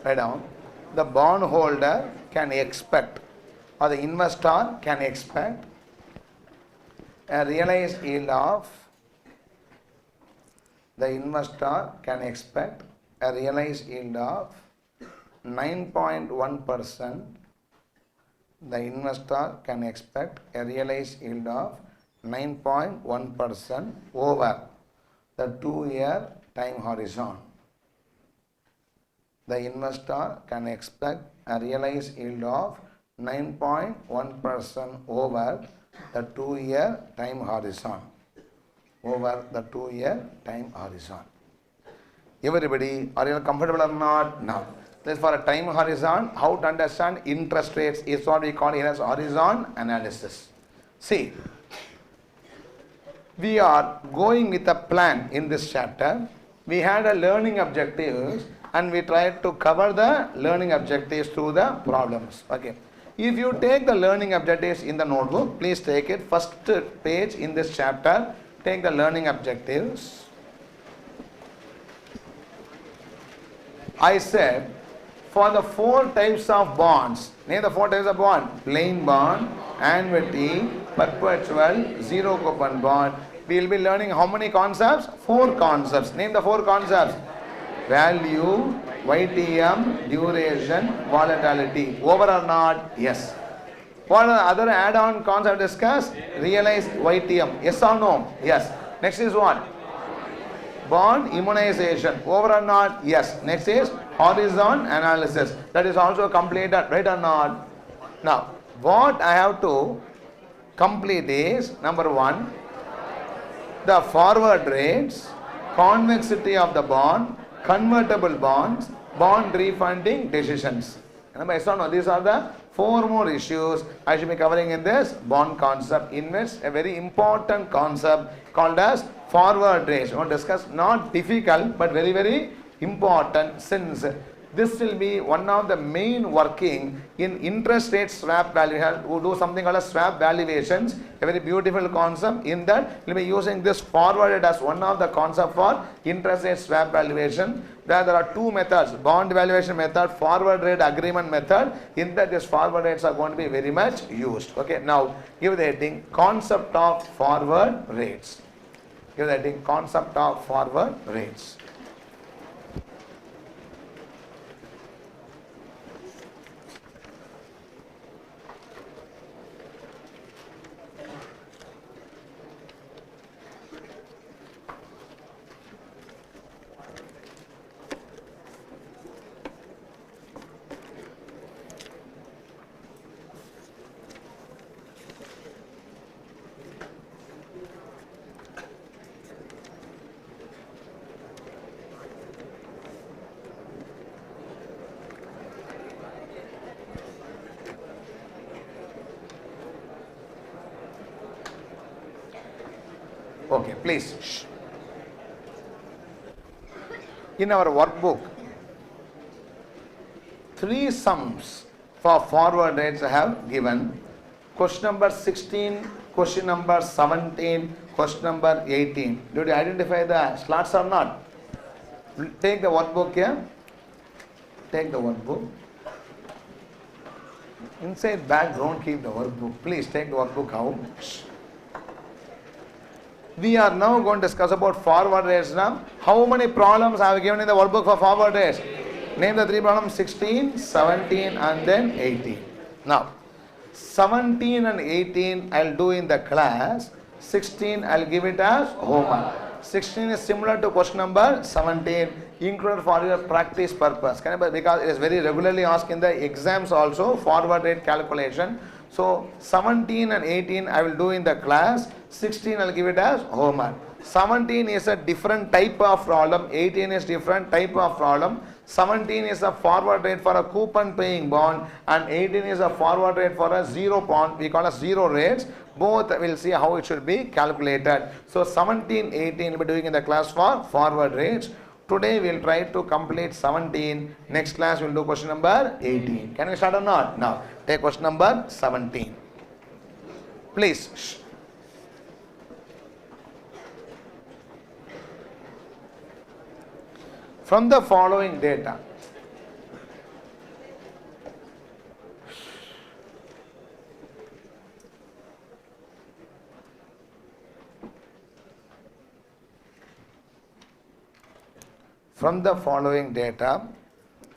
S2: Write down. The bondholder can expect, or the investor can expect, a realized yield of, the investor can expect a realized yield of 9.1%. The investor can expect a realized yield of 9.1% over the 2-year time horizon. The investor can expect a realized yield of 9.1% over the 2-year time horizon. Over the 2-year time horizon. Everybody, are you comfortable or not? No. This for a time horizon, how to understand interest rates is what we call here as horizon analysis. See, we are going with a plan in this chapter. We had a learning objectives and we tried to cover the learning objectives through the problems. Okay. If you take the learning objectives in the notebook, please take it. First page in this chapter, take the learning objectives. I said, for the 4 types of bonds, name the 4 types of bond. Plain bond, annuity, perpetual, zero coupon bond. We will be learning how many concepts? 4 concepts. Name the 4 concepts. Value, YTM, duration, volatility. Over or not? Yes. What are the other add-on concepts discussed? Realized YTM. Yes or no? Yes. Next is what? Bond immunization. Over or not? Yes. Next is horizon analysis. That is also completed. Right or not? Now, what I have to complete is, number 1, the forward rates, convexity of the bond, convertible bonds, bond refunding decisions. Remember, yes or no? These are the 4 more issues I should be covering in this bond concept. In which a very important concept called as forward rates. We want to discuss, not difficult but very, very important, since this will be one of the main working in interest rate swap valuation. We do something called as swap valuations, a very beautiful concept. In that, we will be using this forward as one of the concept for interest rate swap valuation. There are 2 methods, bond valuation method, forward rate agreement method. In that, these forward rates are going to be very much used. Okay, now give the heading concept of forward rates. Give the heading concept of forward rates. Okay, please. Shh. In our workbook, 3 sums for forward rates I have given. Question number 16, question number 17, question number 18. Did you identify the slots or not? Take the workbook here. Take the workbook. Inside bag, don't keep the workbook. Please take the workbook out. We are now going to discuss about forward rates now. How many problems I have given in the workbook for forward rates? Name the 3 problems: 16, 17 and then 18. Now, 17 and 18 I will do in the class. 16 I will give it as homework. 16 is similar to question number 17, included for your practice purpose. Because it is very regularly asked in the exams also, forward rate calculation. So 17 and 18 I will do in the class. 16 I will give it as homework. 17 is a different type of problem. 18 is different type of problem. 17 is a forward rate for a coupon paying bond and 18 is a forward rate for a zero bond. We call it zero rates. Both will see how it should be calculated. So 17, 18 will be doing in the class for forward rates. Today we will try to complete 17. Next class we will do question number 18. Can we start or not? Now take question number 17. Please. Shh. From the following data,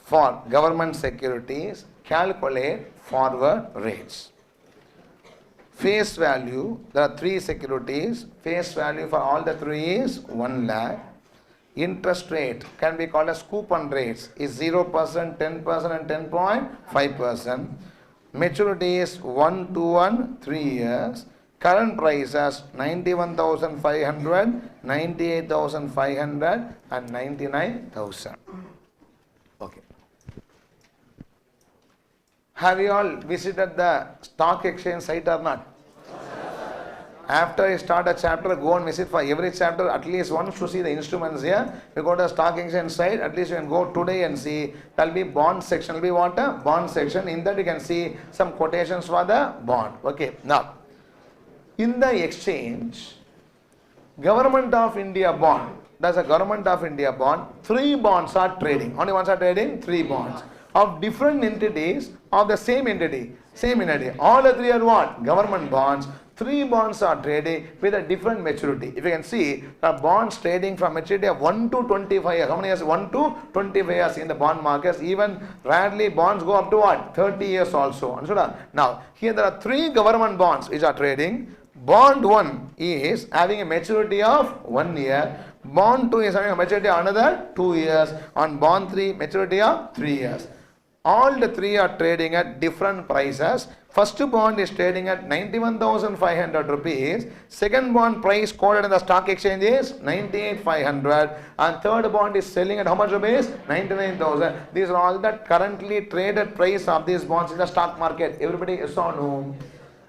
S2: for government securities, calculate forward rates. Face value, there are 3 securities. Face value for all the 3 is 1 lakh. Interest rate can be called as coupon rates is 0%, 10% and 10.5%. Maturity is 1 to 1, 3 years. Current prices 91,500, 98,500 and 99,000. Okay. Have you all visited the stock exchange site or not? After you start a chapter, go and visit for every chapter at least once to see the instruments here. You go to the stock exchange site, at least you can go today and see. There will be bond section. There will be what? A bond section. In that you can see some quotations for the bond. Okay. Now, in the exchange, Government of India bond. There's a Government of India bond. 3 bonds are trading. Only ones are trading? 3 bonds. Of different entities of the same entity. Same entity. All the 3 are what? Government bonds. 3 bonds are trading with a different maturity. If you can see, the bonds trading from maturity of 1 to 25 years. How many years? 1 to 25 years in the bond markets. Even rarely bonds go up to what? 30 years also. Understood? Now, here there are 3 government bonds which are trading. Bond 1 is having a maturity of 1 year. Bond 2 is having a maturity of another 2 years. On bond 3, maturity of 3 years. All the 3 are trading at different prices. First bond is trading at 91,500 rupees. Second bond price quoted in the stock exchange is 98,500. And third bond is selling at how much rupees? 99,000. These are all the currently traded price of these bonds in the stock market. Everybody is on whom?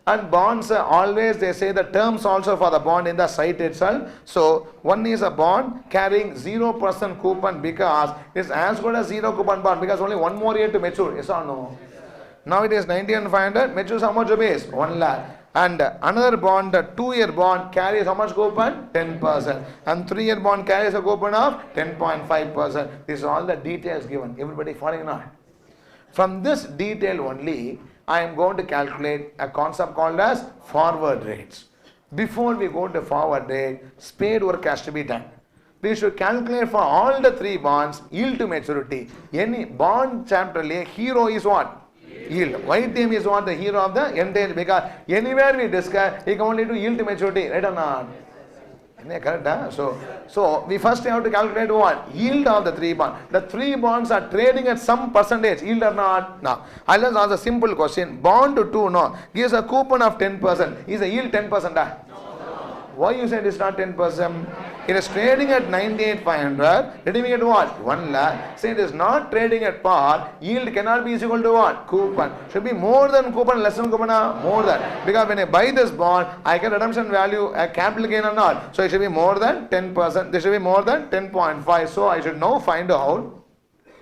S2: And bonds, always they say the terms also for the bond in the site itself. So, one is a bond carrying 0% coupon because it's as good as 0 coupon bond because only 1 more year to mature. Yes or no? Now it is 91,500, matures how much rupees? 1 lakh. And another bond, the 2-year bond carries how much coupon? 10%. And 3-year bond carries a coupon of 10.5%. These are all the details given. Everybody following now? From this detail only, I am going to calculate a concept called as forward rates. Before we go to forward rate, spade work has to be done. We should calculate for all the 3 bonds yield to maturity. Any bond chapter hero is what? Yield. White team is what? The hero of the entire, because anywhere we discuss, he can only do yield to maturity, right or not? Correct, huh? So we first have to calculate what? Yield of the 3 bonds. The 3 bonds are trading at some percentage, yield or not? Now, I'll just ask a simple question. Bond 2 no, gives a coupon of 10%. Is the yield 10%? Huh? No. Why you said it's not 10%? It is trading at 98,500, redeeming at what? 1 lakh. Say it is not trading at par, yield cannot be equal to what? Coupon. Should be more than coupon, less than coupon, more than. Because when I buy this bond, I get redemption value, a capital gain or not. So it should be more than 10%. This should be more than 10.5. So I should now find out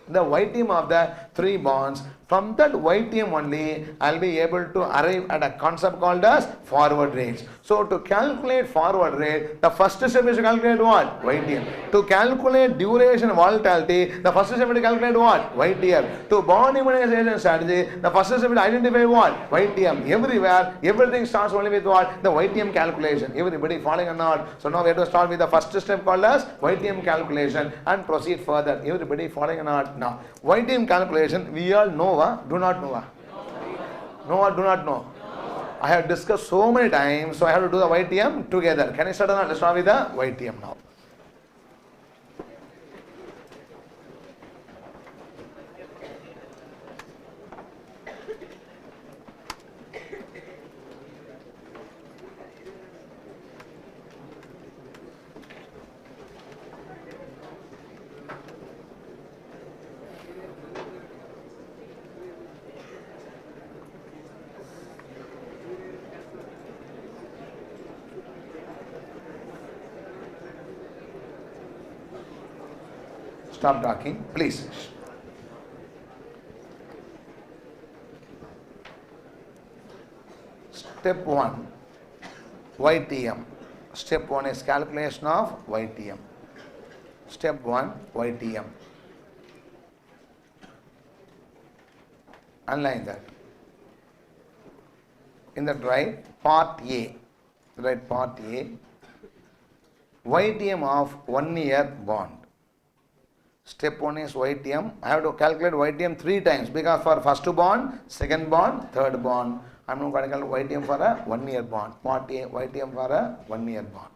S2: the YTM of the 3 bonds. From that YTM only, I will be able to arrive at a concept called as forward rates. So to calculate forward rate, the first step is to calculate what? YTM. To calculate duration volatility, the first step is to calculate what? YTM. To bond immunization strategy, the first step is to identify what? YTM. Everywhere, everything starts only with what? The YTM calculation. Everybody following or not? So now we have to start with the first step called as YTM calculation and proceed further. Everybody following or not? Now, YTM calculation, we all know. Do not know. No or do not know. I have discussed so many times, so I have to do the YTM together. Can I start or not? Let's start with the YTM now. Stop talking, please. Step 1, YTM. Step 1 is calculation of YTM. Step 1, YTM. Underline that. In that write part A. Write part A. YTM of 1 year bond. Step 1 is YTM. I have to calculate YTM 3 times because for first bond, second bond, third bond. I am not going to calculate YTM for a 1 year bond. Part A, YTM for a 1 year bond.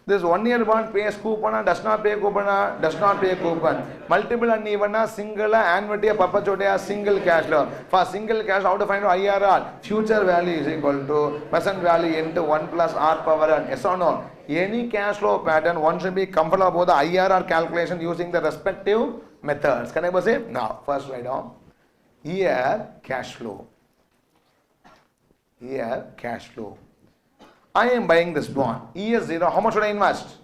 S2: This 1 year bond pays coupon, does not pay coupon, does not pay coupon. Multiple uneven, single, annuity, perpetuity, single cash flow. For single cash, how to find out IRR? Future value is equal to present value into 1 plus R power n. Yes or no? Any cash flow pattern, one should be comfortable about the IRR calculation using the respective methods. Can I say? Now, first write down year cash flow. Year cash flow. I am buying this bond. Year 0, how much should I invest?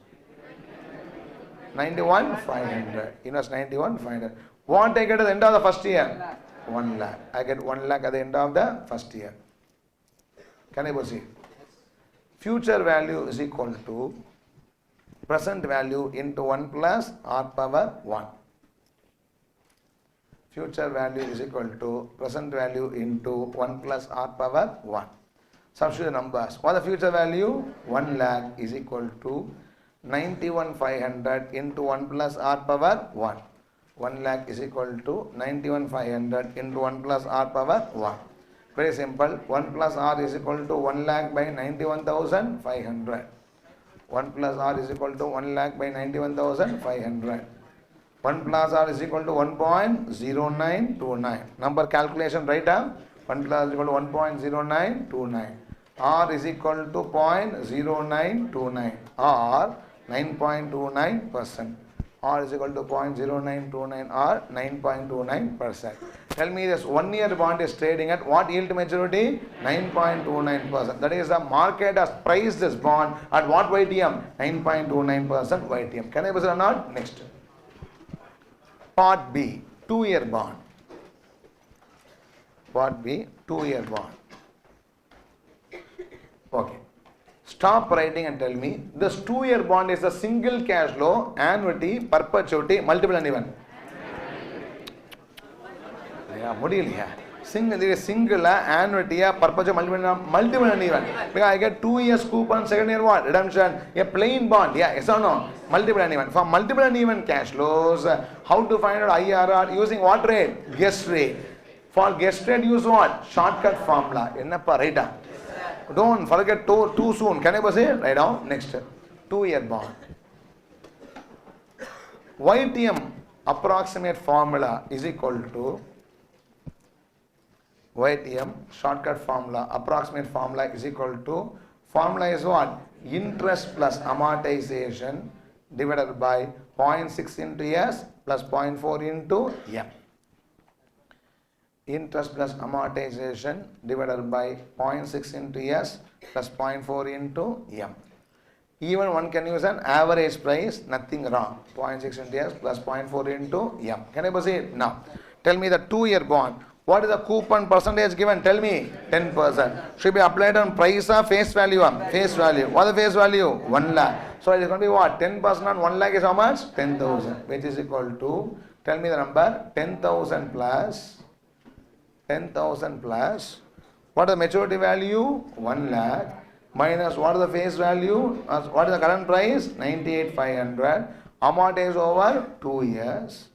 S2: 91,500. Invest 91,500. What I get at the end of the first year? 1 lakh. I get 1 lakh at the end of the first year. Can I proceed? Future value is equal to present value into 1 plus R power 1. Future value is equal to present value into 1 plus R power 1. Substitute the numbers. What is the future value? 1 lakh is equal to 91,500 into 1 plus R power 1. 1 lakh is equal to 91,500 into 1 plus R power 1. Very simple. 1 plus R is equal to 1 lakh by 91,500. 1 plus R is equal to 1 lakh by 91,500. 1 plus R is equal to 1.0929. Number calculation right up. 1 plus is equal to 1.0929. R is equal to 0.0929 or 9.29%. R is equal to 0.0929 or 9.29%. Tell me this 1 year bond is trading at what yield to maturity? 9.29%. That is the market has priced this bond at what YTM? 9.29% YTM. Can I proceed or not? Next. Part B, 2 year bond. Part B, 2 year bond. Okay. Stop writing and tell me this 2 year bond is a single cash flow, annuity, perpetuity, multiple and even. Single annuity, perpetuity, multiple and even. Because I get 2 years coupon, second year what? Redemption. A plain bond. Yeah, yes or no? Multiple and even. For multiple and even cash flows, how to find out IRR? Using what rate? Guess rate. For guess rate, use what? Shortcut formula. Ennappa, write down. Don't forget too soon. Can I say? Write down. Next. 2 year bond. YTM approximate formula is equal to YTM shortcut formula. Approximate formula is equal to, formula is what? interest plus amortization divided by 0.6 into S plus 0.4 into M. Interest plus amortization divided by 0.6 into S plus 0.4 into M. Even one can use an average price, nothing wrong. 0.6 into S plus 0.4 into M. Can I proceed? Now, tell me the 2-year bond. What is the coupon percentage given? Tell me. 10%. Should be applied on price or face value? Face value. What is the face value? 1 lakh. So it is going to be what? 10% on 1 lakh is how much? 10,000. Which is equal to, tell me the number, 10,000 plus, what is the maturity value? 1 lakh. Minus what is the face value? What is the current price? 98,500. Amortized over 2 years.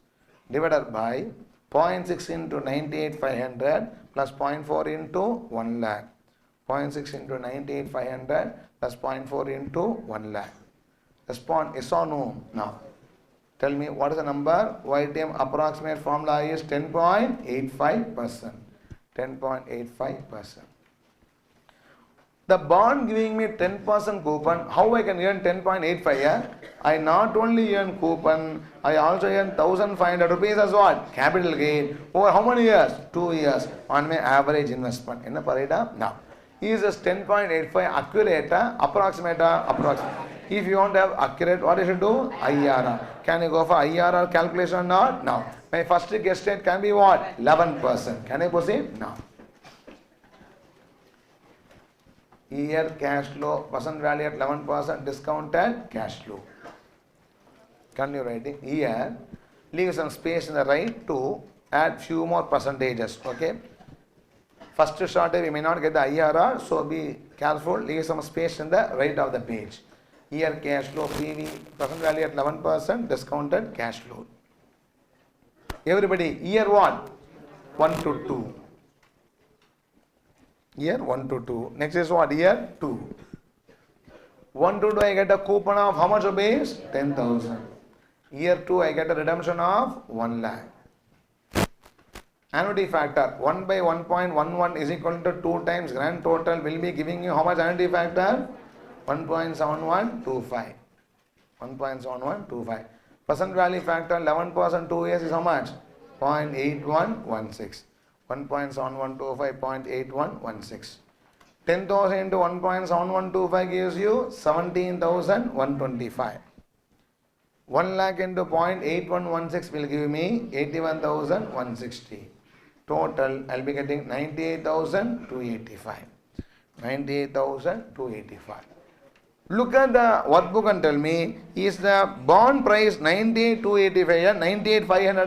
S2: Divided by 0.6 into 98,500 plus 0.4 into 1 lakh. 0.6 into 98,500 plus 0.4 into 1 lakh. Respond yes or no? Now, tell me what is the number? YTM approximate formula is 10.85%. 10.85%. The bond giving me 10% coupon, how I can earn 10.85? Yeah? I not only earn coupon, I also earn 1,500 rupees as what? Capital gain. Over how many years? 2 years on my average investment. Enna parida? Now, is this 10.85 accurate? Approximate? Approximate. If you want to have accurate, what you should do? IRR. Can you go for IRR calculation or not? No. My first guess rate can be what? 11%. Can I proceed? No. Year cash flow, present value at 11%, discounted cash flow. Continue writing. Here, leave some space in the right to add few more percentages. Okay. First short, we may not get the IRR, so be careful. Leave some space in the right of the page. Year cash flow, PV, present value at 11%, discounted cash flow. Everybody, year what? 1 to 2. Year 1 to 2. Next is what? Year 2. 1 to 2 I get a coupon of how much rupees? 10,000. Year 2 I get a redemption of 1 lakh. Annuity factor 1 by 1.11 is equal to 2 times grand total will be giving you how much annuity factor? 1.7125. 1.7125. Present value factor 11% 2 years is how much? 0.8116. 1.7125, 0.8116. 10,000 into 1.7125 gives you 17,125. 1 lakh into 0.8116 will give me 81,160. Total, I'll be getting 98,285. 98,285. Look at the workbook and tell me, is the bond price 98,285, 98,500,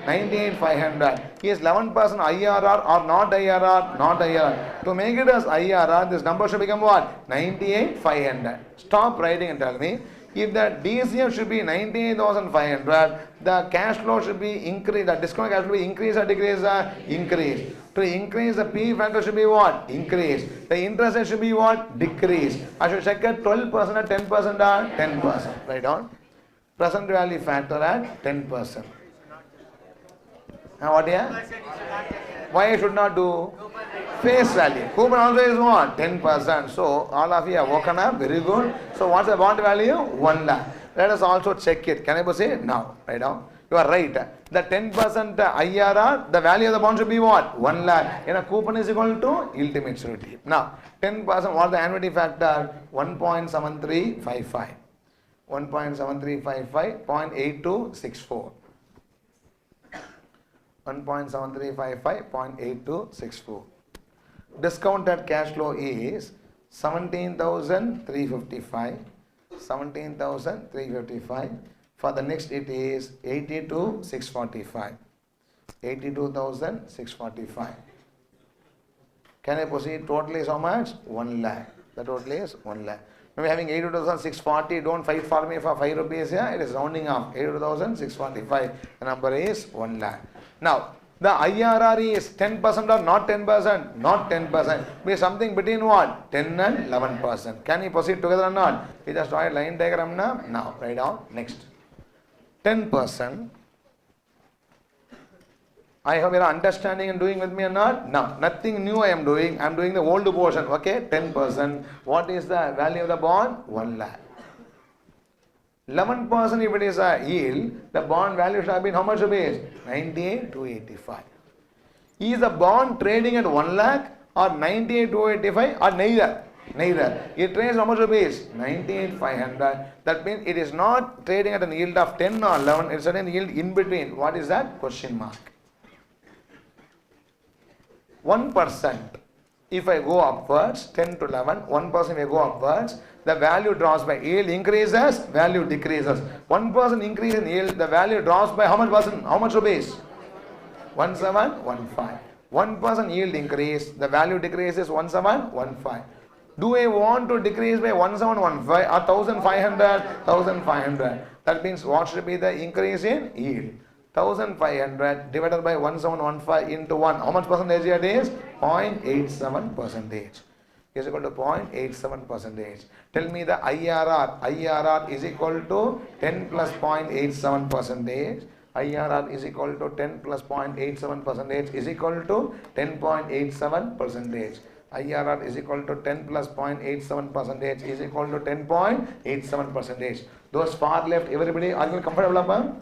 S2: 98,500? Is 11% IRR or not IRR? Not IRR. To make it as IRR, this number should become what? 98,500. Stop writing and tell me, if the DCF should be 98,500, the cash flow should be increased, the discount cash flow should be increased or decreased? Increase. To increase the P factor should be what? Increase. The interest rate should be what? Decrease. I should check at 12% or 10% or 10%. Write down. Present value factor at 10%. Now what here? Why I should not do? Face value. Coupon also is what? 10%. So all of you have woken up. Very good. So what's the bond value? 1 lakh. Let us also check it. Can I proceed? Now. Write down. You are right. The 10% IRR, the value of the bond should be what? 1 lakh. And a coupon is equal to yield to maturity. Now, 10%, what is the annuity factor? 1.7355. 1.7355, 0.8264. 1.7355, 0.8264. Discounted cash flow is 17,355. 17,355. For the next it is 82,645. 82,645. Can I proceed? Total is how much? 1 lakh. The total is 1 lakh. Maybe having 82,640, don't fight for me for 5 rupees here. It is rounding off. 82,645. The number is 1 lakh. Now, the IRR is 10% or not 10%? Not 10%. Be something between what? 10 and 11%. Can we proceed together or not? We just draw a line diagram now. Now, write down. Next. 10%. I hope you are understanding and doing with me or not? No, nothing new I am doing. I am doing the old portion. Okay, 10%. What is the value of the bond? 1 lakh. 11% if it is a yield, the bond value should have been how much rupees? 98,285. Is the bond trading at 1 lakh or 98,285 or neither? Neither. It trades how much rupees? 98,500. That means it is not trading at an yield of 10 or 11. It's at an yield in between. What is that? Question mark. 1%. If I go upwards, 10 to 11, 1% if I go upwards, the value drops by yield increases, value decreases. 1% increase in yield, the value drops by how much percent? How much rupees? 1715. 1% yield increase, the value decreases 1715. Do I want to decrease by 1715 or 1500? 1500. That means what should be the increase in yield? 1500 divided by 1715 into 1. How much percentage it is? 0.87 percentage. Is equal to 0.87 percentage. Tell me the IRR. IRR is equal to 10 plus 0.87 percentage. IRR is equal to 10 plus 0.87 percentage is equal to 10.87 percentage. IRR is equal to 10 plus 0.87 percentage is equal to 10.87 percentage. Those far left, everybody, are you comfortable upon?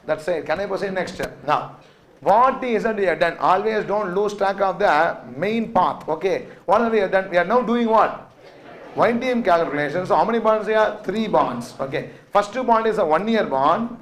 S2: That's it. Can I proceed next? Now, what is that we have done? Always don't lose track of the main path. Okay. What have we done? We are now doing what? YTM calculation. So, how many bonds here? 3 bonds. Okay. First bond is a 1-year bond.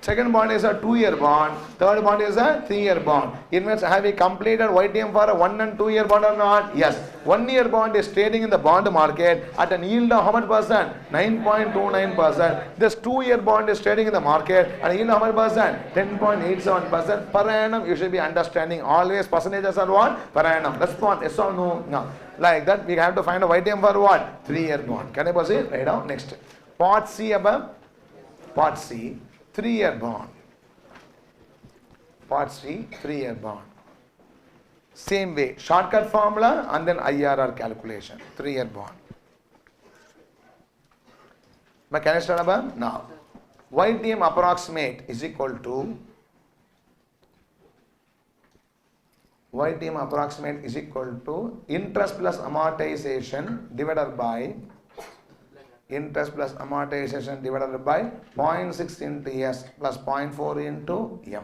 S2: Second bond is a 2-year bond. Third bond is a 3-year bond. It means have we completed YTM for a 1 and 2-year bond or not? Yes. 1-year bond is trading in the bond market at an yield of how much percent? 9.29%. This 2-year bond is trading in the market at a yield of how much percent? 10.87%. Per annum you should be understanding. Always percentages are what? Per annum. Respond yes or no? No. Like that we have to find a YTM for what? 3-year bond. Can I proceed? Right now. Next. Part C above. Part C. 3-year bond. Part C, 3-year bond. Same way, shortcut formula and then IRR calculation. 3-year bond. But can I start above? Now, YTM approximate is equal to YTM approximate is equal to interest plus amortization divided by interest plus amortization divided by 0.6 into S plus 0.4 into M.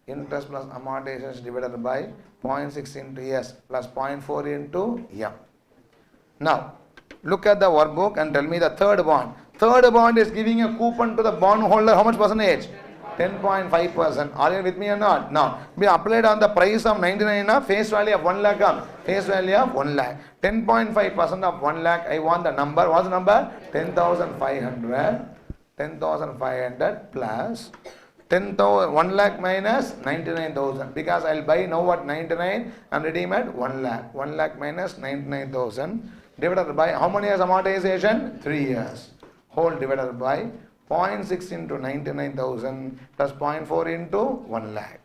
S2: Interest plus amortization divided by 0.6 into S plus 0.4 into M. Now, look at the workbook and tell me the third bond. Third bond is giving a coupon to the bond holder. How much percentage? 10.5%. Are you with me or not? Now, we applied on the price of 99, face value of 1 lakh. Face value of 1 lakh. 10.5% of 1 lakh. I want the number. What's the number? 10,500. 10,500 plus 10,000. 1 lakh minus 99,000. Because I'll buy now at 99 and redeem at 1 lakh. 1 lakh minus 99,000 divided by how many years amortization? 3 years. Whole divided by 0.6 into 99,000 plus 0.4 into 1 lakh.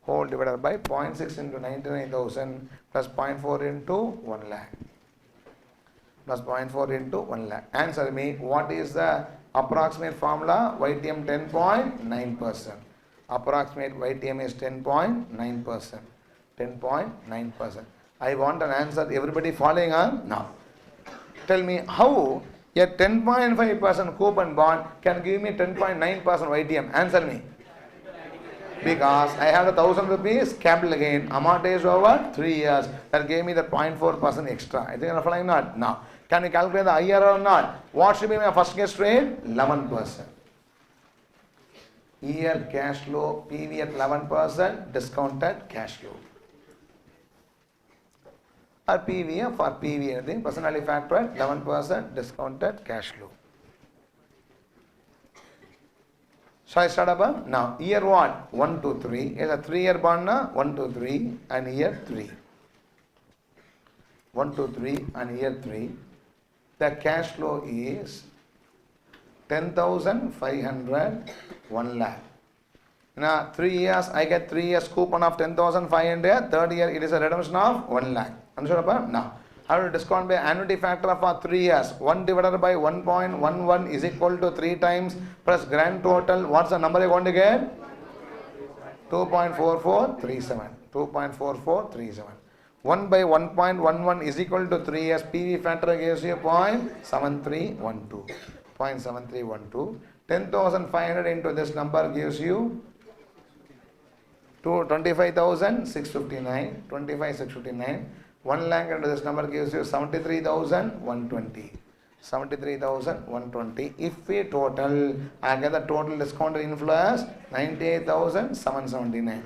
S2: Whole divided by 0.6 into 99,000 plus 0.4 into 1 lakh. Plus 0.4 into 1 lakh. Answer me, what is the approximate formula? YTM 10.9%. Approximate YTM is 10.9%. 10.9%. I want an answer. Everybody following on? Now, tell me how a 10.5% coupon bond can give me 10.9% YTM. Answer me. Because I have 1,000 rupees capital gain amortized over 3 years. That gave me the 0.4% extra. I think you are following not? Now, can you calculate the IRR or not? What should be my first guess rate? 11%. Year cash flow PV at 11%, discounted cash flow. Or PV for PV anything, personality factor at 11%, discounted cash flow. So I start above. Now, year what? 1, 2, 3. Is a 3-year bond na? 1, 2, 3 and year 3. 1, 2, 3 and year 3. The cash flow is 10,500, 1 lakh. Now, 3 years, I get 3 years coupon of 10,500. Third year, it is a redemption of 1 lakh. Understood about? Now, how to discount by annuity factor for 3 years? 1 divided by 1.11 is equal to 3 times plus grand total. What's the number you want to get? 2.4437. 2.4437. 1 by 1.11 is equal to 3 as PV factor gives you 0.7312. 0.7312. 10,500 into this number gives you 25,659. 25,659. 1 lakh into this number gives you 73,120. 73,120. If we total, I get the total discounted inflow as 98,779.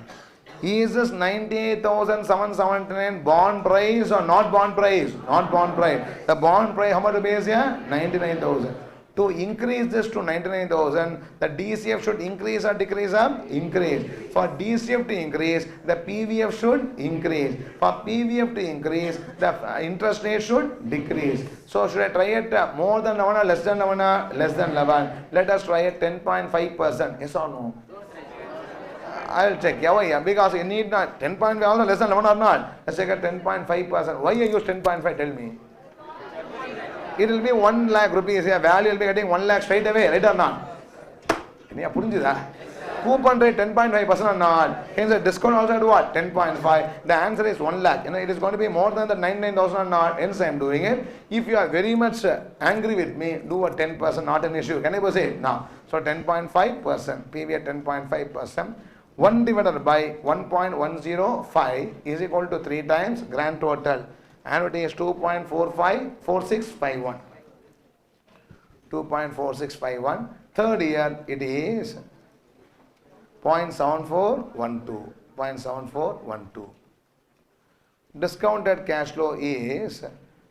S2: Is this 98,779 bond price or not bond price? Not bond price. The bond price, how much to base here? 99,000. To increase this to 99,000, the DCF should increase or decrease or increase. For DCF to increase, the PVF should increase. For PVF to increase, the interest rate should decrease. So should I try it more than 11 or less than 11 or less than 11? Let us try it 10.5%. Yes or no? I will check. Yeah, because you need not 10.5 also less than 11 or not. Let's take a 10.5%. Why you use 10.5? Tell me. It will be 1 lakh rupees. Yeah, value will be getting 1 lakh straight away, right or not? Coupon rate 10.5% or not. Hence the discount also at what? 10.5. The answer is 1 lakh. It is going to be more than the 99,000 or not. Hence I am doing it. If you are very much angry with me, do a 10%, not an issue. Can I proceed? Now, so 10.5%, PV at 10.5%. 1 divided by 1.105 is equal to 3 times grand total. Annuity is 2.454651. 2.4651. Third year it is 0.7412. 0.7412. Discounted cash flow is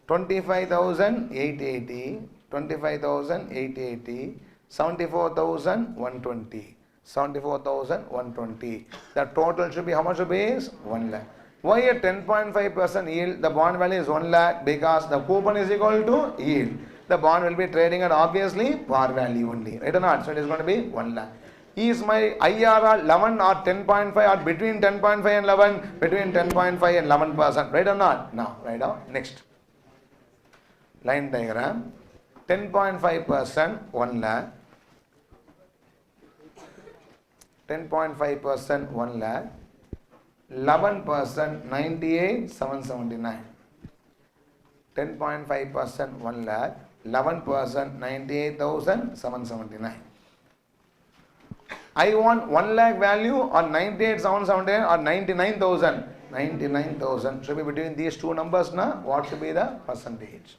S2: 25,880. 25,880. 74,120. 74,120. The total should be how much rupees? 1 lakh. Why a 10.5% yield? The bond value is 1 lakh because the coupon is equal to yield. The bond will be trading at obviously par value only. Right or not? So it is going to be 1 lakh. Is my IRR 11 or 10.5 or between 10.5 and 11? Between 10.5 and 11%. Right or not? Now, right now. Next. Line diagram. 10.5% 1 lakh. 10.5% 1 lakh. 11% 98,779. 10.5% 1 lakh. 11% 98,779. I want 1 lakh value or 98,779 or 99,000. 99,000 should be between these two numbers. What should be the percentage?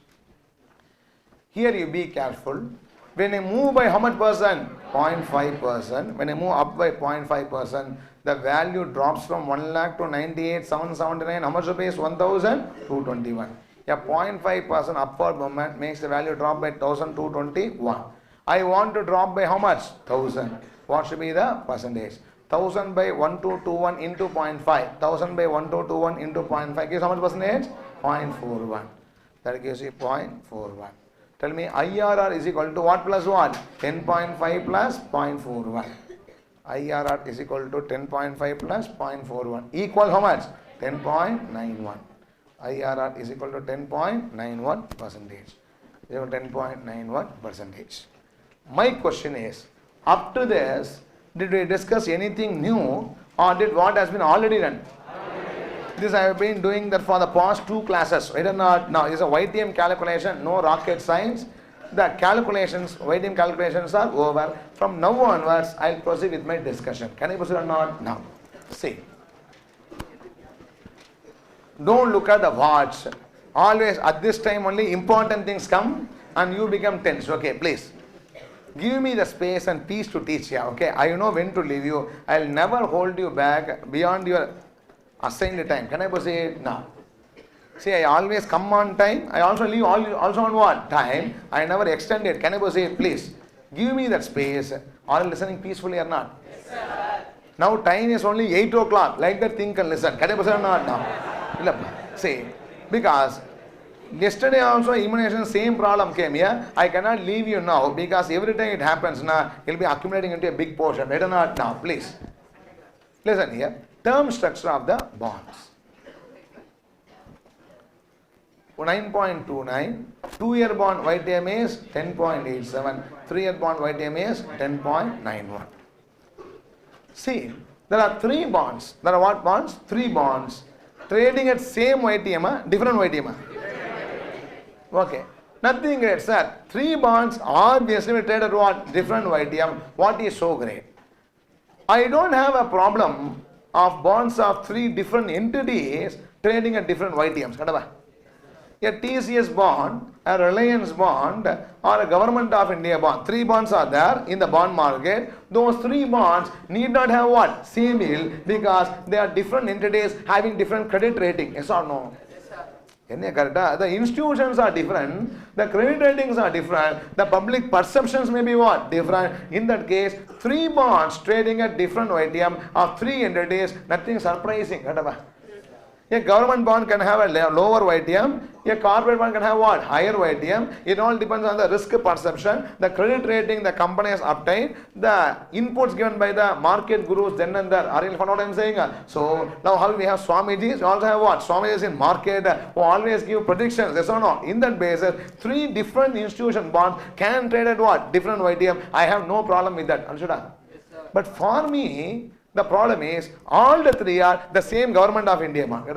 S2: Here you be careful. When I move by how much percent? 0.5%. When I move up by 0.5%, the value drops from 1 lakh to 98,779. How much rupees? 1,221. A 0.5% upward movement makes the value drop by 1,221. I want to drop by how much? 1,000. What should be the percentage? 1,000 by 1,221 into 0.5. 1,000 by 1,221 into 0.5 gives how much percentage? 0.41. That gives you 0.41. Tell me IRR is equal to what plus what? 10.5 plus 0.41. IRR is equal to 10.5 plus 0.41. Equal how much? 10.91. IRR is equal to 10.91 percentage. 10.91 percentage. My question is, up to this, did we discuss anything new or did what has been already done? This I have been doing that for the past 2 classes. Right or not? Now, it's a YTM calculation, no rocket science. The calculations, YTM calculations are over. From now onwards, I will proceed with my discussion. Can I proceed or not? Now, see. Don't look at the watch. Always at this time only important things come and you become tense. Okay, please. Give me the space and peace to teach you. Okay, I know when to leave you. I will never hold you back beyond your assigned time. Can I proceed? Now. See, I always come on time. I also leave also on what? Time. I never extend it. Can I proceed? Please. Give me that space. Are you listening peacefully or not?
S3: Yes, sir.
S2: Now time is only 8 o'clock. Like that, think and listen. Can I proceed or not? Now. See, because yesterday also elimination same problem came here. I cannot leave you now because every time it happens, it will be accumulating into a big portion. Right or not? Now, please. Listen here. Term structure of the bonds. 9.29. 2-year bond YTM is 10.87. 3-year bond YTM is 10.91. See, There are 3 bonds. There are what bonds? 3 bonds. Trading at same YTM, different YTM. Okay. Nothing great, sir. 3 bonds obviously we trade at what? Different YTM. What is so great? I don't have a problem of bonds of 3 different entities trading at different YTMs. A TCS bond, a Reliance bond, or a Government of India bond. 3 bonds are there in the bond market. Those 3 bonds need not have what? Same yield, because they are different entities having different credit rating. Yes or no? The institutions are different, the credit ratings are different, the public perceptions may be what? Different. In that case, 3 bonds trading at different YTM of 3 entities, nothing surprising. A government bond can have a lower YTM, a corporate bond can have what? Higher YTM. It all depends on the risk perception, the credit rating the company has obtained, the inputs given by the market gurus then and there. Are you following what I am saying? So now how we have Swamijis, we also have what? Swamijis in market who always give predictions, yes or no? In that basis, 3 different institution bonds can trade at what? Different YTM. I have no problem with that. But for me, the problem is, all the 3 are the same Government of India bond.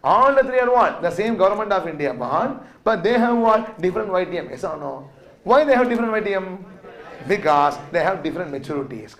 S2: All the 3 are what? The same Government of India bond, but they have what? Different YTM. Yes or no? Why they have different YTM? Because they have different maturities.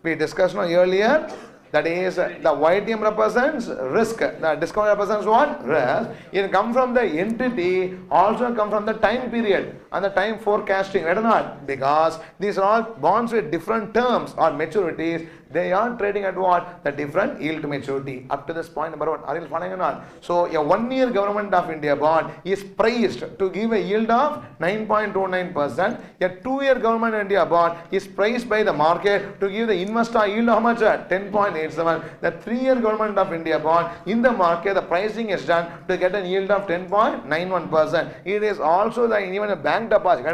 S2: We discussed earlier. That is, the YTM represents risk. The discount represents what? Risk. It comes from the entity, also come from the time period and the time forecasting. Right or not? Because these are all bonds with different terms or maturities. They are trading at what? The different yield to maturity. Up to this point, number 1. Are you following or not? So, a 1-year Government of India bond is priced to give a yield of 9.29%. A 2-year Government of India bond is priced by the market to give the investor yield of how much? 10.87. The 3-year Government of India bond in the market, the pricing is done to get a yield of 10.91%. It is also the even a bank deposit.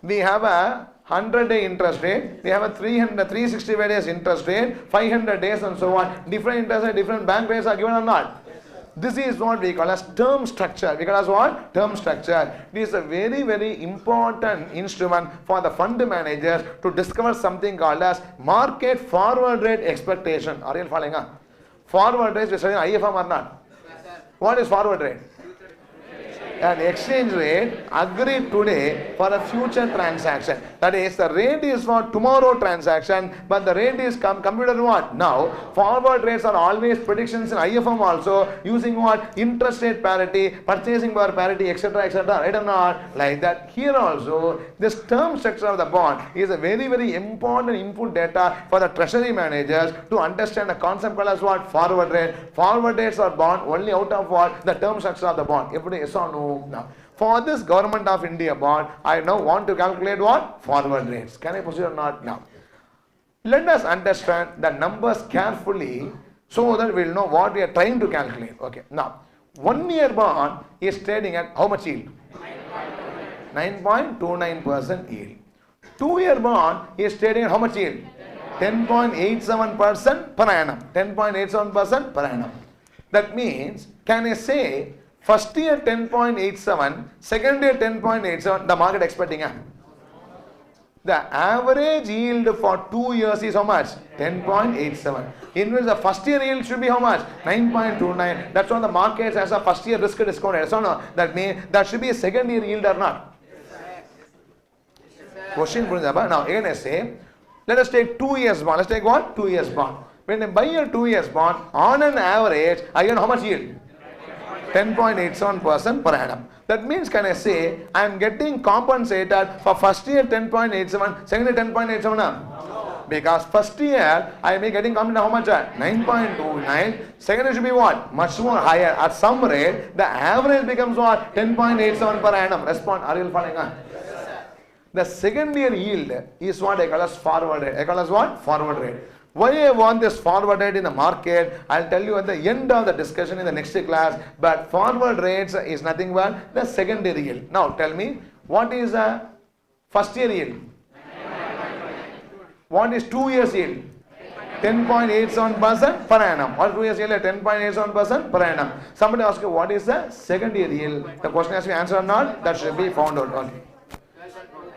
S2: We have a 100-day interest rate, we have a 365 days interest rate, 500 days and so on. Different interest rate, different bank rates are given or not? This is what we call as term structure. We call as what? Term structure. This is a very, very important instrument for the fund managers to discover something called as market forward rate expectation. Are you following? Forward rate is studying IFM or not? What is forward rate? An exchange rate agreed today for a future transaction. That is, the rate is for tomorrow transaction, but the rate is computed what? Now, forward rates are always predictions in IFM also, using what? Interest rate parity, purchasing power parity, etc., etc. Right or not? Like that. Here also, this term structure of the bond is a very, very important input data for the treasury managers to understand the concept called as what? Forward rate. Forward rates are bond only out of what? The term structure of the bond. Yes or no? Now, for this Government of India bond, I now want to calculate what? Forward rates. Can I proceed or not? Now, let us understand the numbers carefully so that we will know what we are trying to calculate. Okay. Now, 1-year bond is trading at how much yield? 9.29% yield. 2-year bond is trading at how much yield? 10.87% per annum. 10.87% per annum. That means, can I say, first year 10.87, second year 10.87, the market expecting the average yield for 2 years is how much? 10.87. In which the first year yield should be how much? 9.29. That's why the market has a first year risk discount. So no, that means that should be a second year yield or not? Question. Now again I say, let us take 2 years bond. Let's take what? 2 years bond. When I buy a 2 years bond, on an average, I get how much yield? 10.87% per annum. That means, can I say, I am getting compensated for first year 10.87, second year 10.87? Because first year, I am getting compensated how much? 9.29. Second year should be what? Much more higher. At some rate, the average becomes what? 10.87 per annum. Respond. Are you following? The second year yield is what I call as forward rate. I call as what? Forward rate. Why I want this forward rate in the market, I'll tell you at the end of the discussion in the next class. But forward rates is nothing but the secondary yield. Now tell me, what is the first year yield? What is 2 years yield? 10.87% per annum. What 2 years yield? 10.87% per annum. Somebody asks you, what is the second year yield? The question has to be answered or not? That should be found out. Okay.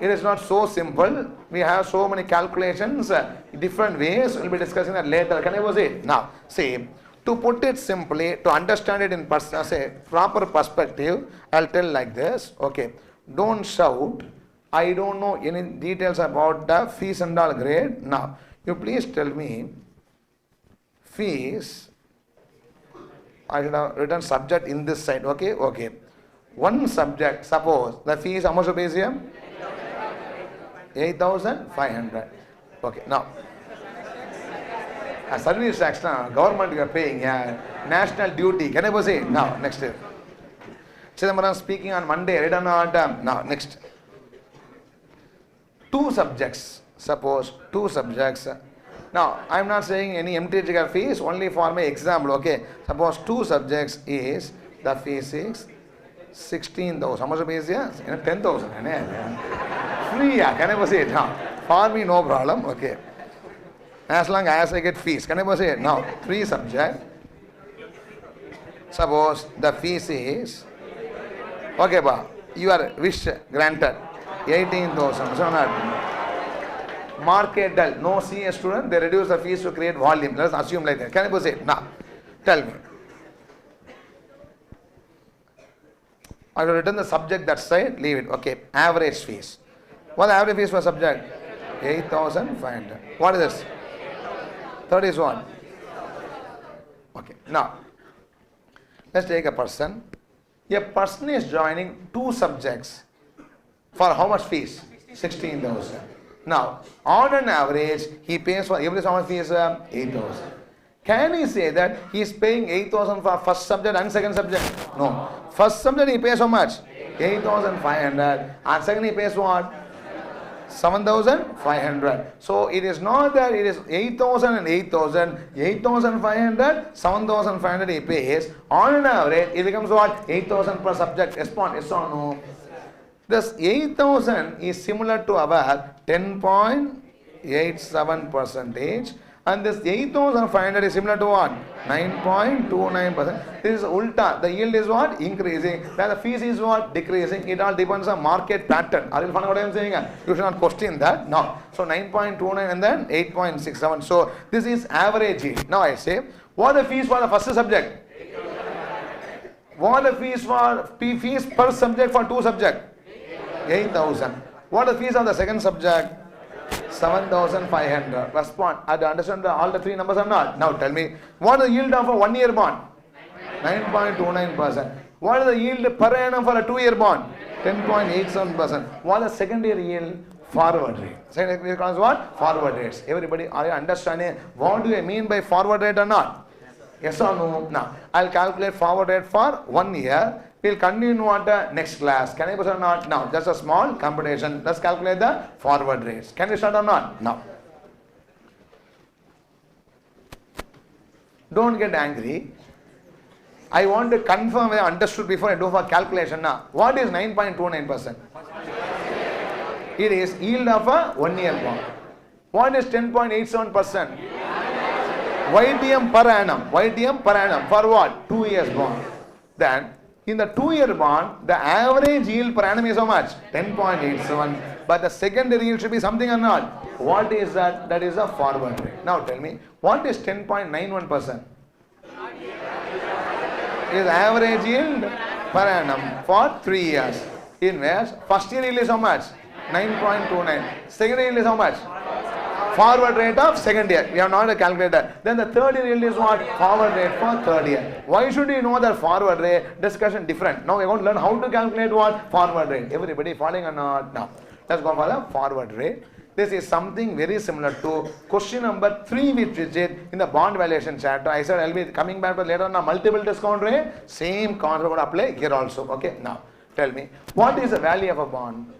S2: it is not so simple. We have so many calculations, different ways. We'll be discussing that later. Can you see? Now, see, to put it simply, to understand it in proper perspective, I'll tell like this. Okay, don't shout. I don't know any details about the fees and all grade. Now, you please tell me fees. I should have written subject in this side. Okay, okay. One subject, suppose the fees, how much rupees here? 8,500. Okay, now a service tax now, government you are paying, national duty. Can I say? Now, next year. Chidambaram speaking on Monday, read on now, next. Two subjects, suppose two subjects. Now, I am not saying any MTHK fees, only for my example, okay. Suppose two subjects is, the fees is 16,000. How much rupees here? 10,000. Free, can I say it now? For me, no problem, okay. As long as I get fees. Can I say it now? Three subjects. Suppose the fees is, okay, your wish granted, 18,000. So not market dull. No CS student, they reduce the fees to create volume. Let's assume like that. Can I say it now? Tell me. I will return the subject that side, leave it. Okay, average fees. What the average fees for subject? 8,500. What is this? Third is what? Okay, now, let's take a person. A person is joining two subjects for how much fees? 16,000. Now, on an average, he pays for every how much fees? 8,000. Can he say that he is paying 8,000 for first subject and second subject? No. First subject he pays how much? 8,500. And second he pays what? 7,500. So it is not that it is 8,000 and 8,000, 8,500, 7,500 he pays. On an average, it becomes what? 8,000 per subject. Respond, yes or no? This 8,000 is similar to our 10.87%. And this 8,500 is similar to what? 9.29%. This is ulta. The yield is what? Increasing. Then the fees is what? Decreasing. It all depends on market pattern. Are you following what I am saying? You should not question that. No. So 9.29 and then 8.67. So this is average yield. Now I say, what are the fees for the first subject? What are the fees for fees per subject for two subjects? 8,000. What are the fees of the second subject? 7,500. Respond. I understand all the three numbers or not? Now tell me, what is the yield of a 1 year bond? 9.29%. What is the yield per annum for a 2 year bond? 10.87%. What is the second year yield? Forward rate. Second year is what? Forward rates. Everybody, are you understanding what do I mean by forward rate or not? Yes or no? Now, I'll calculate forward rate for 1 year. We'll continue on the next class. Can I proceed or not? Now, just a small computation. Let's calculate the forward rates. Can we start or not? Now. Don't get angry. I want to confirm whether I understood before I do for calculation. Now, what is 9.29%? It is yield of a 1 year bond. What is 10.87%? YTM per annum. YTM per annum. For what? 2 years bond. Then, in the 2 year bond, the average yield per annum is how much? 10.87. But the secondary yield should be something or not? What is that? That is a forward rate. Now tell me, what is 10.91%? Is average yield per annum for 3 years. In which first year yield is how much? 9.29. Second year yield is how much? Forward rate of second year. We have not a calculator. Then the third year yield is what? Forward rate for third year. Why should you know that forward rate? Discussion different. Now we are going to learn how to calculate what? Forward rate. Everybody following or not? Now, let's go for the forward rate. This is something very similar to question number 3 which we did in the bond valuation chapter. I said I'll be coming back to later on a multiple discount rate. Same concept would apply here also. Okay. Now, tell me, what is the value of a bond?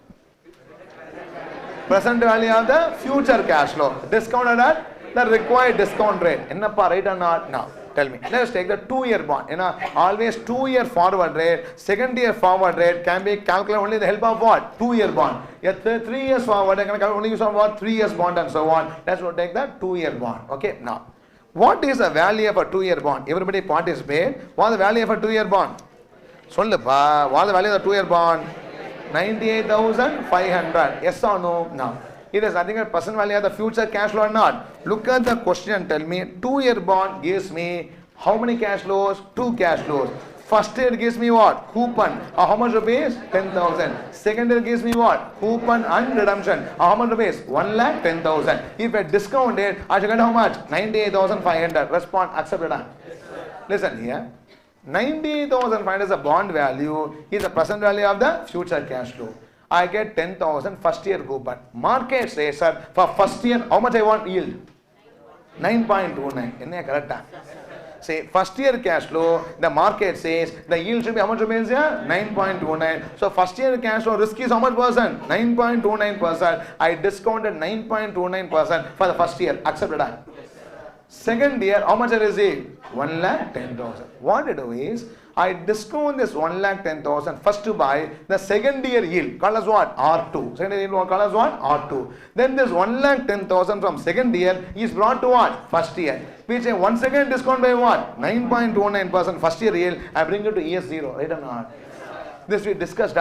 S2: Present value of the future cash flow. Discounted at the required discount rate. Ennappa, right or not? Now, tell me. Let's take the 2 year bond. Always 2 year forward rate, second year forward rate can be calculated only with the help of what? 2 year bond. 3 years forward, I can calculate only use of what? 3 years bond and so on. Let's go take the 2 year bond. Okay, now. What is the value of a 2 year bond? Everybody participate. What is the value of a 2 year bond? Solluppa. What is the value of the 2 year bond? 98,500. Yes or no? No. It is nothing but present value of the future cash flow or not. Look at the question and tell me 2-year bond gives me how many cash flows? 2 cash flows. First year gives me what? Coupon. How much rupees? 10,000. Second year gives me what? Coupon and redemption. How much rupees? 1,10,000. If I discount it, I should get how much? 98,500. Respond. Accepted. Listen here. 98,500 is a bond value. Is the present value of the future cash flow. I get 10,000 first year coupon. Market says, sir, for first year, how much I want yield? 9.29. Isn't correct? Say first year cash flow, the market says the yield should be how much rupees here? 9.29. So first year cash flow risk is how much percent? 9.29%. I discounted 9.29% for the first year. Accepted. Second year, how much I received? 1,10,000. What I do is, I discount this 1,10,000 first to buy the second year yield, called as what? R2. Second year yield called as what? R2. Then this 1,10,000 from second year is brought to what? First year. Which I once again discount by what? 9.29% first year yield. I bring it to ES0. Right or not? This we discussed.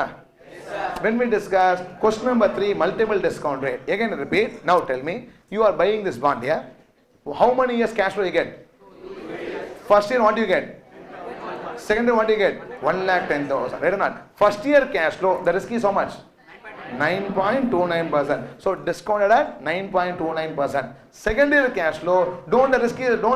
S2: When we discussed question number 3, multiple discount rate. Again repeat. Now tell me, you are buying this bond here. How many years cash flow you get? First year what do you get? Second year what do you get? 1,10,000. Right or not? First year cash flow, the risk is how much? 9.29%. So discounted at 9.29%. Second year cash flow, don't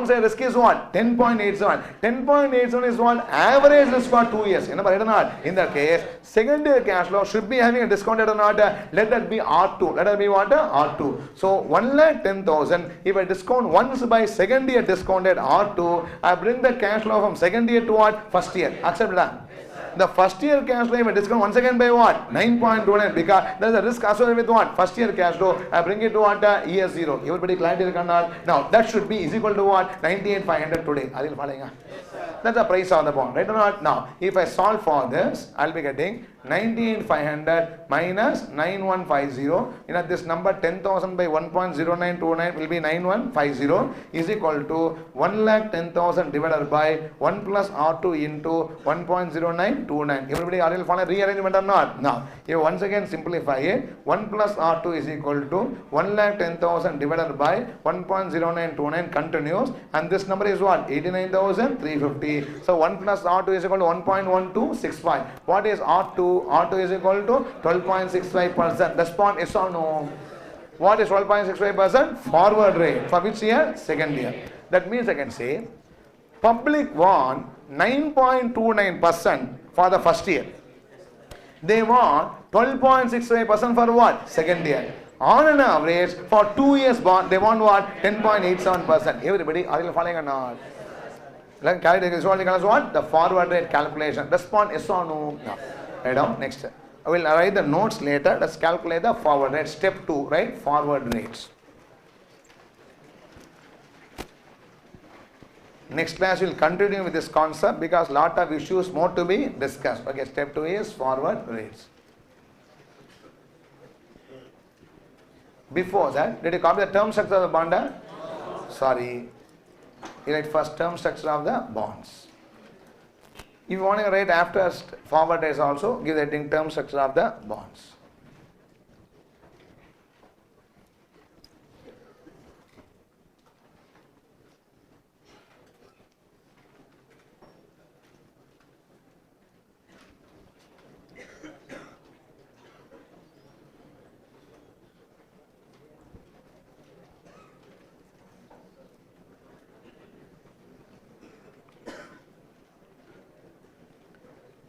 S2: say risk is what? 10.87. 10.87 is what? Average risk for 2 years. You know, right or not? In that case, second year cash flow should be having a discounted or not. Let that be R2. Let that be what? R2. So 1,10,000. If I discount once by second year discounted R2, I bring the cash flow from second year to what? First year. Accept that. The first year cash flow, if I discount once again by what? 9.29, because there is a risk associated with what? First year cash flow. I bring it to what? ES0. Everybody clarity not. Now that should be is equal to what? 98,500 today. Are you following? That's the price of the bond, right or not? Now, if I solve for this, I'll be getting 98,500 minus 9150. You know, this number 10,000 by 1.0929 will be 9150 is equal to 1,10,000 divided by 1 plus R2 into 1.0929. Everybody, are you following rearrangement or not? Now, you once again simplify it. 1 plus R2 is equal to 1,10,000 divided by 1.0929 continues, and this number is what? 89,350. So 1 plus R2 is equal to 1.1265. What is R2? R2 is equal to 12.65%. Respond yes or no? What is 12.65%? Forward rate. For which year? Second year. That means I can say public want 9.29% for the first year. They want 12.65% for what? Second year. On an average, for 2 years bond, they want what? 10.87%. Everybody, are you following or not? Like what? The forward rate calculation. Respond yes or no? No. Write down. Next. I will write the notes later. Let's calculate the forward rate. Step 2, right? Forward rates. Next class we will continue with this concept because lot of issues more to be discussed. Okay, step 2 is forward rates. Before that, did you copy the term structure of the bond? Sorry. You write first term structure of the bonds. If you want to write after forward rates also, give the heading term structure of the bonds.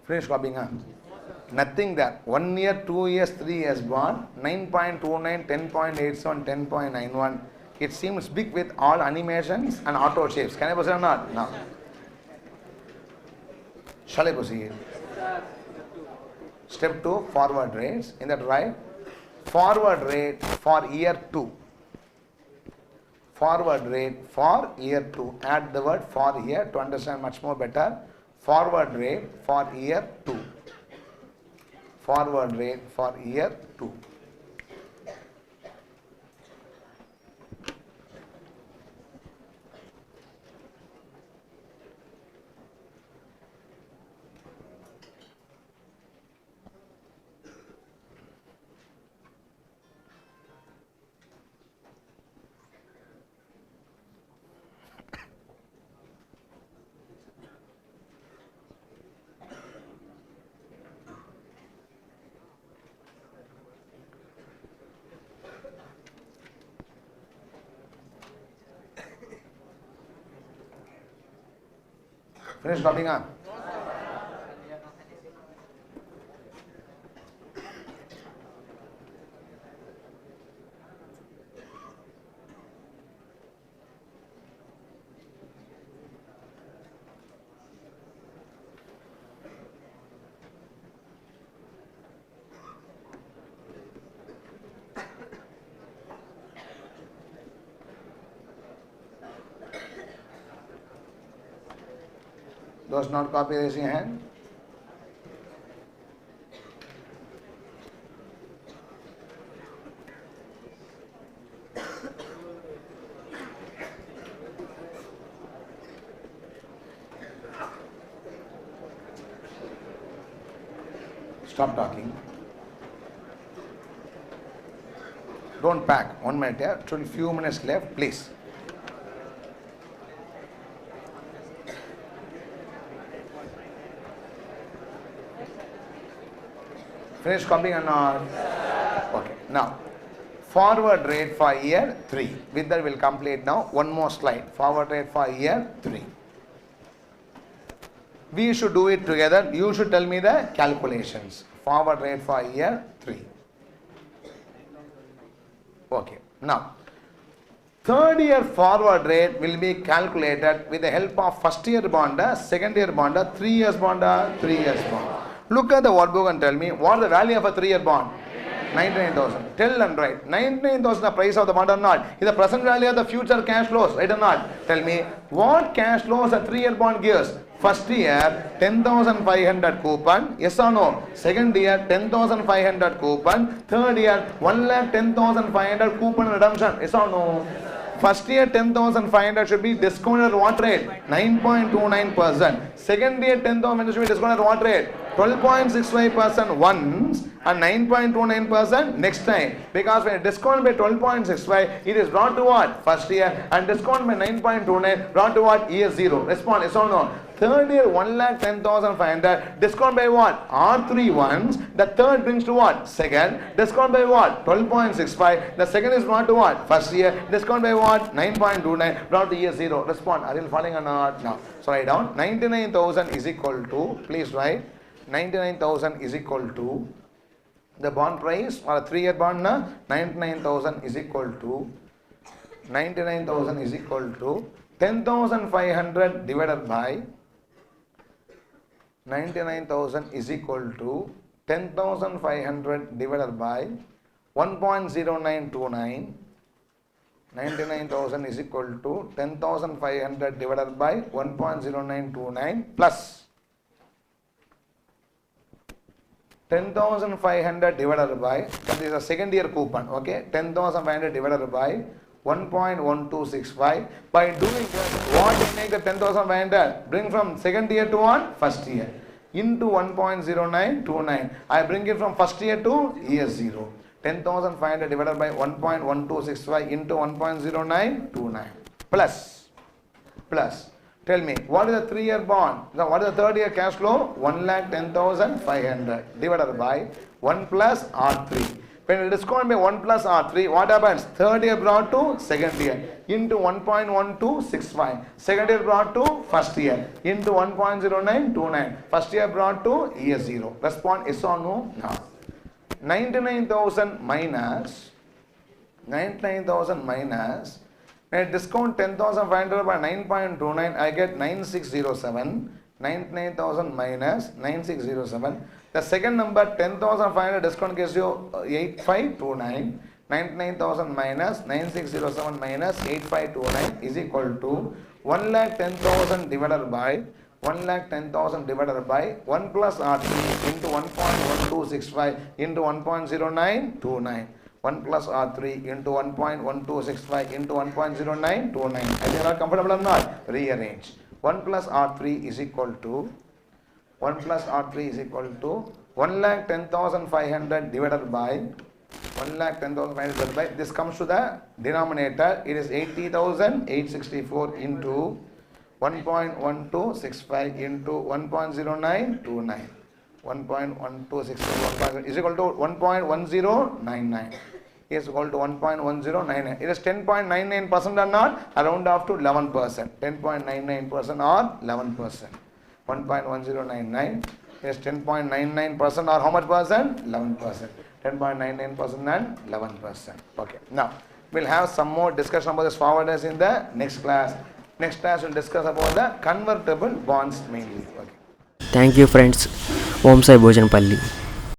S2: Finish copying, huh? Nothing there. 1 year, 2 years, 3 years bond, 9.29, 10.87, 10.91. It seems big with all animations and auto shapes. Can I proceed or not? No. Shall I proceed? Step 2, forward rates. In that right, forward rate for year 2. Forward rate for year 2. Add the word for here to understand much more better. Forward rate for year 2. Forward rate for year 2. Finish copying, huh? Those not copy, raising your hand. Stop talking. Don't pack. 1 minute here. Still few minutes left, please. Finish copying or not? Okay. Now, forward rate for year 3. With that, we'll complete now. One more slide. Forward rate for year 3. We should do it together. You should tell me the calculations. Forward rate for year 3. Okay. Now, third year forward rate will be calculated with the help of first year bonder, second year bonder, 3 years bonder, 3 years bond. Look at the workbook and tell me what is the value of a 3 year bond? 99,000. Tell and write. 99,000 the price of the bond or not? Is the present value of the future cash flows, right or not? Tell me what cash flows a 3 year bond gives. First year 10,500 coupon, yes or no? Second year 10,500 coupon. Third year 1,10,500 coupon redemption, yes or no? First year 10,500 should be discounted at what rate? 9.29%. Second year 10,000 should be discounted at what rate? 12.65% once and 9.29% next time. Because when discount by 12.65, it is brought to what? First year, and discount by 9.29 brought to what? Year 0. Respond, yes or no? Third year 1,10,500, discount by what? R3 once. The third brings to what? Second. Discount by what? 12.65. The second is brought to what? First year. Discount by what? 9.29 brought to year 0. Respond. Are you following or not? No. So write down 99,000 is equal to, please write, 99,000 is equal to the bond price for a 3 year bond. 99,000 is equal to 99,000 is equal to 10,500 divided by 99,000 is equal to 10,500 divided by 1.0929. 99,000 is equal to 10,500 divided by 1.0929 plus 10,500 divided by, that is a second year coupon, okay? 10,500 divided by 1.1265. By doing that, what you make the 10,500? Bring from second year to what? First year. Into 1.0929. I bring it from first year to year 0. 10,500 divided by 1.1265 into 1.0929. Plus. Tell me, what is the 3 year bond? What is the third year cash flow? 1,10,500 divided by 1 plus R3. When you discount by 1 plus R3, what happens? Third year brought to second year into 1.1265. Second year brought to first year into 1.0929. First year brought to year 0. Respond yes or no? No. 99,000 minus when I discount 10,500 by 9.29, I get 9607. 99,000 minus 9607. The second number 10,500 discount gives you 8529. 99,000 minus 9607 minus 8529 is equal to 1,10,000 divided by 1,10,000 divided by 1 plus R3 into 1.1265 into 1.0929. 1 plus R3 into 1.1265 into 1.0929. I think you are comfortable or not? Rearrange. 1 plus R3 is equal to 1,10,500 divided by 1,10,500 divided by, this comes to the denominator, it is 80,864 into 1.1265 into 1.0929. 1.1265 is equal to 1.1099. Is equal to 1.1099. It is 10.99% or not? Round off to 11%. 10.99% or 11%. 1.1099 is 10.99% or how much percent? 11%. 10.99% and 11%. Okay. Now, we'll have some more discussion about this forwarders in the next class. Next class we'll discuss about the convertible bonds mainly. Okay.
S1: Thank you friends. OMSAI Bhojanapalli.